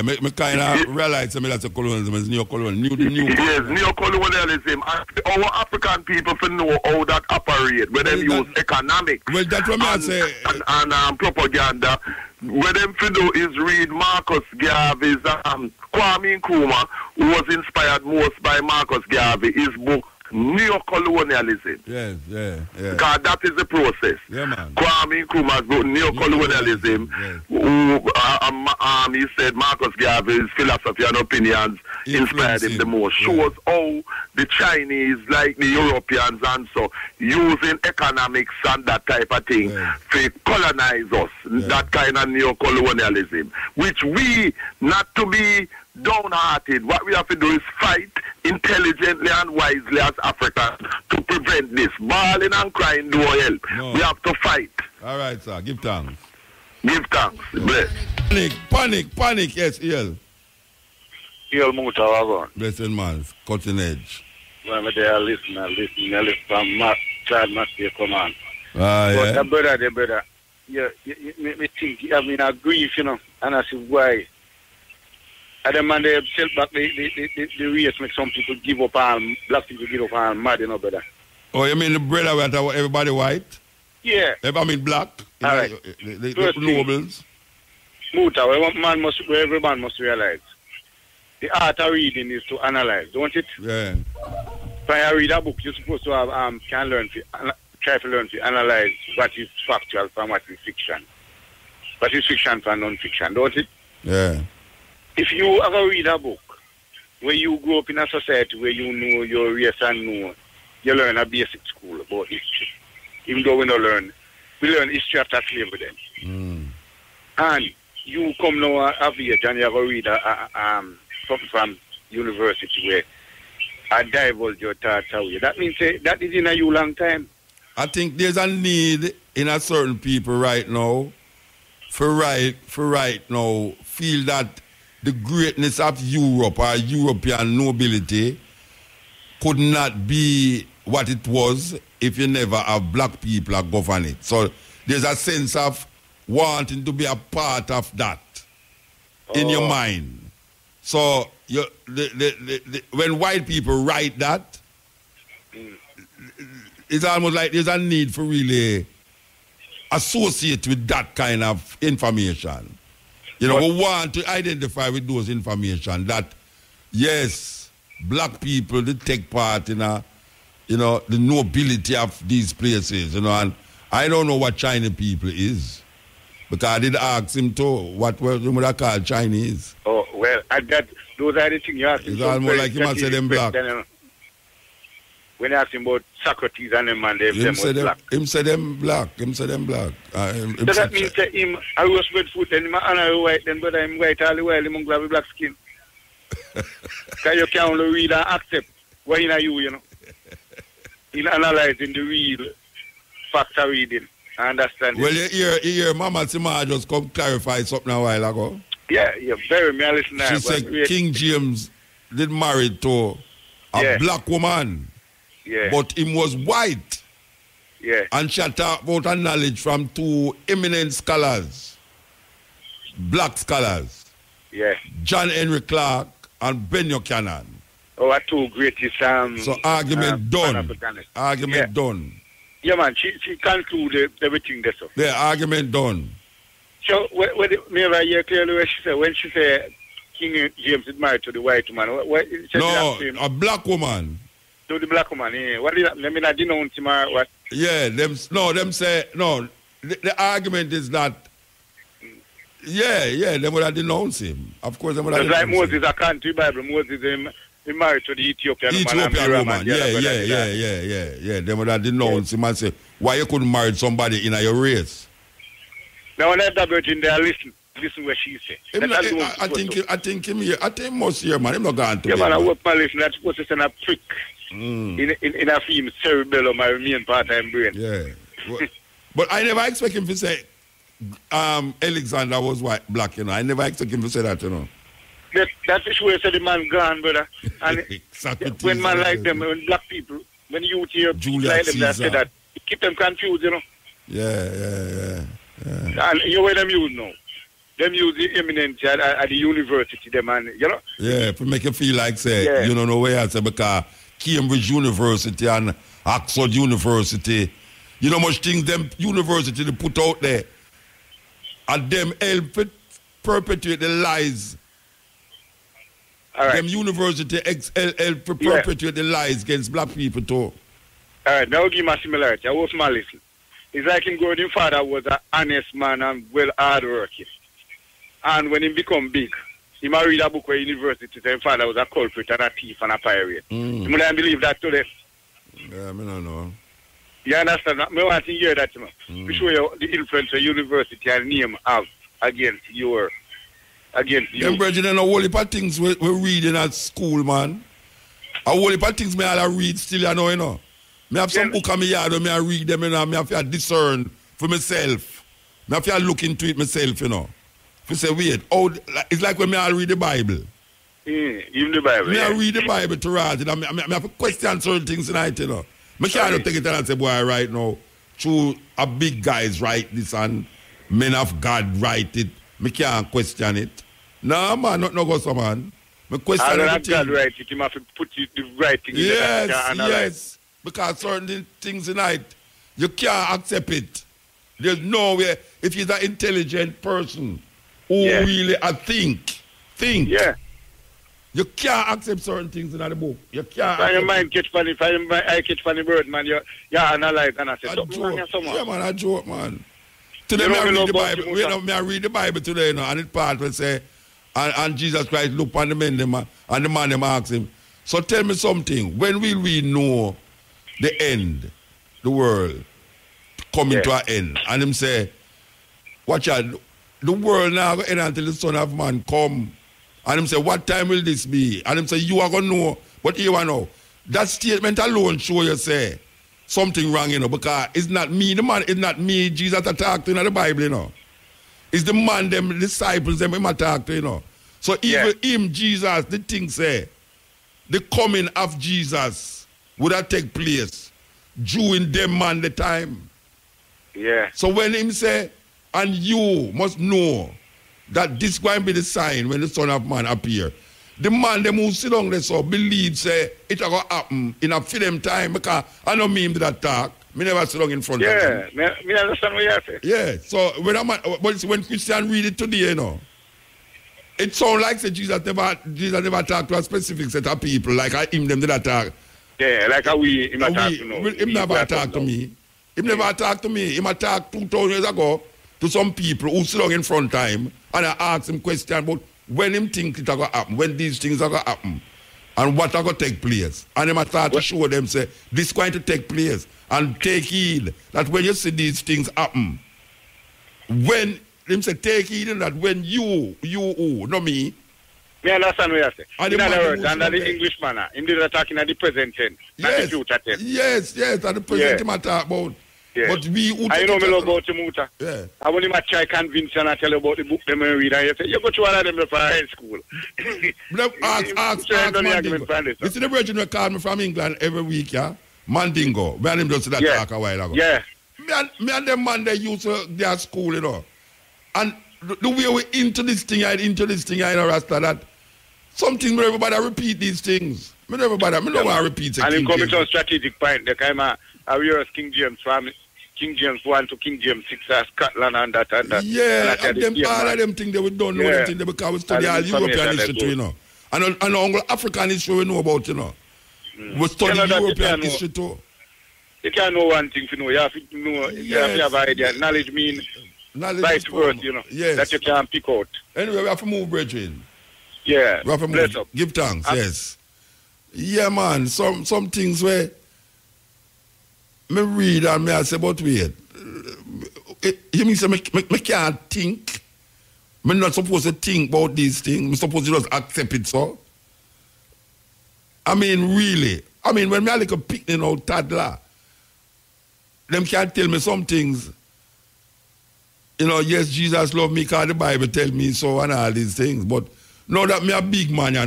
Me kind of realize that's a colonialism. It's neo-colonialism. Yes, neo-colonialism. And our African people to know how that operate. When they use economics. Well, that's what I say. And propaganda. What them to do is read Marcus Garvey's Kwame Nkrumah, who was inspired most by Marcus Garvey, his book, Neo-colonialism. Yes. Because that is the process. Yeah, man. Kwame Nkrumah's book, Neo-colonialism, he said Marcus Garvey's philosophy and opinions inspired him the most. Shows how the Chinese, like the Europeans and so, using economics and that type of thing to colonize us. That kind of neo-colonialism. Which we, not to be downhearted, what we have to do is fight intelligently and wisely as Africans to prevent this. Bawling and crying do help. No. We have to fight. All right, sir. Give thanks. Give thanks. Bless. Panic. Yes, Eel. Eel Muta, blessed man. Cutting edge. When I listen from Claude Mckay come on. Yeah. But the brother, me think, I mean, I grieve, you know, and I say, why? And then man, they sell back the race, make some people give up on, black people give up on, mad, you know, brother. Oh, you mean the brother with everybody white? Yeah. I mean black? All right. The nobles? Muta, every man must realize. The art of reading is to analyze, don't it? Yeah. When you read a book, you're supposed to have, try to learn to analyze what is factual from what is fiction. What is fiction from non-fiction, don't it? Yeah. If you ever read a book where you grow up in a society where you know your race and know, you learn a basic school about history. Even though we learn history after slavery then. And you come now of age and you ever read something from university where I divulge your thoughts away. That means that is in a you long time. I think there's a need in a certain people right now for right now feel that the greatness of Europe or European nobility could not be what it was if you never have black people that govern it. So there's a sense of wanting to be a part of that in your mind. So when white people write that, it's almost like there's a need for really associate with that kind of information. You know, we want to identify with those information that, yes, black people did take part in the nobility of these places, and I don't know what Chinese people is. Because I did ask him too, what would I call Chinese? Oh, well, those are the things you ask him. It's almost like you must say them black. When you ask him about Socrates and them, and them was black. Him say them black. So that means that him, I was with foot and him and white, then but I'm white all the while, him have black skin. Because you can only read and accept what in you, In analyzing the real facts of reading. I understand. Well, you hear Mama Sima just come clarify something a while ago. Yeah, very me. I listen She said King James did marry to a black woman. Yeah. But him was white. Yeah. And she talked about her knowledge from two eminent scholars. Black scholars. Yeah. John Henry Clark and Ben Buchanan. Oh, two greatest so argument done. Argument done. Yeah, man, she concluded everything there, so. Yeah, argument done. So, me right here clearly when she said King James is married to the white woman, no, a black woman. To the black woman, yeah. What is that? Let me not denounce him or what? Yeah, them say, no, the argument is that, them would have denounced him. Of course, them would have denounced him. Like Moses, a country Bible, Moses, he married to the Ethiopian woman. Yeah. They would have denounced him and say, why you couldn't marry somebody in your race? Now, when that virgin there, listen what she said. I think him here. I think most here, man. I'm not going to. Yeah, man, I work my listen. That's supposed to send a prick in a film cerebellum, my main part of my brain. Yeah. But I never expect him to say Alexander was black, I never expect him to say that, That's the way the man gone, brother. And when man like them, when black people, when you hear like them, that say that, keep them confused, Yeah. And you know what them use now? Them use the eminence at the university, them, and, Yeah, to make you feel like, say, you don't know where I say, because Cambridge University and Oxford University, much things them university they put out there, and them help perpetuate the lies. Right. Them university help perpetuate the lies against black people too. All right, now give me a similarity. I was my listen. It's like him growing father was an honest man and well hardworking. And when he become big, he might read a book where university said his father was a culprit and a thief and a pirate. You don't believe that today? Yeah, I don't know. You understand? I want to hear that, to show you the influence of university and name have against you. Them brethren, a whole heap of things we're reading at school, man. A whole heap of things I read still, I know. Me have some book on my yard and I read them, me have to discern for myself. Me have to look into it myself, If say, wait, it's like when I read the Bible. Even the Bible. I read the Bible to write it. I have to question certain things tonight, I can't take it and say, boy, right now, true, a big guys write this and men of God write it. I can't question it. No, man, not go so, man. I question everything. God write it, you have to put the right thing in there. Yes. Because certain things tonight, you can't accept it. There's no way. If he's an intelligent person who really think. Yeah. You can't accept certain things in the book. You can't. If your mind catch funny, I catch funny bird, man, you analyze and I say, yeah, man, I joke, man. Today, I read the Bible. I read the Bible today, and it part will say, and Jesus Christ look on the men, and the man them ask him, so tell me something, when will we know the end, the world, coming to an end? And him say, watch out, the world now going to end until the Son of Man come. And him say, what time will this be? And him say, you are going to know, but you want to know. That statement alone show you say something wrong, because it's not me, the man, it's not me, Jesus attacked in the Bible, It's the man, them disciples, them him attacked, So even him, Jesus, the thing say, the coming of Jesus would have take place during them man the time. Yeah. So when him say, and you must know that this going to be the sign when the Son of Man appear. The man them who sit down there so believe say it going to happen in a film time, because I know me him did that talk. Me never sit down in front of him. Yeah, me understand what you say. Yeah, so when Christian read it today, It sounds like say Jesus never talked to a specific set of people, like him them did not talk. Yeah, like how him talk to know. Him never talk to me. Him never talk to me. Him talk 2,000 years ago to some people who sit down in front of him, and I ask him questions about when him think it going to happen, when these things are going to happen, and what are going to take place. And him start to show them, say, this is going to take place, and take heed that when you see these things happen, when him say, take heed that when you, not me. Me understand what you say. In other words, under the English manner, him did talking at the present tense, not the future tense. Yes, at the present him talk about. Yeah. But we I know me love about you, Muta. Yeah. I want him to try convince you and tell you about the book them and read, and you say, you go to one of them for high school. ask Mandingo. You see the virgin who called me from England every week, yeah? Mandingo. Me and him just talk a while ago. Yeah. Me and them man, they used to their school, you know. And the way we into this thing, you know, Rasta, that something where everybody repeat these things. Me don't want to repeat it. And him coming to a strategic point, the kind of King James family. King James 1 to King James 6 Scotland and that. Yeah, and them, all of them things they don't know them things because we study all European history too, you know. And all African history we know about, you know. We study European history too. You can't know one thing to know. You have to know, you have to have an idea. Knowledge means right words, you know, that you can pick out. Anyway, we have to move, brethren. Yeah, we have to move. Give thanks, yes. Yeah, man, some things where me read and me I say, but wait. You mean say me can't think? Me not supposed to think about these things. Me supposed to just accept it, so? I mean, really. I mean, when me a little picnic now, toddler, them can't tell me some things. You know, yes, Jesus love me because the Bible tell me so and all these things. But now that me a big man, you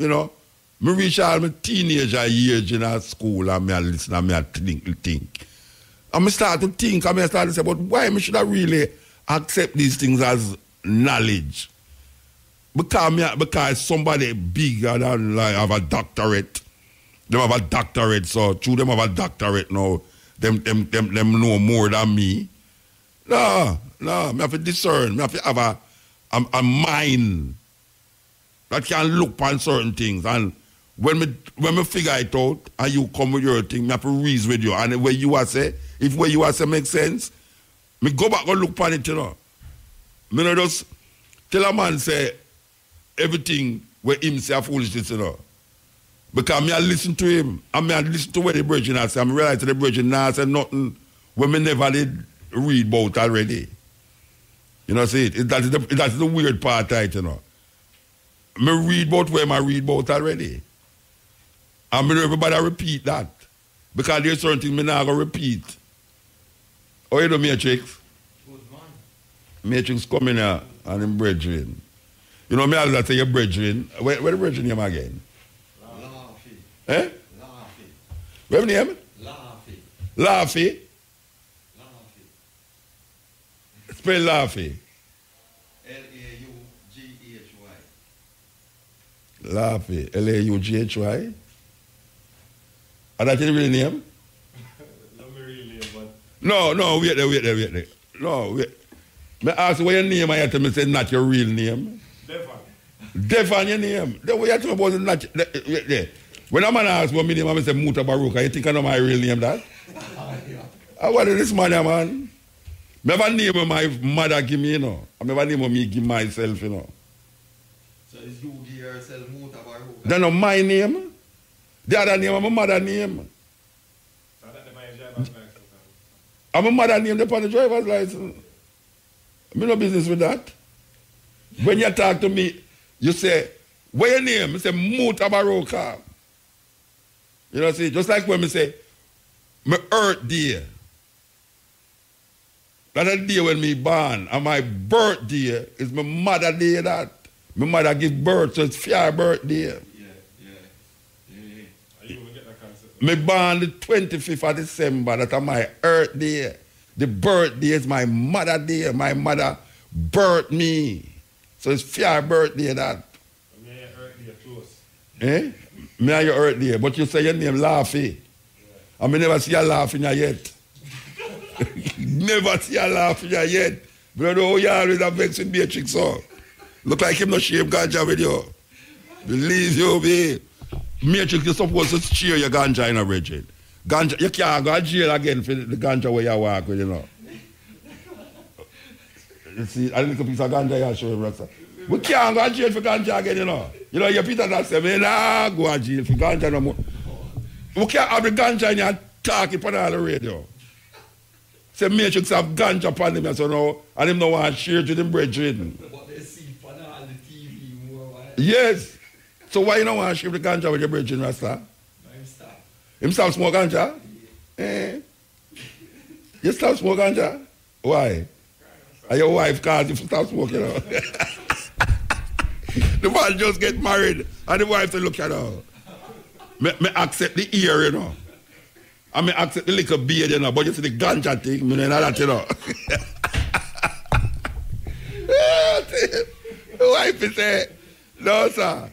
know, me reach all my teenager age in school and me a listen and me a think. And me start to think and me start to say, but why me should I really accept these things as knowledge? Because somebody bigger than like have a doctorate. Them have a doctorate, so through them have a doctorate now, them know more than me. No, me have to discern, me have to have a mind that can look on certain things. And when me figure it out and you come with your thing, me have to reason with you. And where you are say, if where you are say makes sense, me go back and look on it, you know. Me not just tell a man say everything where him say a foolishness, you know. Because me I listen to him, and me I listen to what the brethren I say, and I realize that the brethren now say nothing when me never did read about already. You know, see it? That's the weird part, right, you know. Me read about where I read about already. And me everybody repeat that. Because there's certain things me not going to repeat. Oh, you know Matrix? Matrix coming here and him brethren. You know me always say your brethren. Where the brethren name again? Laffy. Eh? Laffy. Where the name? Laffy. Laffy? Spell Laffy. Laughy. Laffy. Laughy. Are that your real name? Not my real name, but... No, wait there. No, wait. Me ask you what your name and you tell me say not your real name. Devon your name. The way you talk about it not... Wait. When a man asks what my name, I say Muta Baruka, you think I know my real name, that? What is this man? I never name my mother give me, you know. I never name me give myself, you know. So is you give yourself Muta Baruka? That's not my name. The other name, I'm a mother name. So that's my driver's license? I'm a mother name upon the driver's license. I no business with that. When you talk to me, you say, what your name? I say, Muta Baruka. You know, see, just like when me say, my earth day. That's the day when me born. And my birthday is my mother day that. My mother give birth, so it's fair birthday. Me born the 25th of December, that's my earth day. The birthday is my mother day. My mother birthed me. So it's fair birthday that. Me and your earth day close. Eh? Me and your earth day. But you say your name Laffy. I me never see you laughing yet. Never see you laughing yet. But I know you always have vexed with Matrix, so. Look like him no shame ganja with you. Believe you me. Matrix, you're supposed to cheer your ganja in a region. Ganja, you can't go to jail again for the ganja where you walk with, you know. You see, a little piece of ganja you show him, Rasta. We can't go to jail for ganja again, you know. You know, your Peter that say, me nah go to jail for ganja no more. We can't have the ganja in your talking on all the radio. Say Matrix have ganja upon him, so now, and him no want to share it with him brethren. But they see on all the TV more, right? Yes. So why you don't want to share the ganja with your brethren, Rasta? Him stop smoke ganja? Eh? You stop smoke ganja? Why? And your wife calls you to stop smoking, you know. The man just get married and the wife say, look at her. Me accept the ear, you know. And me accept the little beard, you know. But you see the ganja thing, me know that, you know. The wife say, no, sir.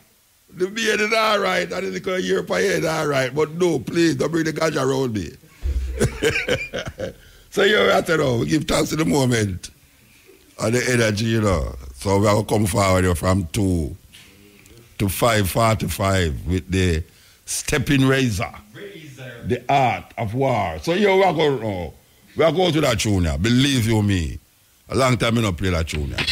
The beard is all right, and the little ear per head is all right. But no, please, don't bring the ganja around me. So you're at it now. We give thanks to the moment and the energy, you know. So we are going to come forward here from 2 to 5:45 with the stepping razor. The art of war. So here we are going to that tune now. Believe you me. A long time I don't play that tune now.